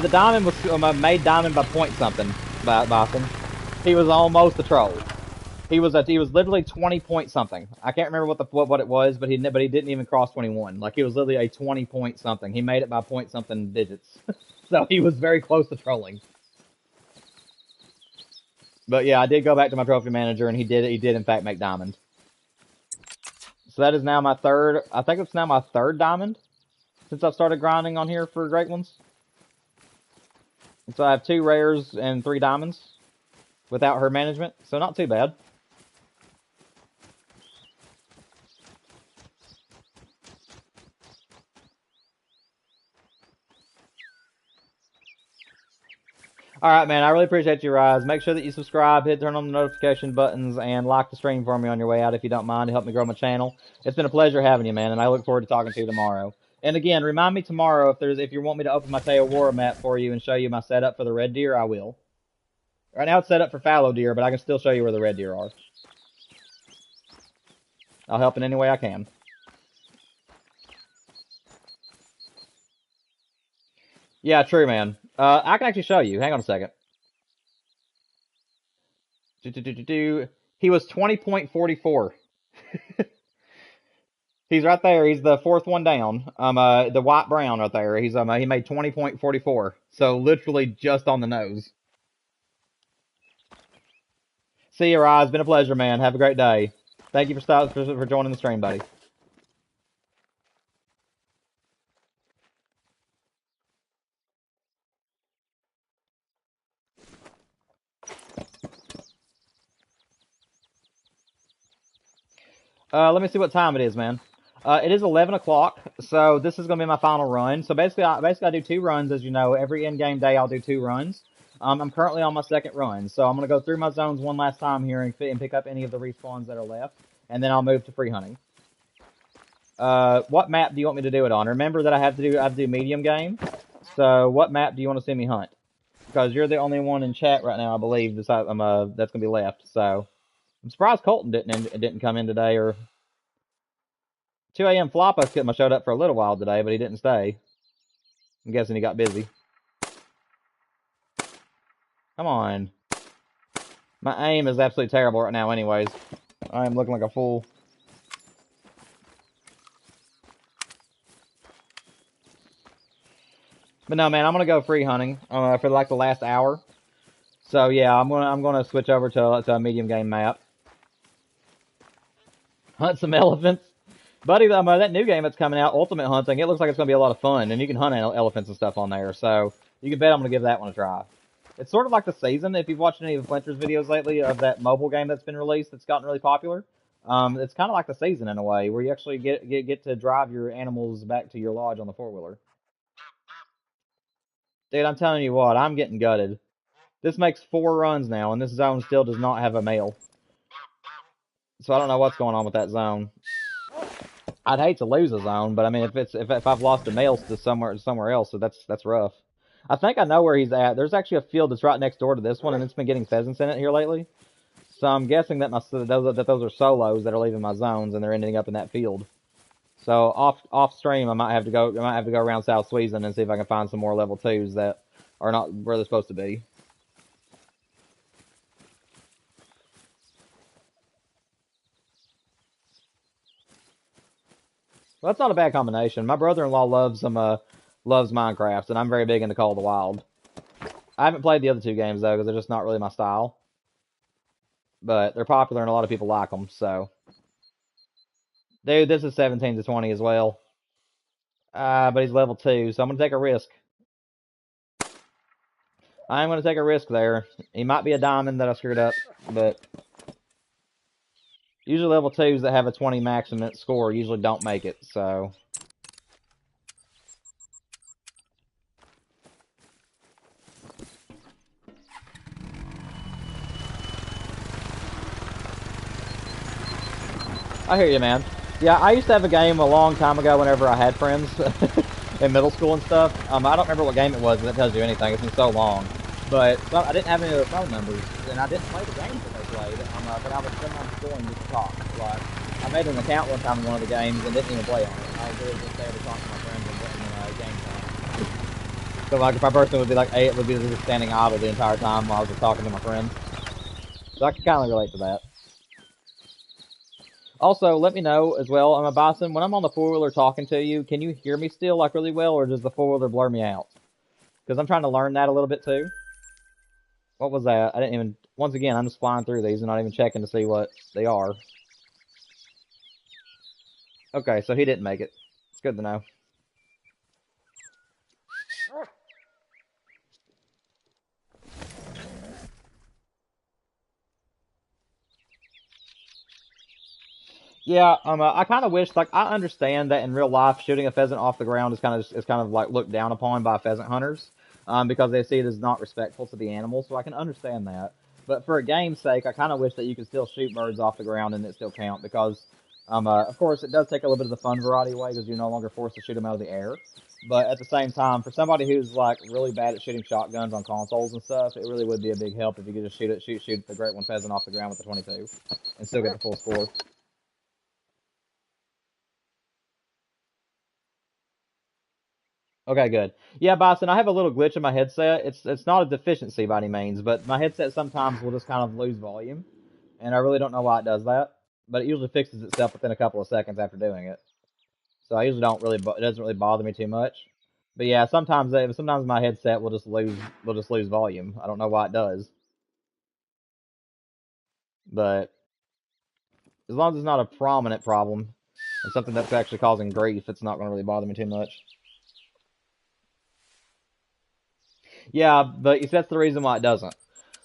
The diamond was made diamond by point something by Boston. He was almost a troll. He was literally 20 point something. I can't remember what it was, but he didn't even cross 21. Like, he was literally a 20 point something. He made it by point something digits. So he was very close to trolling. But yeah, I did go back to my trophy manager, and he did in fact make diamond. So that is now my third. I think it's now my third diamond since I've started grinding on here for great ones. And so I have 2 rares and 3 diamonds without herd management. So not too bad. Alright, man, I really appreciate you, Rise. Make sure that you subscribe, turn on the notification buttons, and like the stream for me on your way out if you don't mind to help me grow my channel. It's been a pleasure having you, man, and I look forward to talking to you tomorrow. And again, remind me tomorrow if you want me to open my Teowara map for you and show you my setup for the red deer, I will. Right now it's set up for fallow deer, but I can still show you where the red deer are. I'll help in any way I can. Yeah, true, man. I can actually show you. Hang on a second. He was 20.44. He's right there. He's the fourth one down. The white brown right there. He made 20.44. So literally just on the nose. See you, Rise. Been a pleasure, man. Have a great day. Thank you for joining the stream, buddy. Let me see what time it is, man. It is 11 o'clock, so this is going to be my final run. So basically I do 2 runs, as you know. Every in-game day, I'll do 2 runs. I'm currently on my 2nd run, so I'm going to go through my zones one last time here and pick up any of the respawns that are left, and then I'll move to free hunting. What map do you want me to do it on? Remember that I have to do medium game. So what map do you want to see me hunt? Because you're the only one in chat right now, I believe, that's going to be left. So I'm surprised Colton didn't come in today, or 2 a.m. Floppa showed up for a little while today, but he didn't stay. I'm guessing he got busy. Come on. My aim is absolutely terrible right now anyways. I am looking like a fool. But no, man, I'm gonna go free hunting for like the last hour. So yeah, I'm gonna switch over to a medium game map. Hunt some elephants. Buddy, that new game that's coming out, Ultimate Hunting, it looks like it's going to be a lot of fun, and you can hunt elephants and stuff on there, so you can bet I'm going to give that one a try. It's sort of like the season, if you've watched any of Flinter's videos lately of that mobile game that's been released that's gotten really popular. It's kind of like the season in a way, where you actually get to drive your animals back to your lodge on the 4-wheeler. Dude, I'm telling you what, I'm getting gutted. This makes 4 runs now, and this zone still does not have a male. So I don't know what's going on with that zone. I'd hate to lose a zone, but I mean, if I've lost a male to somewhere else, so that's rough. I think I know where he's at. There's actually a field that's right next door to this one, and it's been getting pheasants in it here lately. So I'm guessing that those are solos that are leaving my zones, and they're ending up in that field. So off stream, I might have to go around South Sweden and see if I can find some more level 2s that are not where they're supposed to be. Well, that's not a bad combination. My brother-in-law loves Minecraft, and I'm very big into Call of the Wild. I haven't played the other 2 games though, because they're just not really my style. But they're popular, and a lot of people like them. So, dude, this is 17 to 20 as well. But he's level 2, so I'm gonna take a risk. I'm gonna take a risk there. He might be a diamond that I screwed up, but usually level 2s that have a 20 maximum score usually don't make it. So. I hear you, man. Yeah, I used to have a game a long time ago whenever I had friends in middle school and stuff. I don't remember what game it was, and it tells you anything. It's been so long. But I didn't have any of the phone numbers, and I didn't play the games that they played. But I was sometimes going just to talk. Like, I made an account one time in one of the games and didn't even play on it. I was really just there to talk to my friends and game time. So, like, if my birthday would be like 8, it would be just standing idle the entire time while I was just talking to my friends. So I can kind of relate to that. Also, let me know as well, I'm a Bison, when I'm on the 4-wheeler talking to you, can you hear me still like really well, or does the 4-wheeler blur me out? Because I'm trying to learn that a little bit too. What was that? I didn't even, once again, I'm just flying through these and not even checking to see what they are. Okay, so he didn't make it. It's good to know. Yeah, I kind of wish, like, I understand that in real life, shooting a pheasant off the ground is kind of like looked down upon by pheasant hunters, because they see it as not respectful to the animal. So I can understand that. But for a game's sake, I kind of wish that you could still shoot birds off the ground and it still count, because Of course, it does take a little bit of the fun variety away because you're no longer forced to shoot them out of the air. But at the same time, for somebody who's like really bad at shooting shotguns on consoles and stuff, it really would be a big help if you could just shoot the Great One Pheasant off the ground with the 22 and still get the full score. Okay, good. Yeah, Boston, I have a little glitch in my headset. It's not a deficiency by any means, but my headset sometimes will just kind of lose volume, and I really don't know why it does that. But it usually fixes itself within a couple of seconds after doing it. So I usually don't really, it doesn't really bother me too much. But yeah, sometimes my headset will just lose volume. I don't know why it does, but as long as it's not a prominent problem and something that's actually causing grief, it's not going to really bother me too much. Yeah, but that's the reason why it doesn't.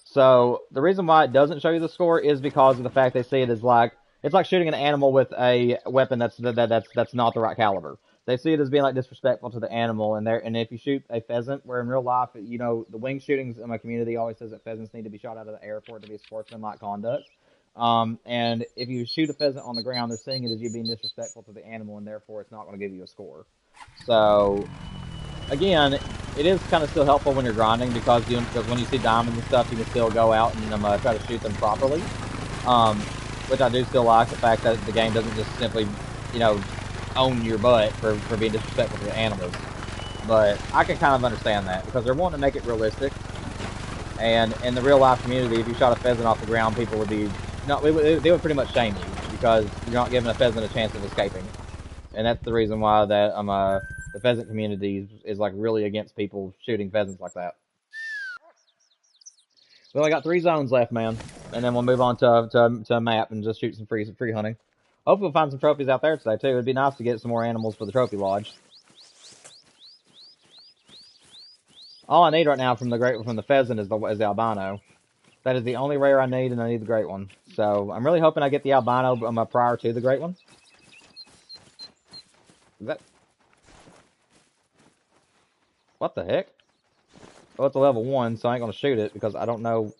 So the reason why it doesn't show you the score is because of the fact they see it as like it's like shooting an animal with a weapon that's not the right caliber. They see it as being like disrespectful to the animal, and if you shoot a pheasant, where in real life, you know, the wing shootings in my community always says that pheasants need to be shot out of the air for it to be sportsmanlike conduct. And if you shoot a pheasant on the ground, they're seeing it as you being disrespectful to the animal, and therefore it's not going to give you a score. So again, it is kind of still helpful when you're grinding because when you see diamonds and stuff, you can still go out and try to shoot them properly. Um, which I do still like the fact that the game doesn't just simply, you know, own your butt for being disrespectful to the animals. But I can kind of understand that because they're wanting to make it realistic. And in the real life community, if you shot a pheasant off the ground, people would be no, they would pretty much shame you because you're not giving a pheasant a chance of escaping. And that's the reason why that the pheasant community is like really against people shooting pheasants like that. We only got 3 zones left, man, and then we'll move on to a map and just shoot some free hunting. Hopefully, we'll find some trophies out there today too. It'd be nice to get some more animals for the trophy lodge. All I need right now from the pheasant is the albino. That is the only rare I need, and I need the great one. So I'm really hoping I get the albino prior to the great one. Is that what the heck? Oh, it's a level 1, so I ain't gonna shoot it because I don't know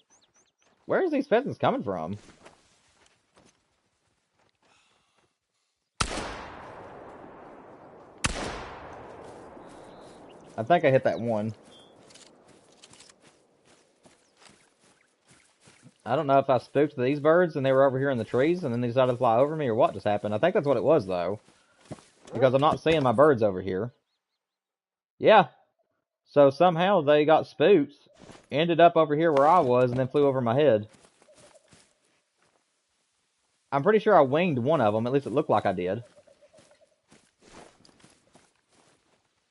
where's these pheasants coming from. I think I hit that one. I don't know if I spooked these birds and they were over here in the trees and then they decided to fly over me or what just happened. I think that's what it was though. Because I'm not seeing my birds over here. Yeah. So somehow they got spooked, ended up over here where I was, and then flew over my head. I'm pretty sure I winged one of them. At least it looked like I did.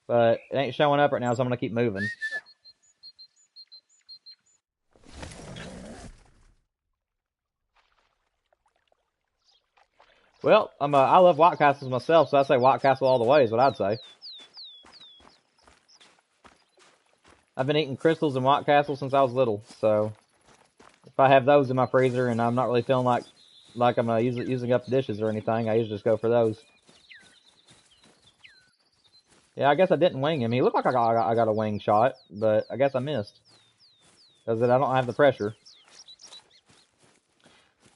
But it ain't showing up right now, so I'm going to keep moving. Well, I love White Castles myself, so I say White Castle all the way is what I'd say. I've been eating crystals and White Castle since I was little, so if I have those in my freezer and I'm not really feeling like I'm using up the dishes or anything, I usually just go for those. Yeah, I guess I didn't wing him. He looked like I got a wing shot, but I guess I missed. Because I don't have the pressure.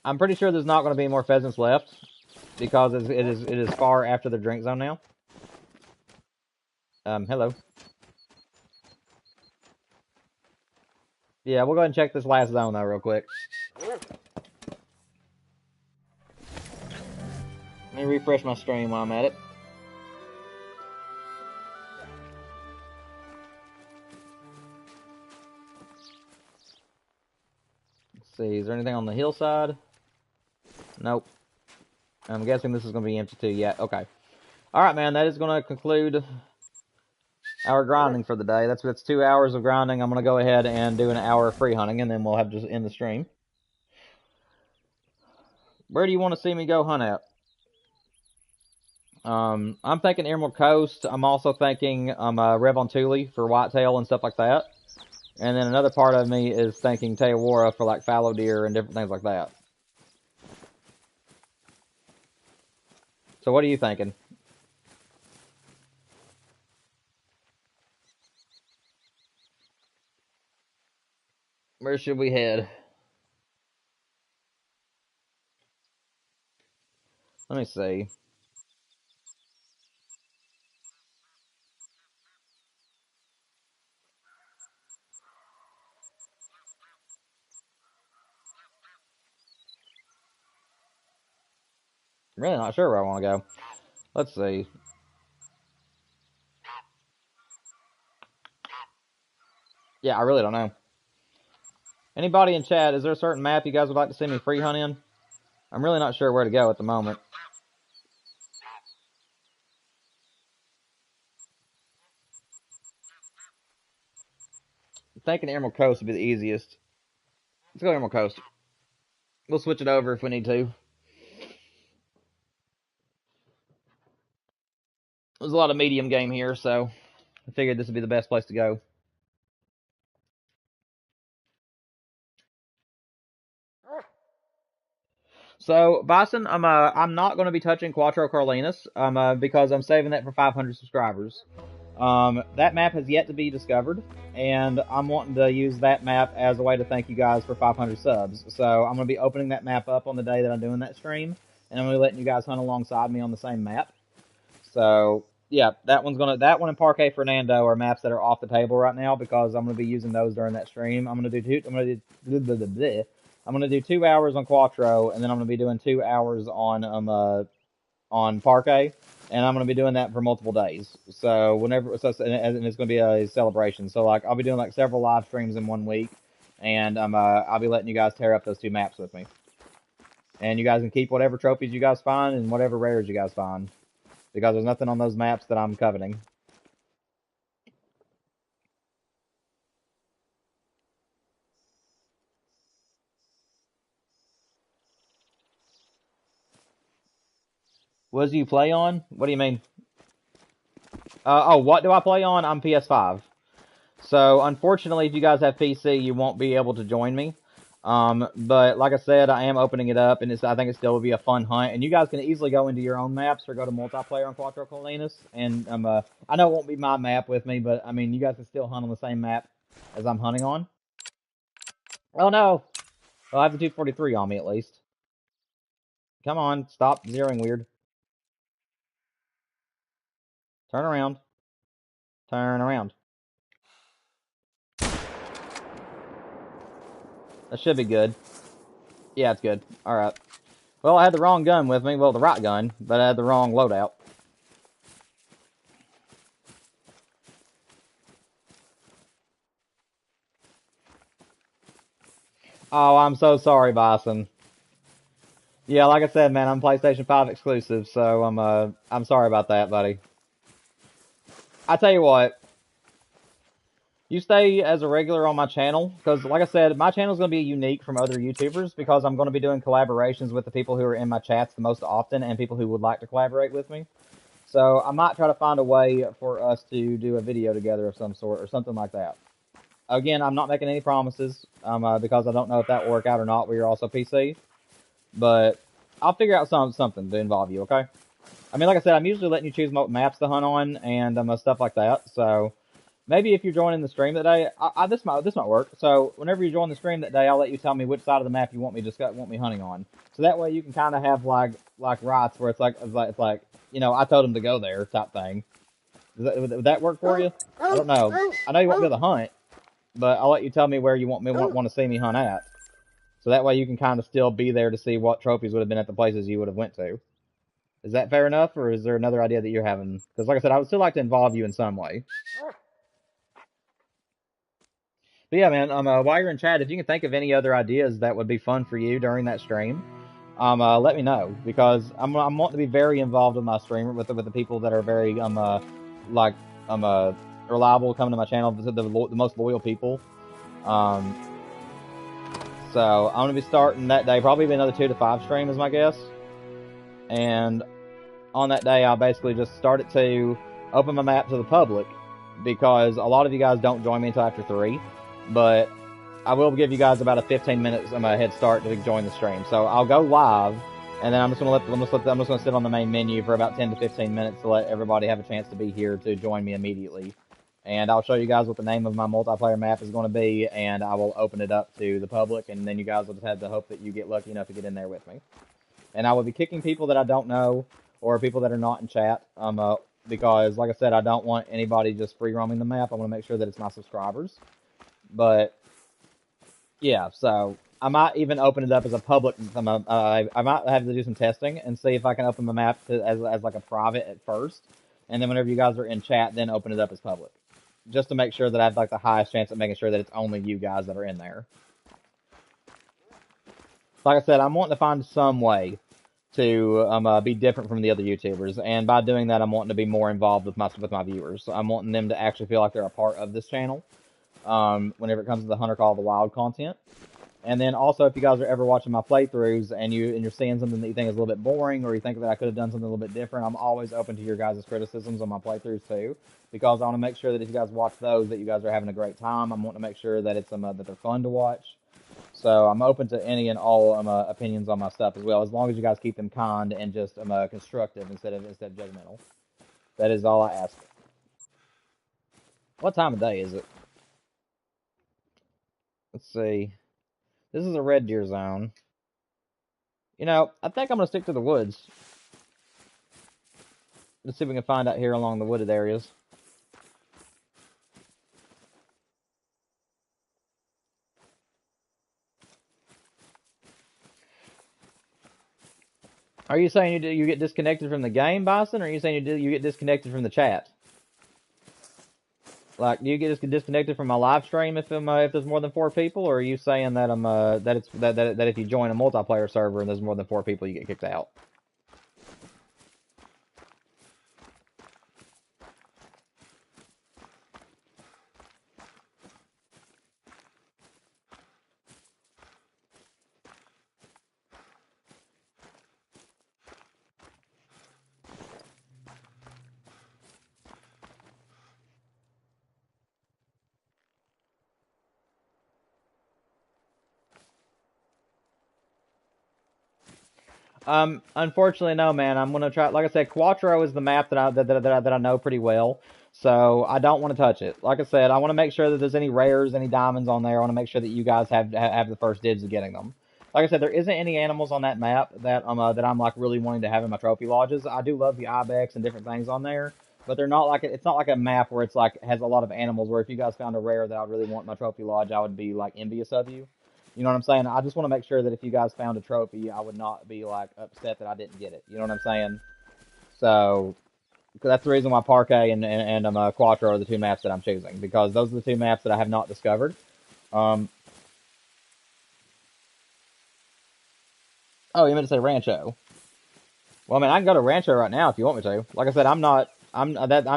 I'm pretty sure there's not going to be more pheasants left. Because it is far after the drink zone now. Hello. Yeah, we'll go ahead and check this last zone though real quick. Let me refresh my stream while I'm at it. Let's see, is there anything on the hillside? Nope. I'm guessing this is going to be empty too. Yeah, okay. Alright, man, that is going to conclude our grinding for the day. That's 2 hours of grinding. I'm going to go ahead and do an hour of free hunting, and then we'll have to end the stream. Where do you want to see me go hunt at? I'm thinking Emerald Coast. I'm also thinking Revontuli for whitetail and stuff like that. And then another part of me is thinking Teawara for like fallow deer and different things like that. So what are you thinking? Where should we head? Let me see. I'm really not sure where I want to go. Let's see. Yeah, I really don't know. Anybody in chat, is there a certain map you guys would like to see me free hunt in? I'm really not sure where to go at the moment. I'm thinking Emerald Coast would be the easiest. Let's go Emerald Coast. We'll switch it over if we need to. There's a lot of medium game here, so I figured this would be the best place to go. So, Bison, I'm not going to be touching Quattro Carlinus, because I'm saving that for 500 subscribers. That map has yet to be discovered, and I'm wanting to use that map as a way to thank you guys for 500 subs. So, I'm going to be opening that map up on the day that I'm doing that stream, and I'm going to be letting you guys hunt alongside me on the same map. So, yeah, that one and Parquet Fernando are maps that are off the table right now because I'm going to be using those during that stream. I'm going to do 2 hours on Quattro, and then I'm going to be doing 2 hours on Parquet, and I'm going to be doing that for multiple days. So and it's going to be a celebration. So like I'll be doing like several live streams in 1 week, and I'll be letting you guys tear up those 2 maps with me. And you guys can keep whatever trophies you guys find and whatever rares you guys find, because there's nothing on those maps that I'm coveting. What do you play on? What do you mean? What do I play on? I'm PS5. So, unfortunately, if you guys have PC, you won't be able to join me. But like I said, I am opening it up, and I think it still will be a fun hunt. And you guys can easily go into your own maps or go to multiplayer on Quattro Colinas. And I know it won't be my map with me, but I mean, you guys can still hunt on the same map as I'm hunting on. Oh no! Well, I have the 243 on me at least. Come on, stop zeroing weird. Turn around. Turn around. That should be good. Yeah, it's good. Alright. Well, I had the wrong gun with me. Well, the right gun, but I had the wrong loadout. Oh, I'm so sorry, Bison. Yeah, like I said, man, I'm PlayStation 5 exclusive, so I'm sorry about that, buddy. I tell you what, you stay as a regular on my channel, because like I said, my channel is going to be unique from other YouTubers, because I'm going to be doing collaborations with the people who are in my chats the most often, and people who would like to collaborate with me. So I might try to find a way for us to do a video together of some sort, or something like that. Again, I'm not making any promises, because I don't know if that will work out or not. We are also PC, but I'll figure out something to involve you. Okay? I mean, like I said, I'm usually letting you choose maps to hunt on and stuff like that. So maybe if you're joining the stream that day, this might work. So whenever you join the stream that day, I'll let you tell me which side of the map you want me hunting on. So that way you can kind of have like rights where it's like I told him to go there type thing. Would that work for you? I don't know. I know you won't be able to hunt, but I'll let you tell me where you want to see me hunt at. So that way you can kind of still be there to see what trophies would have been at the places you would have went to. Is that fair enough, or is there another idea that you're having? Because like I said, I would still like to involve you in some way. But yeah, man, while you're in chat, if you can think of any other ideas that would be fun for you during that stream, let me know, because I'm wanting to be very involved with my streamer, with the people that are very reliable coming to my channel, the most loyal people. So I'm gonna be starting that day, probably be another 2 to 5 stream is my guess. And on that day, I'll basically just start it to open my map to the public, because a lot of you guys don't join me until after 3, but I will give you guys about a 15 minutes head start to join the stream. So I'll go live, and then I'm just gonna sit on the main menu for about 10 to 15 minutes to let everybody have a chance to be here to join me immediately. And I'll show you guys what the name of my multiplayer map is going to be, and I will open it up to the public, and then you guys will just have the hope that you get lucky enough to get in there with me. and I would be kicking people that I don't know or people that are not in chat. Because like I said, I don't want anybody just free roaming the map. I want to make sure that it's my subscribers. But yeah, so I might even open it up as a public. I might have to do some testing and see if I can open the map as like a private at first, and then whenever you guys are in chat, then open it up as public, just to make sure that I have like the highest chance of making sure that it's only you guys that are in there. Like I said, I'm wanting to find some way to be different from the other YouTubers, and by doing that, I'm wanting to be more involved with my viewers. So I'm wanting them to actually feel like they're a part of this channel. Whenever it comes to the Hunter Call of the Wild content. And then also, if you guys are ever watching my playthroughs and you're seeing something that you think is a little bit boring, or you think that I could have done something a little bit different, I'm always open to your guys' criticisms on my playthroughs too, because I want to make sure that if you guys watch those, that you guys are having a great time. I'm wanting to make sure that it's that they're fun to watch. So I'm open to any and all opinions on my stuff as well, as long as you guys keep them kind and just constructive instead of judgmental. That is all I ask. What time of day is it? Let's see. This is a red deer zone. You know, I think I'm going to stick to the woods. Let's see if we can find out here along the wooded areas. Are you saying you get disconnected from the game, Bison, or are you saying you get disconnected from the chat? Like, do you get disconnected from my live stream if there's more than 4 people, or are you saying that that if you join a multiplayer server and there's more than 4 people, you get kicked out? Unfortunately, no, man. I'm gonna try. Like I said, Quattro is the map that I know pretty well, so I don't want to touch it. Like I said, I want to make sure that there's any rares, any diamonds on there. I want to make sure that you guys have the first dibs of getting them. Like I said, there isn't any animals on that map that I'm like really wanting to have in my trophy lodges. I do love the ibex and different things on there, but they're not like it's not like a map where it's like has a lot of animals. Where if you guys found a rare that I really want in my trophy lodge, I would be like envious of you. You know what I'm saying? I just want to make sure that if you guys found a trophy, I would not be like upset that I didn't get it. You know what I'm saying? So that's the reason why Parquet and Quattro are the 2 maps that I'm choosing, because those are the 2 maps that I have not discovered. Oh, you meant to say Rancho? Well, I mean, I can go to Rancho right now if you want me to. Like I said, I'm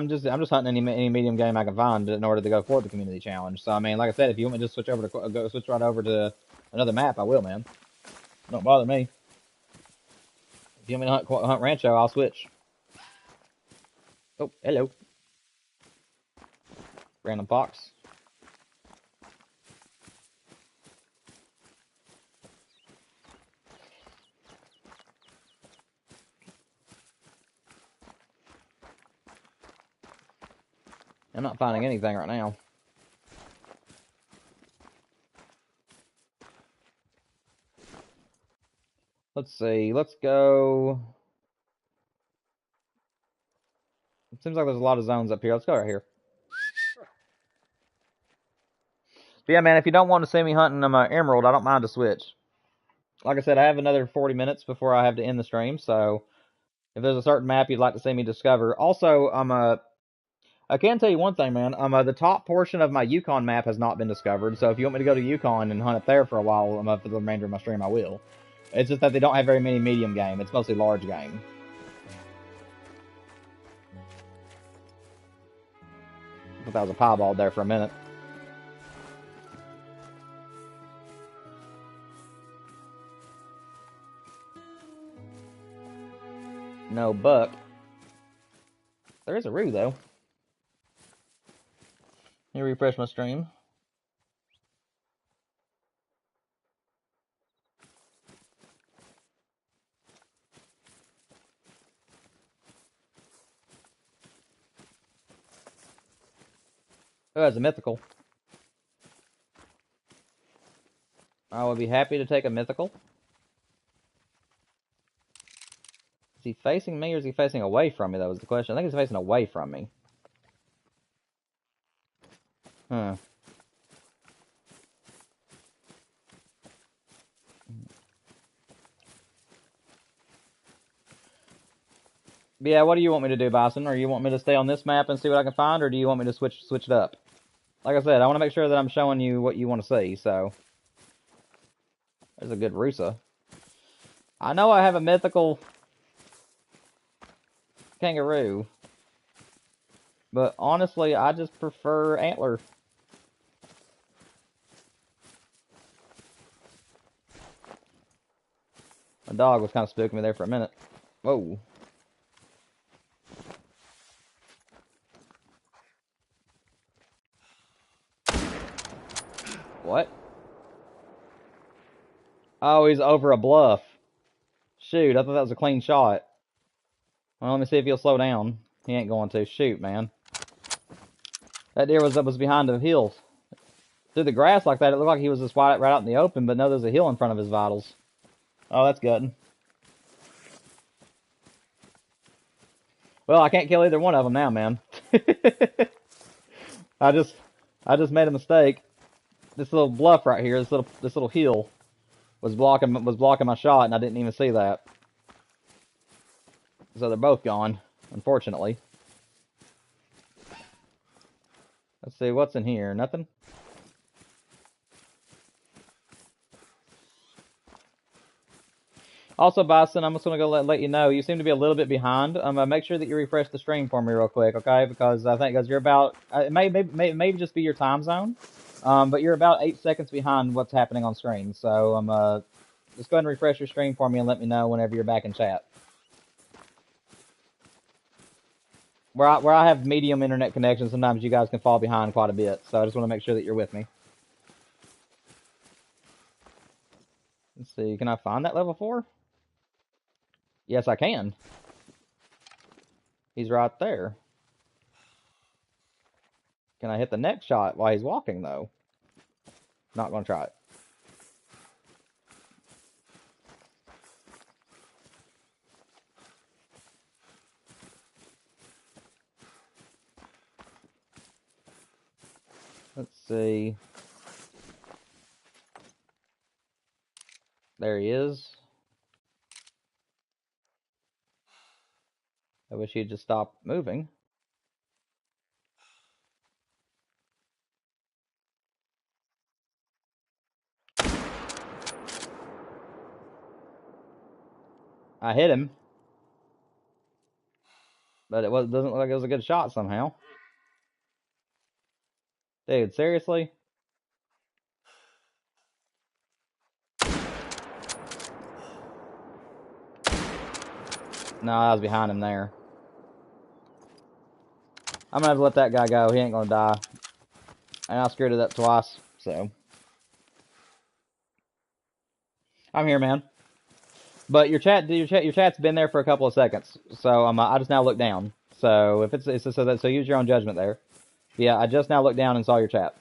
just hunting any medium game I can find in order to go for the community challenge. So I mean, like I said, if you want me to just switch right over to another map, I will, man. Don't bother me. If you want me to hunt Rancho, I'll switch. Oh, hello. Random fox. I'm not finding anything right now. Let's see. Let's go. It seems like there's a lot of zones up here. Let's go right here. But yeah, man, if you don't want to see me hunting Emerald, I don't mind to switch. Like I said, I have another 40 minutes before I have to end the stream, so if there's a certain map you'd like to see me discover. Also, I can tell you one thing, man. The top portion of my Yukon map has not been discovered, so if you want me to go to Yukon and hunt up there for a while, for the remainder of my stream, I will. It's just that they don't have very many medium game. It's mostly large game. I thought that was a piebald there for a minute. No buck. There is a roo, though. Let me refresh my stream. Oh, that's a mythical. I would be happy to take a mythical. Is he facing me or is he facing away from me? That was the question. I think he's facing away from me. Huh. But yeah, what do you want me to do, Bison? Or you want me to stay on this map and see what I can find, or do you want me to switch it up? Like I said, I want to make sure that I'm showing you what you want to see, so... There's a good Rusa. I know I have a mythical kangaroo, but honestly, I just prefer antler. My dog was kind of spooking me there for a minute. Whoa. What? Oh, he's over a bluff. Shoot, I thought that was a clean shot. Well, let me see if he'll slow down. He ain't going to. Shoot, man. That deer was behind the hills. Through the grass like that, it looked like he was just right out in the open, but no, there's a hill in front of his vitals. Oh, that's gutting. Well, I can't kill either one of them now, man. I just made a mistake. This little bluff right here, this little hill, was blocking my shot, and I didn't even see that. So they're both gone, unfortunately. Let's see what's in here. Nothing. Also, Bison, I'm just going to go let you know, you seem to be a little bit behind. Make sure that you refresh the stream for me real quick, okay? Because I think you're about, it may just be your time zone, but you're about 8 seconds behind what's happening on screen. So just go ahead and refresh your stream for me and let me know whenever you're back in chat. Where I have medium internet connection, sometimes you guys can fall behind quite a bit. So I just want to make sure that you're with me. Let's see, can I find that level 4? Yes, I can. He's right there. Can I hit the next shot while he's walking, though? Not going to try it. Let's see. There he is. I wish he'd just stop moving. I hit him. But doesn't look like it was a good shot somehow. Dude, seriously? No, I was behind him there. I'm gonna have to let that guy go. He ain't gonna die. And I screwed it up twice, so. I'm here, man. But your chat's been there for a couple of seconds, so I just now looked down. So if so use your own judgment there. Yeah, I just now looked down and saw your chat.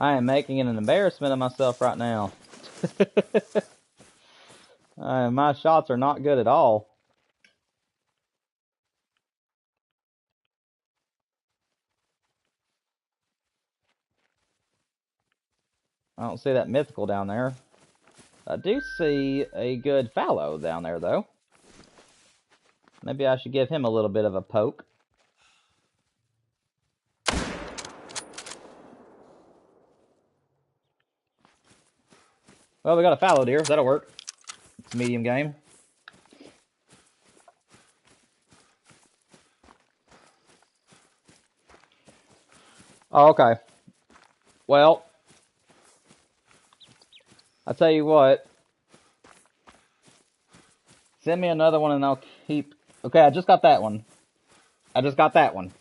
I am making an embarrassment of myself right now. My shots are not good at all. I don't see that mythical down there. I do see a good fallow down there, though. Maybe I should give him a little bit of a poke. Well, we got a fallow deer. That'll work. It's medium game. Oh, okay. Well, I'll tell you what. Send me another one and I'll keep... Okay, I just got that one. I just got that one.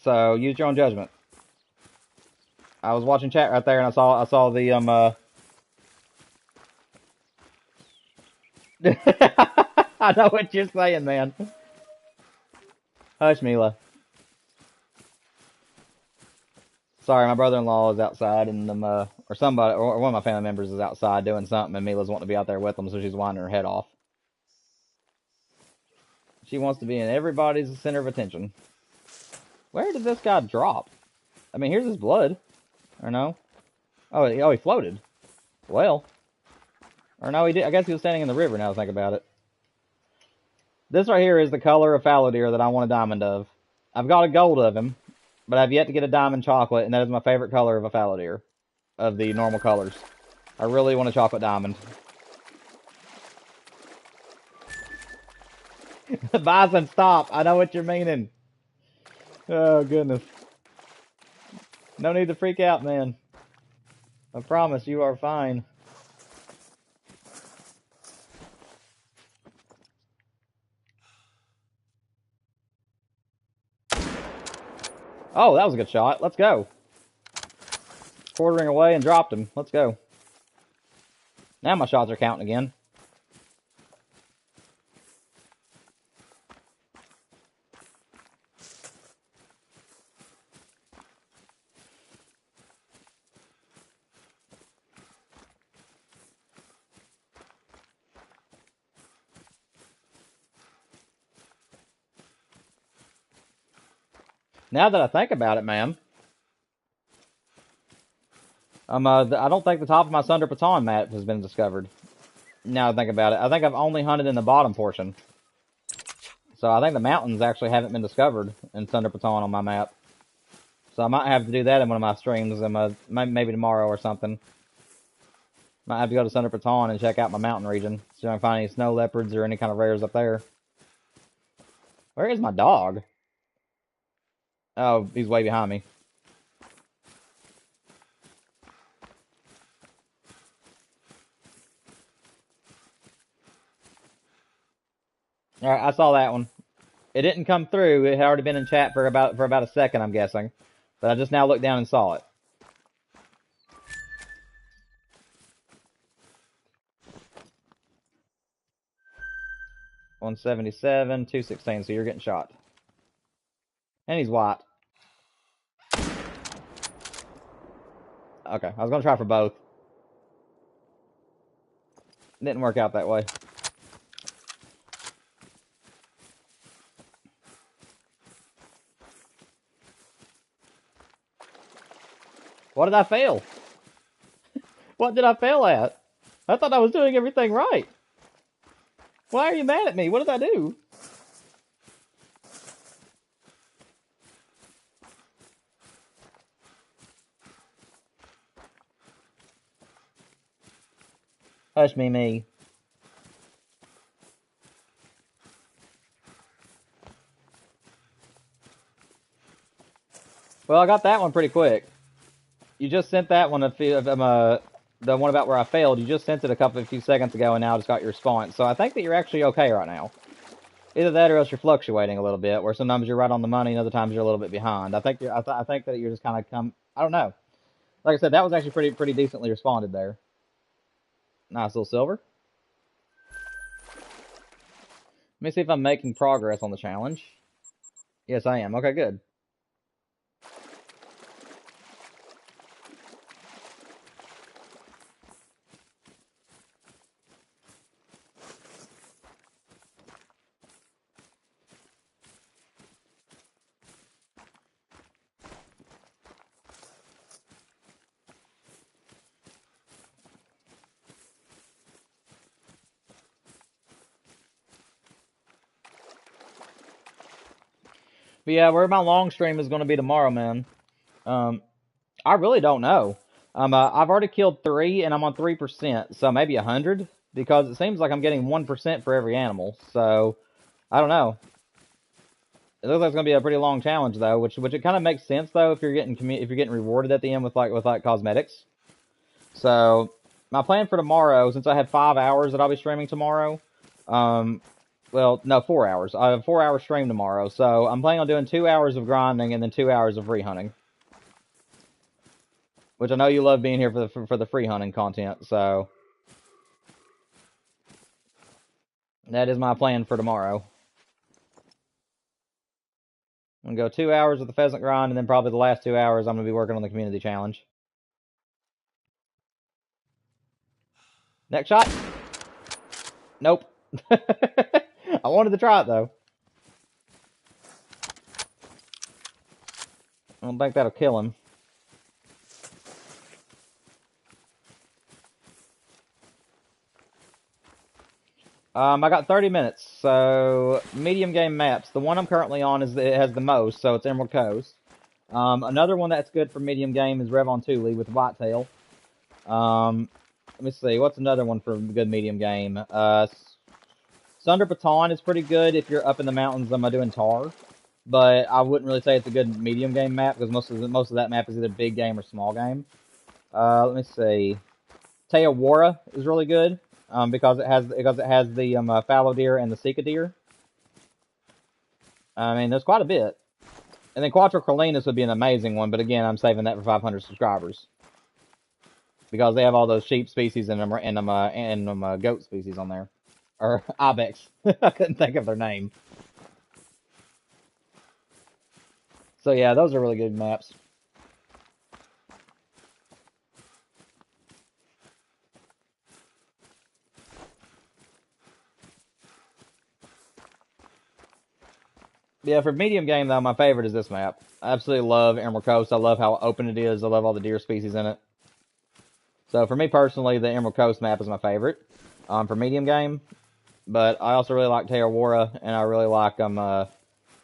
So, use your own judgment. I was watching chat right there and I saw the, I know what you're saying, man. Hush, Mila. Sorry, my brother-in-law is outside, and or somebody, or one of my family members is outside doing something, and Mila's wanting to be out there with them, so she's winding her head off. She wants to be in everybody's center of attention. Where did this guy drop? I mean, here's his blood. Or no? Oh, he floated. Well. Or no, he did. I guess he was standing in the river now I think about it. This right here is the color of fallow deer that I want a diamond of. I've got a gold of him, but I've yet to get a diamond chocolate, and that is my favorite color of a fallow deer. Of the normal colors. I really want a chocolate diamond. Bison, stop! I know what you're meaning. Oh, goodness. No need to freak out, man. I promise you are fine. Oh, that was a good shot. Let's go. Quartering away and dropped him. Let's go. Now my shots are counting again. Now that I think about it, man, I don't think the top of my Sunder Baton map has been discovered. Now that I think about it, I think I've only hunted in the bottom portion. So I think the mountains actually haven't been discovered in Sunder Baton on my map. So I might have to do that in one of my streams, maybe tomorrow or something. Might have to go to Sunder Baton and check out my mountain region. See if I can find any snow leopards or any kind of rares up there. Where is my dog? Oh, he's way behind me. Alright, I saw that one. It didn't come through. It had already been in chat for about a second, I'm guessing. But I just now looked down and saw it. $177, $216, so you're getting shot. And he's white. Okay, I was gonna try for both. Didn't work out that way. What did I fail? What did I fail at? I thought I was doing everything right. Why are you mad at me? What did I do? Hush me. Well, I got that one pretty quick. You just sent that one, the one about where I failed, you just sent it a few seconds ago, and now I just got your response. So I think that you're actually okay right now. Either that or else you're fluctuating a little bit, where sometimes you're right on the money and other times you're a little bit behind. I think I think that you're just kind of I don't know. Like I said, that was actually pretty decently responded there. Nice little silver. Let me see if I'm making progress on the challenge. Yes, I am. Okay, good. But yeah, where my long stream is going to be tomorrow, man. I really don't know. I've already killed 3, and I'm on 3%, so maybe 100, because it seems like I'm getting 1% for every animal. So I don't know. It looks like it's going to be a pretty long challenge, though, which it kind of makes sense though if you're getting rewarded at the end with like cosmetics. So my plan for tomorrow, since I have 5 hours that I'll be streaming tomorrow, well, no, 4 hours. I have a 4-hour stream tomorrow, so I'm planning on doing 2 hours of grinding and then 2 hours of free hunting. Which I know you love being here for the free hunting content, so That is my plan for tomorrow. I'm going to go 2 hours with the pheasant grind, and then probably the last 2 hours I'm going to be working on the community challenge. Next shot. Nope. I wanted to try it, though. I don't think that'll kill him. I got 30 minutes, so medium game maps. The one I'm currently on it has the most, so it's Emerald Coast. Another one that's good for medium game is Revon Thule with Whitetail. Let me see, what's another one for good medium game? Sunder Baton is pretty good if you're up in the mountains. I'm doing tar, but I wouldn't really say it's a good medium game map because most of that map is either big game or small game. Let me see. Teawara is really good because it has the fallow deer and the sika deer. I mean, there's quite a bit. And then Quattro Corlenis would be an amazing one, but again, I'm saving that for 500 subscribers because they have all those sheep species and goat species on there, or ibex. I couldn't think of their name. So yeah, those are really good maps. Yeah, for medium game though, my favorite is this map. I absolutely love Emerald Coast. I love how open it is. I love all the deer species in it. So for me personally, the Emerald Coast map is my favorite for medium game. But I also really like Teawara, and I really like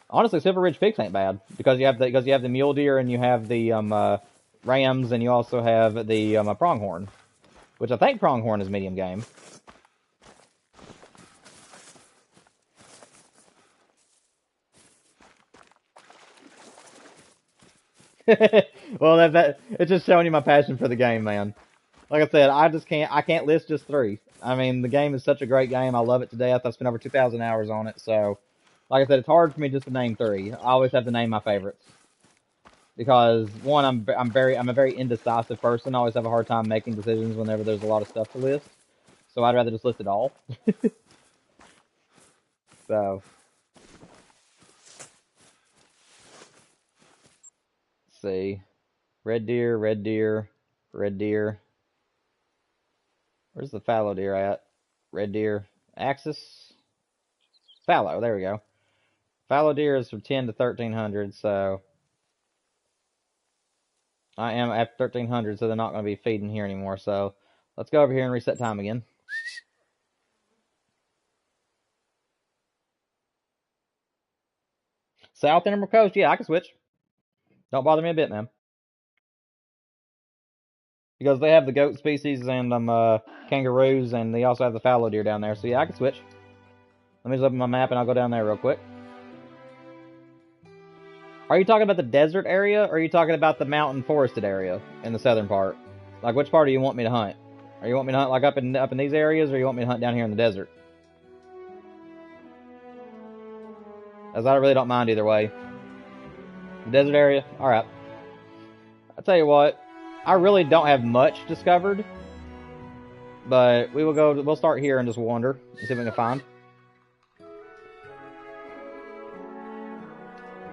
honestly, Silver Ridge Peaks ain't bad because you have the mule deer and you have the rams and you also have the pronghorn, which I think pronghorn is medium game. Well, it's just showing you my passion for the game, man. Like I said, I can't list just 3. I mean, the game is such a great game. I love it to death. I've spent over 2,000 hours on it. So, like I said, it's hard for me just to name 3. I always have to name my favorites because one, I'm a very indecisive person. I always have a hard time making decisions whenever there's a lot of stuff to list. So I'd rather just list it all. So, let's see, red deer, red deer, red deer. Where's the fallow deer at? Red deer, axis, fallow. There we go. Fallow deer is from 10 to 1300, so I am at 1300, so they're not going to be feeding here anymore. So let's go over here and reset time again. South Emerald Coast, yeah, I can switch. Don't bother me a bit, man. Because they have the goat species and kangaroos, and they also have the fallow deer down there. So yeah, I can switch. Let me just open my map and I'll go down there real quick. Are you talking about the desert area, or are you talking about the mountain forested area in the southern part? Like, which part do you want me to hunt? Or you want me to hunt like up in these areas, or you want me to hunt down here in the desert? As I really don't mind either way. The desert area? Alright. I'll tell you what, I really don't have much discovered. But we'll start here and just wander and see what we can find.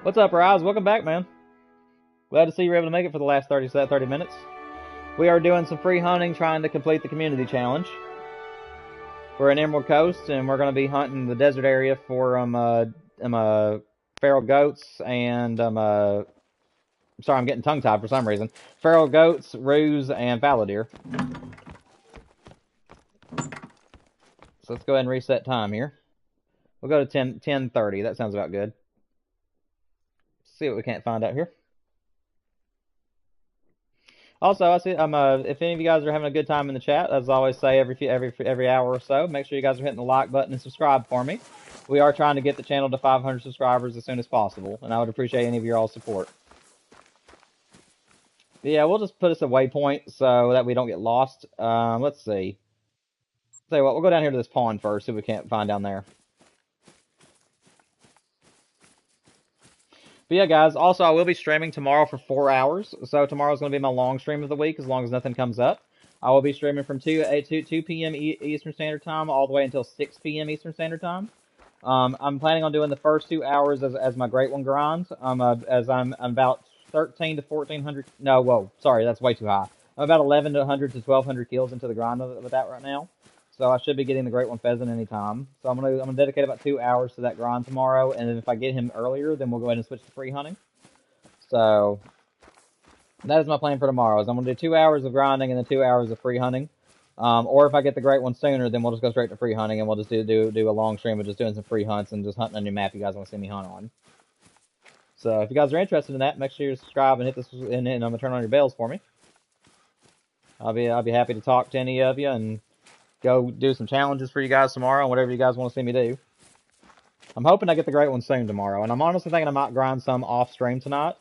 What's up, Rise? Welcome back, man. Glad to see you were able to make it for the last 30 minutes. We are doing some free hunting, trying to complete the community challenge. We're in Emerald Coast, and we're going to be hunting the desert area for feral goats and sorry, I'm getting tongue-tied for some reason. Feral goats, roos, and fallow deer. So let's go ahead and reset time here. We'll go to 10:30. That sounds about good. Let's see what we can't find out here. Also, I see if any of you guys are having a good time in the chat, as I always say every hour or so, make sure you guys are hitting the like button and subscribe for me. We are trying to get the channel to 500 subscribers as soon as possible, and I would appreciate any of your all's support. But yeah, we'll just put us a waypoint so that we don't get lost. Let's see. Tell you what, we'll go down here to this pond first, see what we can't find down there. But yeah, guys, also I will be streaming tomorrow for 4 hours. So tomorrow's going to be my long stream of the week as long as nothing comes up. I will be streaming from 2 p.m. Eastern Standard Time all the way until 6 p.m. Eastern Standard Time. I'm planning on doing the first 2 hours as my Great One grinds. As I'm about 13 to 1400. No, whoa, sorry, that's way too high. I'm about 11 to 100 to 1200 kills into the grind with that right now. So I should be getting the Great One Pheasant anytime. So I'm gonna dedicate about 2 hours to that grind tomorrow, and then if I get him earlier, then we'll go ahead and switch to free hunting. So that is my plan for tomorrow. Is I'm gonna do 2 hours of grinding and then 2 hours of free hunting. Or if I get the Great One sooner, then we'll just go straight to free hunting and we'll just do a long stream of just doing some free hunts and just hunting a new map you guys want to see me hunt on. So if you guys are interested in that, make sure you subscribe and hit this and I'm gonna turn on your bells for me. I'll be happy to talk to any of you and go do some challenges for you guys tomorrow and whatever you guys want to see me do. I'm hoping I get the Great One soon tomorrow, and I'm honestly thinking I might grind some off stream tonight.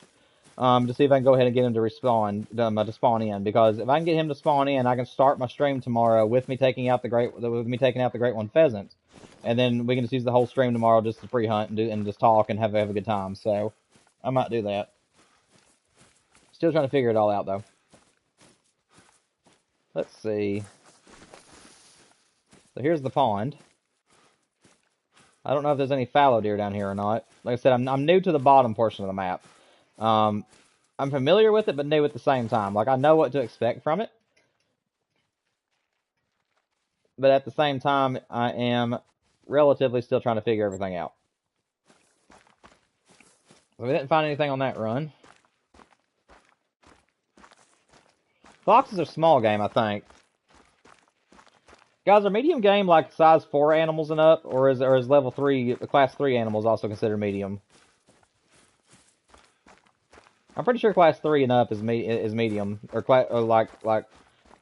To see if I can go ahead and get him to respawn, to spawn in. Because if I can get him to spawn in, I can start my stream tomorrow with me taking out the Great One Pheasant, and then we can just use the whole stream tomorrow just to free hunt and just talk and have a good time. So I might do that. Still trying to figure it all out though. Let's see. So here's the pond. I don't know if there's any fallow deer down here or not. Like I said, I'm new to the bottom portion of the map. I'm familiar with it, but new at the same time. Like, I know what to expect from it. But at the same time, I am relatively still trying to figure everything out. So we didn't find anything on that run. Foxes are small game, I think. Guys, are medium game like size 4 animals and up? Or is level 3, class 3 animals also considered medium? I'm pretty sure class 3 and up is medium, or like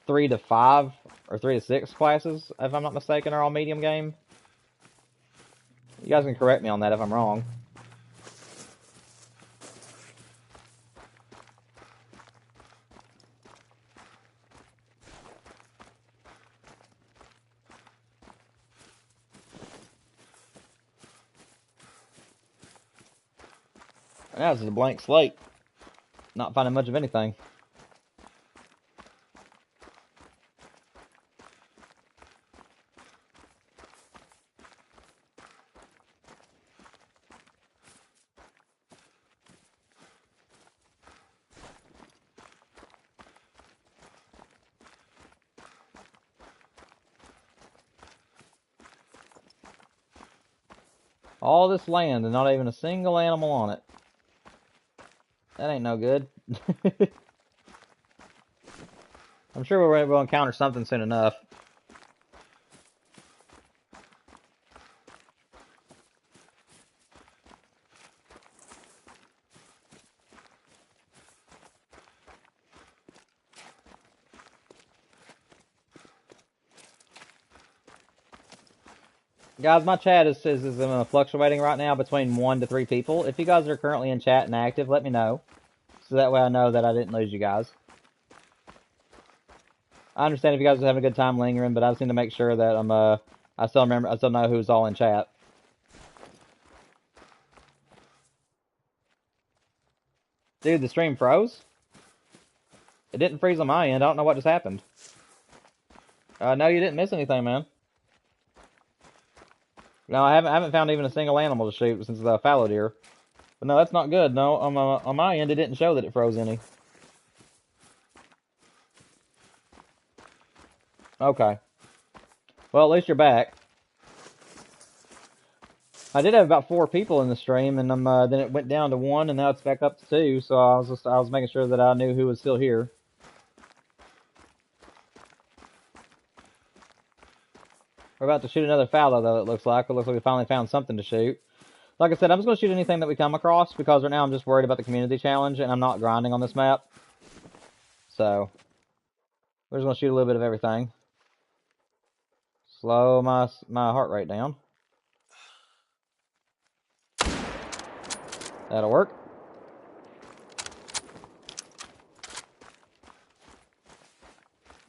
3 to 5 or 3 to 6 classes, if I'm not mistaken, are all medium game. You guys can correct me on that if I'm wrong. Now this is a blank slate. Not finding much of anything. All this land and not even a single animal on it. That ain't no good. I'm sure we'll encounter something soon enough. Guys, my chat is fluctuating right now between 1 to 3 people. If you guys are currently in chat and active, let me know. So that way I know that I didn't lose you guys. I understand if you guys are having a good time lingering, but I just need to make sure that I still know who's all in chat. Dude, the stream froze? It didn't freeze on my end. I don't know what just happened. No, you didn't miss anything, man. No, I haven't found even a single animal to shoot since the fallow deer. But no, that's not good. No, on my end, it didn't show that it froze any. Okay. Well, at least you're back. I did have about 4 people in the stream, and then it went down to 1, and now it's back up to 2. So I was making sure that I knew who was still here. We're about to shoot another fallow, though. It looks like we finally found something to shoot. Like I said, I'm just going to shoot anything that we come across, because right now I'm just worried about the community challenge, and I'm not grinding on this map. So we're just going to shoot a little bit of everything. Slow my heart rate down. That'll work.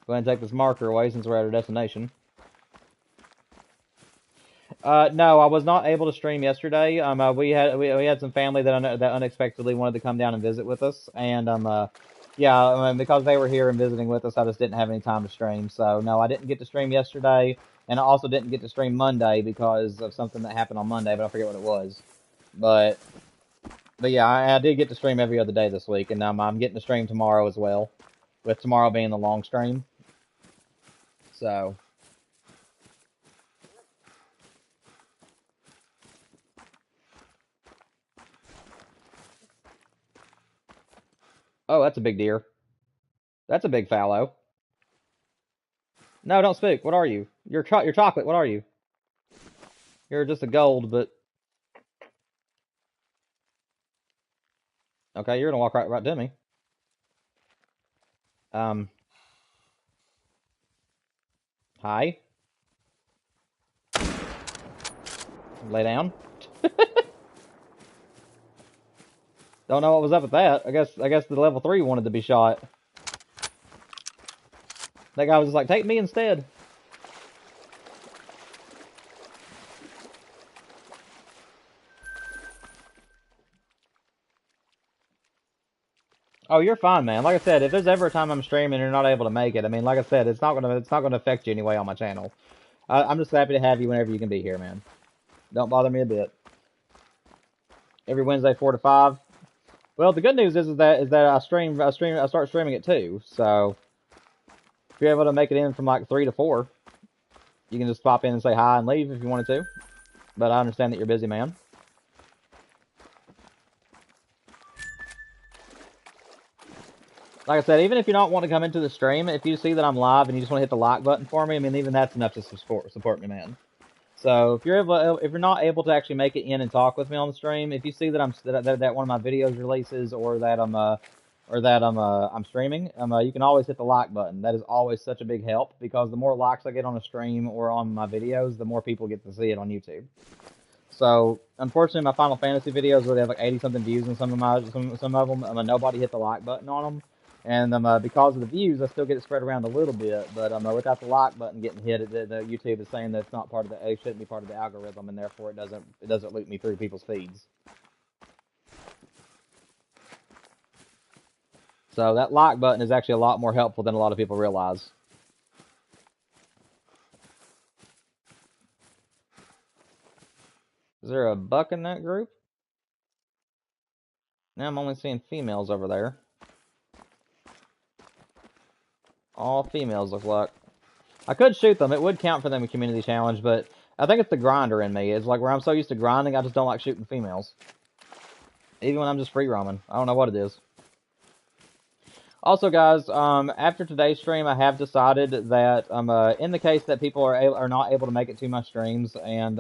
Go ahead and take this marker away since we're at our destination. No, I was not able to stream yesterday. We had some family that unexpectedly wanted to come down and visit with us, and Yeah, because they were here and visiting with us, I just didn't have any time to stream. So no, I didn't get to stream yesterday, and I also didn't get to stream Monday because of something that happened on Monday, but I forget what it was. But yeah, I did get to stream every other day this week, and I'm getting to stream tomorrow as well, with tomorrow being the long stream. So. Oh, that's a big deer. That's a big fallow. No, don't speak. What are you? You're chocolate. What are you? You're just a gold, but okay, you're gonna walk right to me. Um, hi. Lay down. Don't know what was up with that. I guess the level 3 wanted to be shot. That guy was just like, take me instead. Oh, you're fine, man. Like I said, if there's ever a time I'm streaming and you're not able to make it, I mean, like I said, it's not gonna affect you anyway on my channel. I'm just happy to have you whenever you can be here, man. Don't bother me a bit. Every Wednesday, 4 to 5. Well, the good news is that I start streaming at 2. So if you're able to make it in from like 3 to 4, you can just pop in and say hi and leave if you wanted to. But I understand that you're busy, man. Like I said, even if you don't want to come into the stream, if you see that I'm live and you just want to hit the like button for me, I mean, even that's enough to support me, man. So if you're not able to actually make it in and talk with me on the stream, if you see that that one of my videos releases or that I'm streaming, you can always hit the like button. That is always such a big help because the more likes I get on a stream or on my videos, the more people get to see it on YouTube. So unfortunately, my Final Fantasy videos where they have like 80 something views and some of them, nobody hit the like button on them. And because of the views, I still get it spread around a little bit. But without the like button getting hit, the YouTube is saying that it's not part of it shouldn't be part of the algorithm, and therefore it doesn't loop me through people's feeds. So that like button is actually a lot more helpful than a lot of people realize. Is there a buck in that group? Now I'm only seeing females over there. All females look like. I could shoot them. It would count for them in community challenge, but I think it's the grinder in me. It's like where I'm so used to grinding, I just don't like shooting females. Even when I'm just free roaming. I don't know what it is. Also, guys, after today's stream, I have decided that in the case that people are not able to make it to my streams, and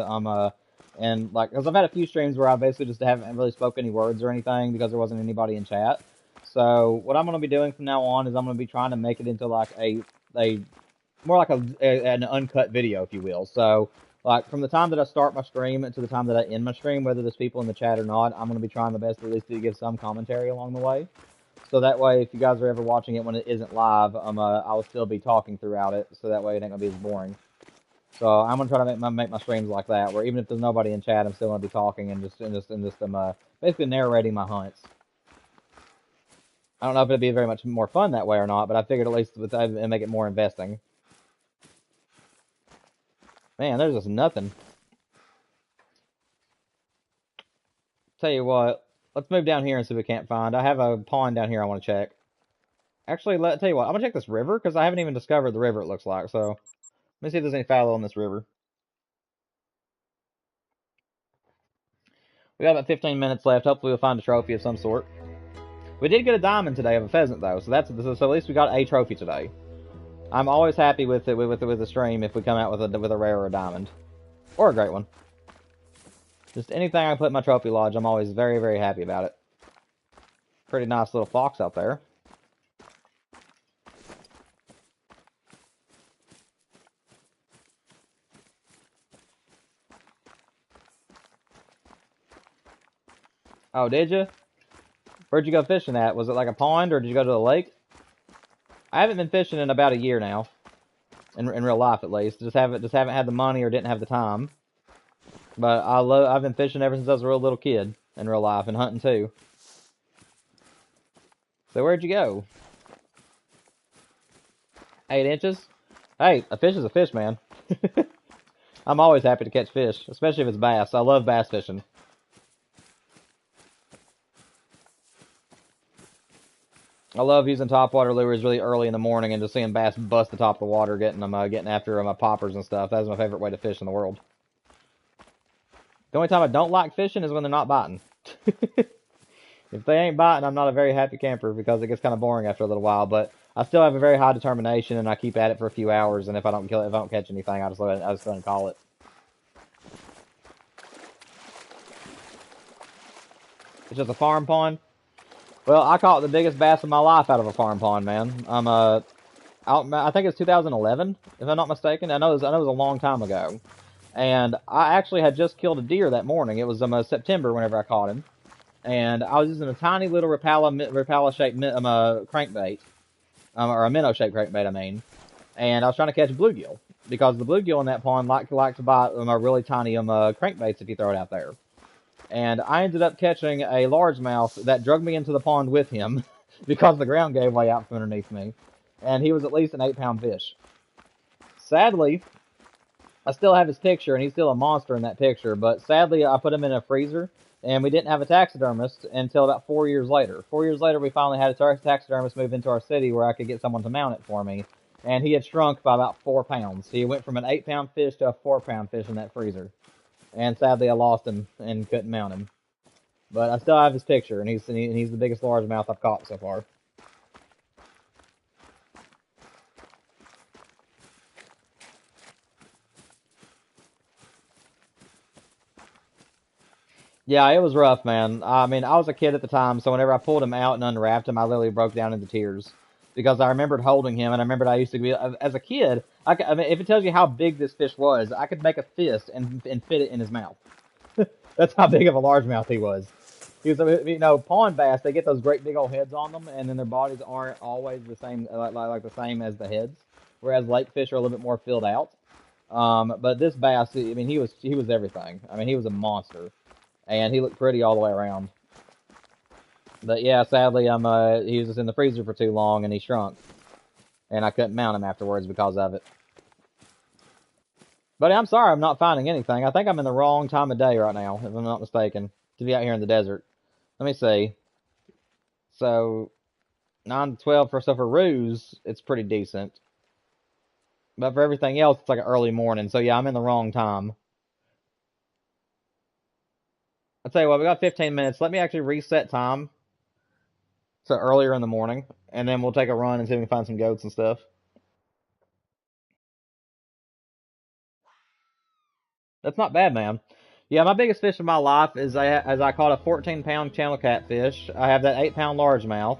like, because I've had a few streams where I basically just haven't really spoken any words or anything because there wasn't anybody in chat. So what I'm going to be doing from now on is I'm going to be trying to make it into like a more like an uncut video, if you will. So like from the time that I start my stream to the time that I end my stream, whether there's people in the chat or not, I'm going to be trying my best at least to give some commentary along the way. So that way, if you guys are ever watching it when it isn't live, I will still be talking throughout it. So that way, it ain't gonna be as boring. So I'm gonna try to make my streams like that, where even if there's nobody in chat, I'm still gonna be talking and just basically narrating my hunts. I don't know if it'd be very much more fun that way or not, but I figured at least with that it'd make it more investing. Man, there's just nothing. Tell you what, let's move down here and see if we can't find. I have a pond down here I want to check. Actually, tell you what, I'm gonna check this river because I haven't even discovered the river. It looks like so. Let me see if there's any fallow in this river. We got about 15 minutes left. Hopefully we'll find a trophy of some sort. We did get a diamond today of a pheasant though, so so at least we got a trophy today. I'm always happy with the stream if we come out with a rare or a diamond. Or a great one. Just anything I put in my trophy lodge, I'm always very, very happy about it. Pretty nice little fox out there. Oh, did you? Where'd you go fishing at? Was it like a pond or did you go to the lake? I haven't been fishing in about a year now. In real life at least. Just haven't had the money or didn't have the time. But I've been fishing ever since I was a real little kid in real life and hunting too. So where'd you go? 8 inches? Hey, a fish is a fish, man. I'm always happy to catch fish, especially if it's bass. I love bass fishing. I love using topwater lures really early in the morning and just seeing bass bust the top of the water, getting them, getting after them, poppers and stuff. That's my favorite way to fish in the world. The only time I don't like fishing is when they're not biting. If they ain't biting, I'm not a very happy camper because it gets kind of boring after a little while. But I still have a very high determination, and I keep at it for a few hours. And if I don't kill it, if I don't catch anything, I just go ahead and call it. It's just a farm pond. Well, I caught the biggest bass of my life out of a farm pond, man. I think it's 2011, if I'm not mistaken. I know it was a long time ago, and I actually had just killed a deer that morning. It was September whenever I caught him, and I was using a tiny little Rapala shaped crankbait, or a minnow shaped crankbait, I mean, and I was trying to catch bluegill because the bluegill in that pond like to bite really tiny crankbaits if you throw it out there. And I ended up catching a largemouth that drug me into the pond with him because the ground gave way out from underneath me. And he was at least an 8-pound fish. Sadly, I still have his picture, and he's still a monster in that picture, but sadly I put him in a freezer, and we didn't have a taxidermist until about 4 years later. 4 years later, we finally had a taxidermist move into our city where I could get someone to mount it for me, and he had shrunk by about 4 pounds. He went from an 8-pound fish to a 4-pound fish in that freezer. And sadly, I lost him and couldn't mount him. But I still have his picture, and he's the biggest largemouth I've caught so far. Yeah, it was rough, man. I mean, I was a kid at the time, so whenever I pulled him out and unwrapped him, I literally broke down into tears because I remembered holding him, and I remembered I used to be as a kid. I mean, if it tells you how big this fish was, I could make a fist and fit it in his mouth. That's how big of a largemouth he was. He was, pond bass, they get those great big old heads on them, and then their bodies aren't always the same, like the same as the heads. Whereas lake fish are a little bit more filled out. But this bass, I mean, he was everything. I mean, he was a monster, and he looked pretty all the way around. But yeah, sadly, he was just in the freezer for too long, and he shrunk, and I couldn't mount him afterwards because of it. But I'm sorry, I'm not finding anything. I think I'm in the wrong time of day right now, if I'm not mistaken, to be out here in the desert. Let me see. So 9 to 12 for ruse, it's pretty decent. But for everything else, it's like an early morning. So yeah, I'm in the wrong time. I'll tell you what, we got 15 minutes. Let me actually reset time to earlier in the morning, and then we'll take a run and see if we can find some goats and stuff. That's not bad, man. Yeah, my biggest fish of my life is I caught a 14-pound channel catfish. I have that 8-pound largemouth.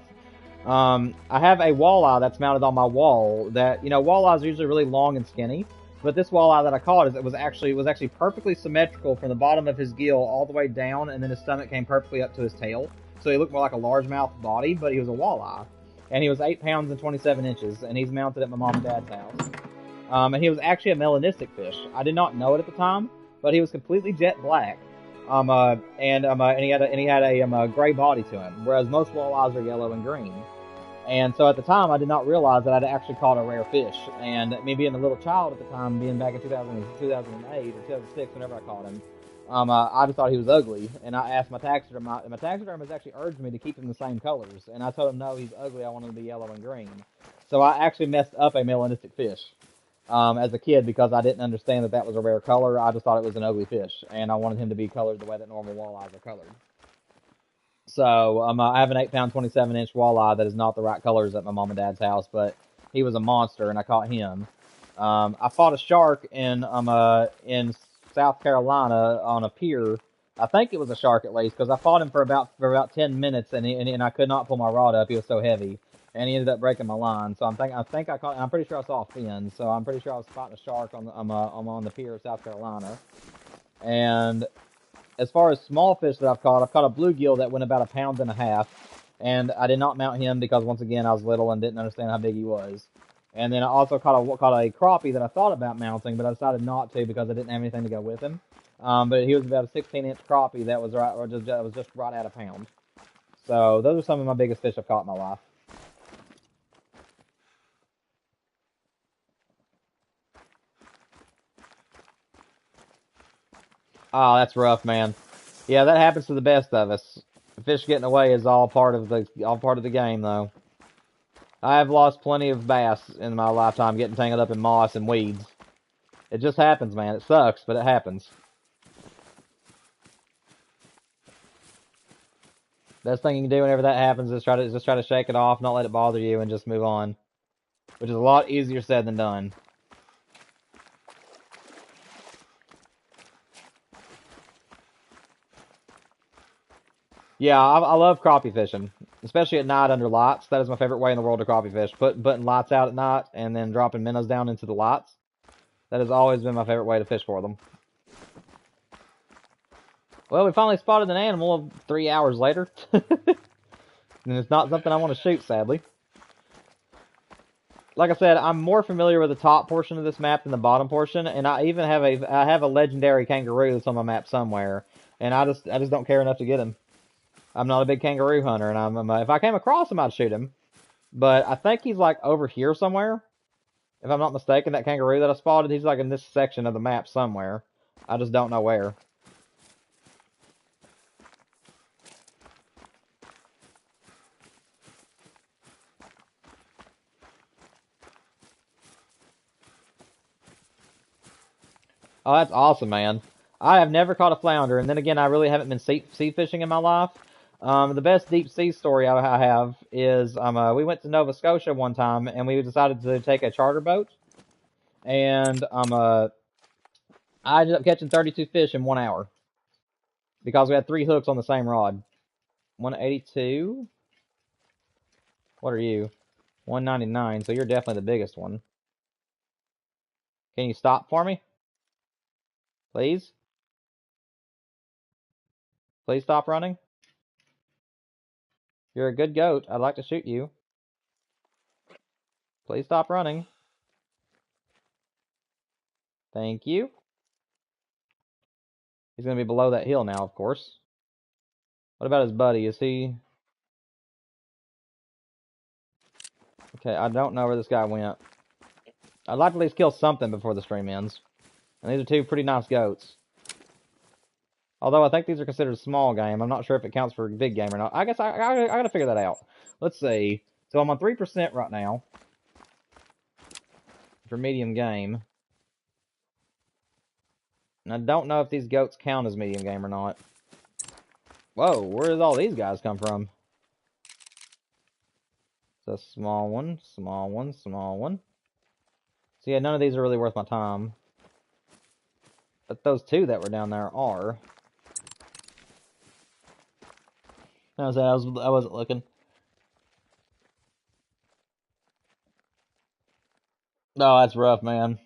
I have a walleye that's mounted on my wall. That walleyes are usually really long and skinny, but this walleye that I caught was actually perfectly symmetrical from the bottom of his gill all the way down, and then his stomach came perfectly up to his tail. So he looked more like a largemouth body, but he was a walleye, and he was 8 pounds and 27 inches, and he's mounted at my mom and dad's house. And he was actually a melanistic fish. I did not know it at the time, but he was completely jet black. And he had a gray body to him, whereas most walleyes are yellow and green. And so at the time, I did not realize that I'd actually caught a rare fish. And me being a little child at the time, being back in 2008 or 2006, whenever I caught him, I just thought he was ugly. And I asked my taxidermist, and my taxidermist actually urged me to keep him the same colors. And I told him, no, he's ugly. I want him to be yellow and green. So I actually messed up a melanistic fish. As a kid, because I didn't understand that was a rare color. I just thought it was an ugly fish, and I wanted him to be colored the way that normal walleyes are colored. So I have an 8-pound, 27-inch walleye that is not the right colors at my mom and dad's house, but he was a monster, and I caught him. I fought a shark in South Carolina on a pier. I think it was a shark at least, because I fought him for about 10 minutes, and I could not pull my rod up. He was so heavy. And he ended up breaking my line. So I think I caught. I'm pretty sure I saw a fin. So I'm pretty sure I was fighting a shark on the pier of South Carolina. And as far as small fish that I've caught a bluegill that went about 1.5 pounds. And I did not mount him because once again I was little and didn't understand how big he was. And then I also caught a crappie that I thought about mounting, but I decided not to because I didn't have anything to go with him. But he was about a 16-inch crappie that was just right at 1 pound. So those are some of my biggest fish I've caught in my life. Oh, that's rough, man. Yeah, that happens to the best of us. The fish getting away is all part of the game, though. I have lost plenty of bass in my lifetime getting tangled up in moss and weeds. It just happens, man. It sucks, but it happens. Best thing you can do whenever that happens is try to shake it off, not let it bother you, and just move on. Which is a lot easier said than done. Yeah, I love crappie fishing, especially at night under lights. That is my favorite way in the world to crappie fish. Putting lights out at night and then dropping minnows down into the lights. That has always been my favorite way to fish for them. Well, we finally spotted an animal 3 hours later. And it's not something I want to shoot, sadly. Like I said, I'm more familiar with the top portion of this map than the bottom portion, and I even have a legendary kangaroo that's on my map somewhere, and I just don't care enough to get him. I'm not a big kangaroo hunter, and if I came across him, I'd shoot him. But I think he's like over here somewhere. If I'm not mistaken, that kangaroo that I spotted, he's like in this section of the map somewhere. I just don't know where. Oh, that's awesome, man. I have never caught a flounder, and then again, I really haven't been sea fishing in my life. The best deep sea story I have is we went to Nova Scotia one time, and we decided to take a charter boat, and I ended up catching 32 fish in 1 hour because we had 3 hooks on the same rod. 182. What are you? 199. So you're definitely the biggest one. Can you stop for me, please? Please stop running. You're a good goat. I'd like to shoot you. Please stop running. Thank you. He's going to be below that hill now, of course. What about his buddy? Is he... Okay, I don't know where this guy went. I'd like to at least kill something before the stream ends. And these are 2 pretty nice goats. Although I think these are considered small game. I'm not sure if it counts for big game or not. I guess I gotta figure that out. Let's see. So I'm on 3% right now. For medium game. And I don't know if these goats count as medium game or not. Whoa, where did all these guys come from? It's a small one, small one, small one. So yeah, none of these are really worth my time. But those 2 that were down there are. I wasn't looking. No, that's rough, man.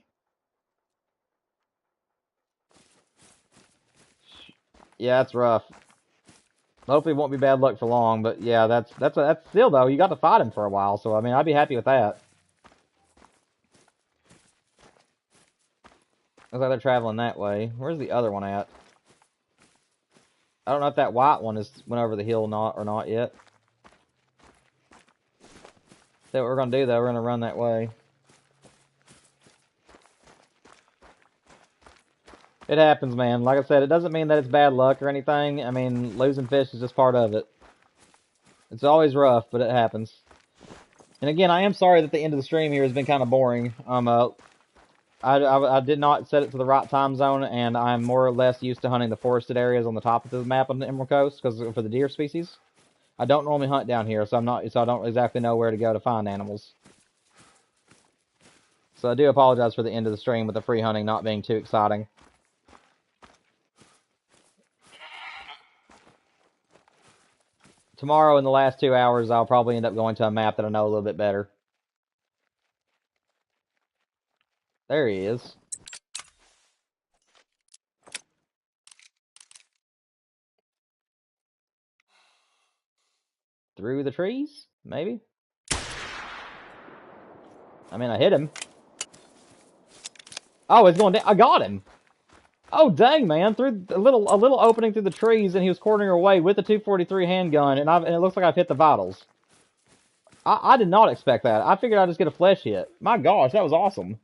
Yeah, that's rough. Hopefully it won't be bad luck for long, but yeah, that's still though, you got to fight him for a while, so I mean I'd be happy with that. Looks like they're traveling that way. Where's the other one at? I don't know if that white one went over the hill or not yet. So what we're gonna do though, we're gonna run that way. It happens, man. Like I said, it doesn't mean that it's bad luck or anything. I mean, losing fish is just part of it. It's always rough, but it happens. And again, I am sorry that the end of the stream here has been kind of boring. I did not set it to the right time zone, and I'm more or less used to hunting the forested areas on the top of the map on the Emerald Coast because for the deer species. I don't normally hunt down here, so I don't exactly know where to go to find animals. So I do apologize for the end of the stream with the free hunting not being too exciting. Tomorrow, in the last 2 hours, I'll probably end up going to a map that I know a little bit better. There he is. Through the trees? Maybe? I mean, I hit him. Oh, it's going down. I got him! Oh, dang, man. Through a little opening through the trees, and he was cornering away with the 243 handgun, and it looks like I've hit the vitals. I did not expect that. I figured I'd just get a flesh hit. My gosh, that was awesome.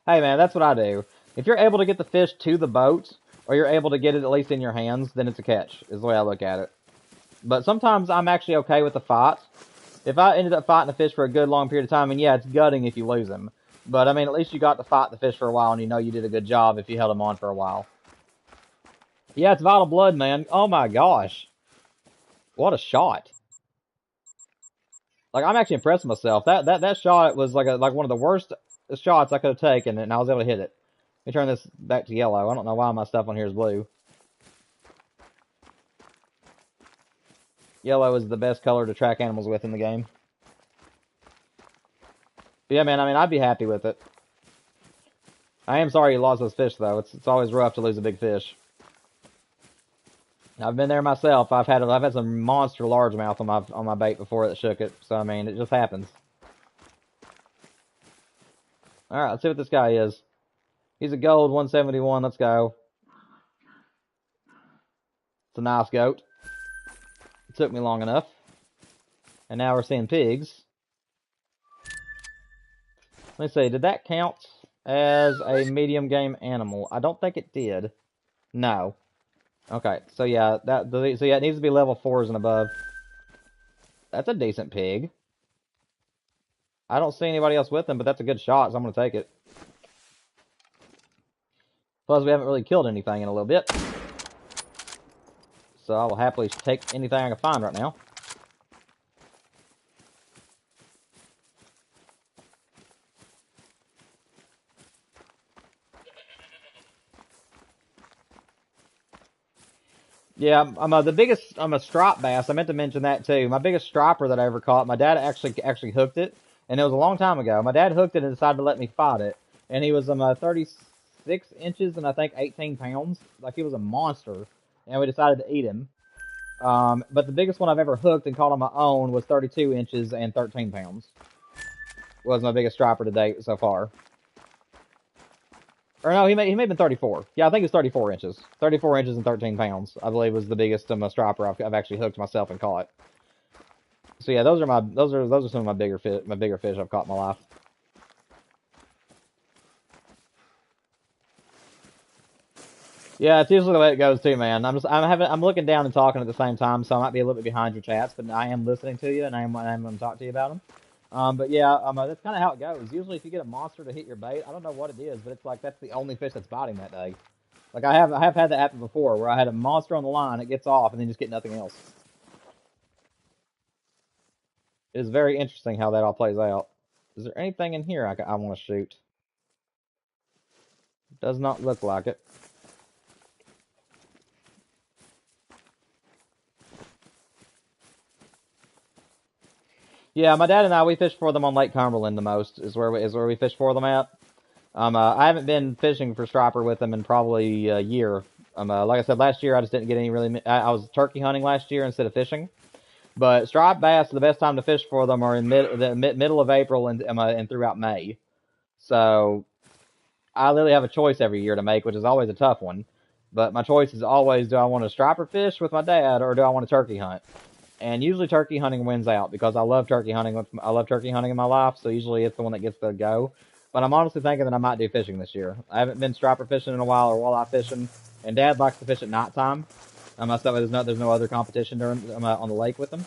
Hey man, that's what I do. If you're able to get the fish to the boat, or you're able to get it at least in your hands, then it's a catch, is the way I look at it. But sometimes I'm actually okay with the fight. If I ended up fighting a fish for a good long period of time, and yeah, it's gutting if you lose him. But I mean, at least you got to fight the fish for a while, and you know you did a good job if you held him on for a while. Yeah, it's vital blood, man. Oh my gosh. What a shot. Like, I'm actually impressed with myself. That shot was like one of the worst shots I could have taken, and I was able to hit it. Let me turn this back to yellow. I don't know why my stuff on here is blue. Yellow is the best color to track animals with in the game. But yeah, man, I mean, I'd be happy with it. I am sorry you lost those fish, though. It's always rough to lose a big fish. I've been there myself. I've had some monster largemouth on my bait before that shook it. So I mean, it just happens. All right, let's see what this guy is. He's a gold 171. Let's go. It's a nice goat. It took me long enough. And now we're seeing pigs. Let me see. Did that count as a medium game animal? I don't think it did. No. Okay. So yeah, it needs to be level 4s and above. That's a decent pig. I don't see anybody else with him, but that's a good shot, so I'm going to take it. Plus, we haven't really killed anything in a little bit. So I will happily take anything I can find right now. Yeah, I'm a striped bass. I meant to mention that too. My biggest striper that I ever caught, my dad actually hooked it, and it was a long time ago. My dad hooked it and decided to let me fight it, and he was 36 inches and I think 18 pounds. Like, he was a monster, and we decided to eat him. But the biggest one I've ever hooked and caught on my own was 32 inches and 13 pounds. Was my biggest striper to date so far. Or no, he may have been 34. Yeah, I think it's 34 inches. 34 inches and 13 pounds, I believe, was the biggest striper I've actually hooked myself and caught. So yeah, those are some of my bigger fish I've caught in my life. Yeah, it's usually the way it goes too, man. I'm looking down and talking at the same time, so I might be a little bit behind your chats, but I am listening to you and I am going to talk to you about them. But yeah, that's kind of how it goes. Usually, if you get a monster to hit your bait, I don't know what it is, but it's like that's the only fish that's biting that day. Like, I have had that happen before, where I had a monster on the line, it gets off, and then just get nothing else. It is very interesting how that all plays out. Is there anything in here I want to shoot? Does not look like it. Yeah, my dad and I, we fish for them on Lake Cumberland the most, is where we fish for them at. I haven't been fishing for striper with them in probably a year. Like I said, last year I just didn't get any really. I was turkey hunting last year instead of fishing. But striped bass, the best time to fish for them are in the middle of April and throughout May. So I literally have a choice every year to make, which is always a tough one. But my choice is always: do I want to striper fish with my dad, or do I want to turkey hunt? And usually turkey hunting wins out because I love turkey hunting. I love turkey hunting in my life, so usually it's the one that gets the go. But I'm honestly thinking that I might do fishing this year. I haven't been striper fishing in a while or walleye fishing, and Dad likes to fish at nighttime. So there's no other competition on the lake with them.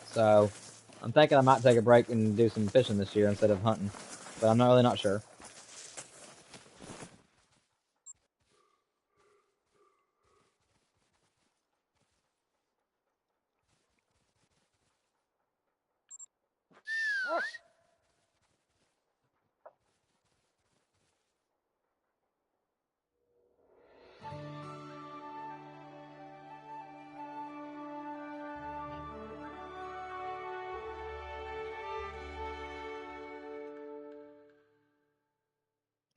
So I'm thinking I might take a break and do some fishing this year instead of hunting, but I'm really not sure.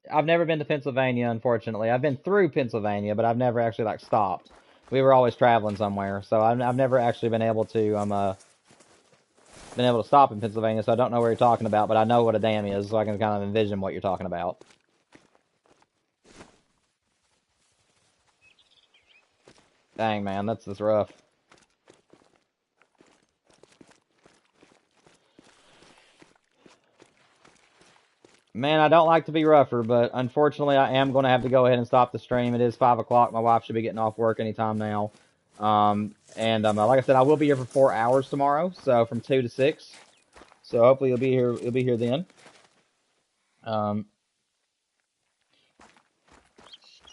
I've never been to Pennsylvania, unfortunately. I've been through Pennsylvania, but I've never actually like stopped. We were always traveling somewhere, so I've never actually been able to stop in Pennsylvania. So I don't know where you're talking about, but I know what a dam is, so I can kind of envision what you're talking about. Dang, man, that's rough. Man, I don't like to be rougher, but unfortunately, I am going to have to go ahead and stop the stream. It is 5 o'clock. My wife should be getting off work anytime now. And like I said, I will be here for 4 hours tomorrow, so from 2 to 6. So hopefully you'll be here. You'll be here then. Um,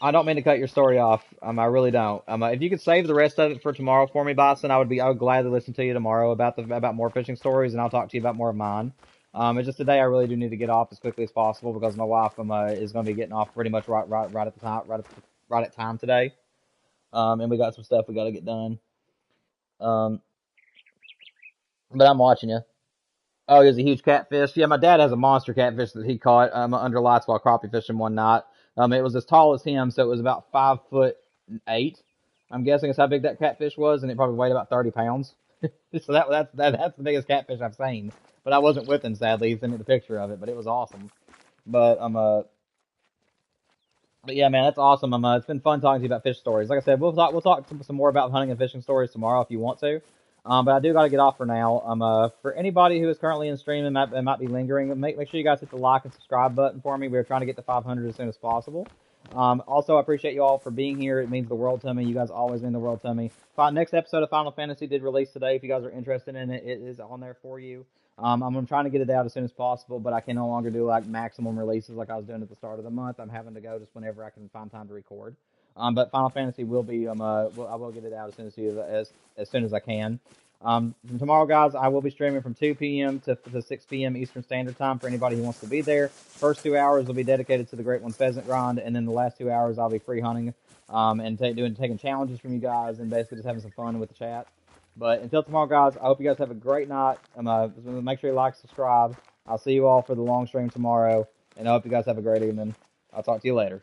I don't mean to cut your story off. I really don't. If you could save the rest of it for tomorrow for me, Boston, I would gladly listen to you tomorrow about more fishing stories, and I'll talk to you about more of mine. It's just today I really do need to get off as quickly as possible because my wife is going to be getting off pretty much right at the time right at time today. And we got some stuff we got to get done. Um, but I'm watching you. Oh, he was a huge catfish. Yeah, my dad has a monster catfish that he caught under lights while crappie fishing one night. It was as tall as him, so it was about 5'8". I'm guessing is how big that catfish was, and it probably weighed about 30 pounds. So that's the biggest catfish I've seen. But I wasn't with him, sadly. He sent me the picture of it, but it was awesome. But but yeah, man, that's awesome. It's been fun talking to you about fish stories. Like I said, we'll talk some more about hunting and fishing stories tomorrow if you want to. But I do got to get off for now. For anybody who is currently in stream and might be lingering, make sure you guys hit the like and subscribe button for me. We're trying to get to 500 as soon as possible. Also, I appreciate you all for being here. It means the world to me. You guys always mean the world to me. Next episode of Final Fantasy did release today. If you guys are interested in it, it is on there for you. I'm trying to get it out as soon as possible, but I can no longer do like maximum releases like I was doing at the start of the month. I'm having to go just whenever I can find time to record. But Final Fantasy will be I will get it out as soon as I can. From tomorrow, guys, I will be streaming from 2 p.m. to 6 p.m. Eastern Standard Time for anybody who wants to be there. First 2 hours will be dedicated to the Great One Pheasant grind, and then the last 2 hours I'll be free hunting and taking challenges from you guys and basically just having some fun with the chat. But until tomorrow, guys, I hope you guys have a great night. Make sure you like, subscribe. I'll see you all for the long stream tomorrow, and I hope you guys have a great evening. I'll talk to you later.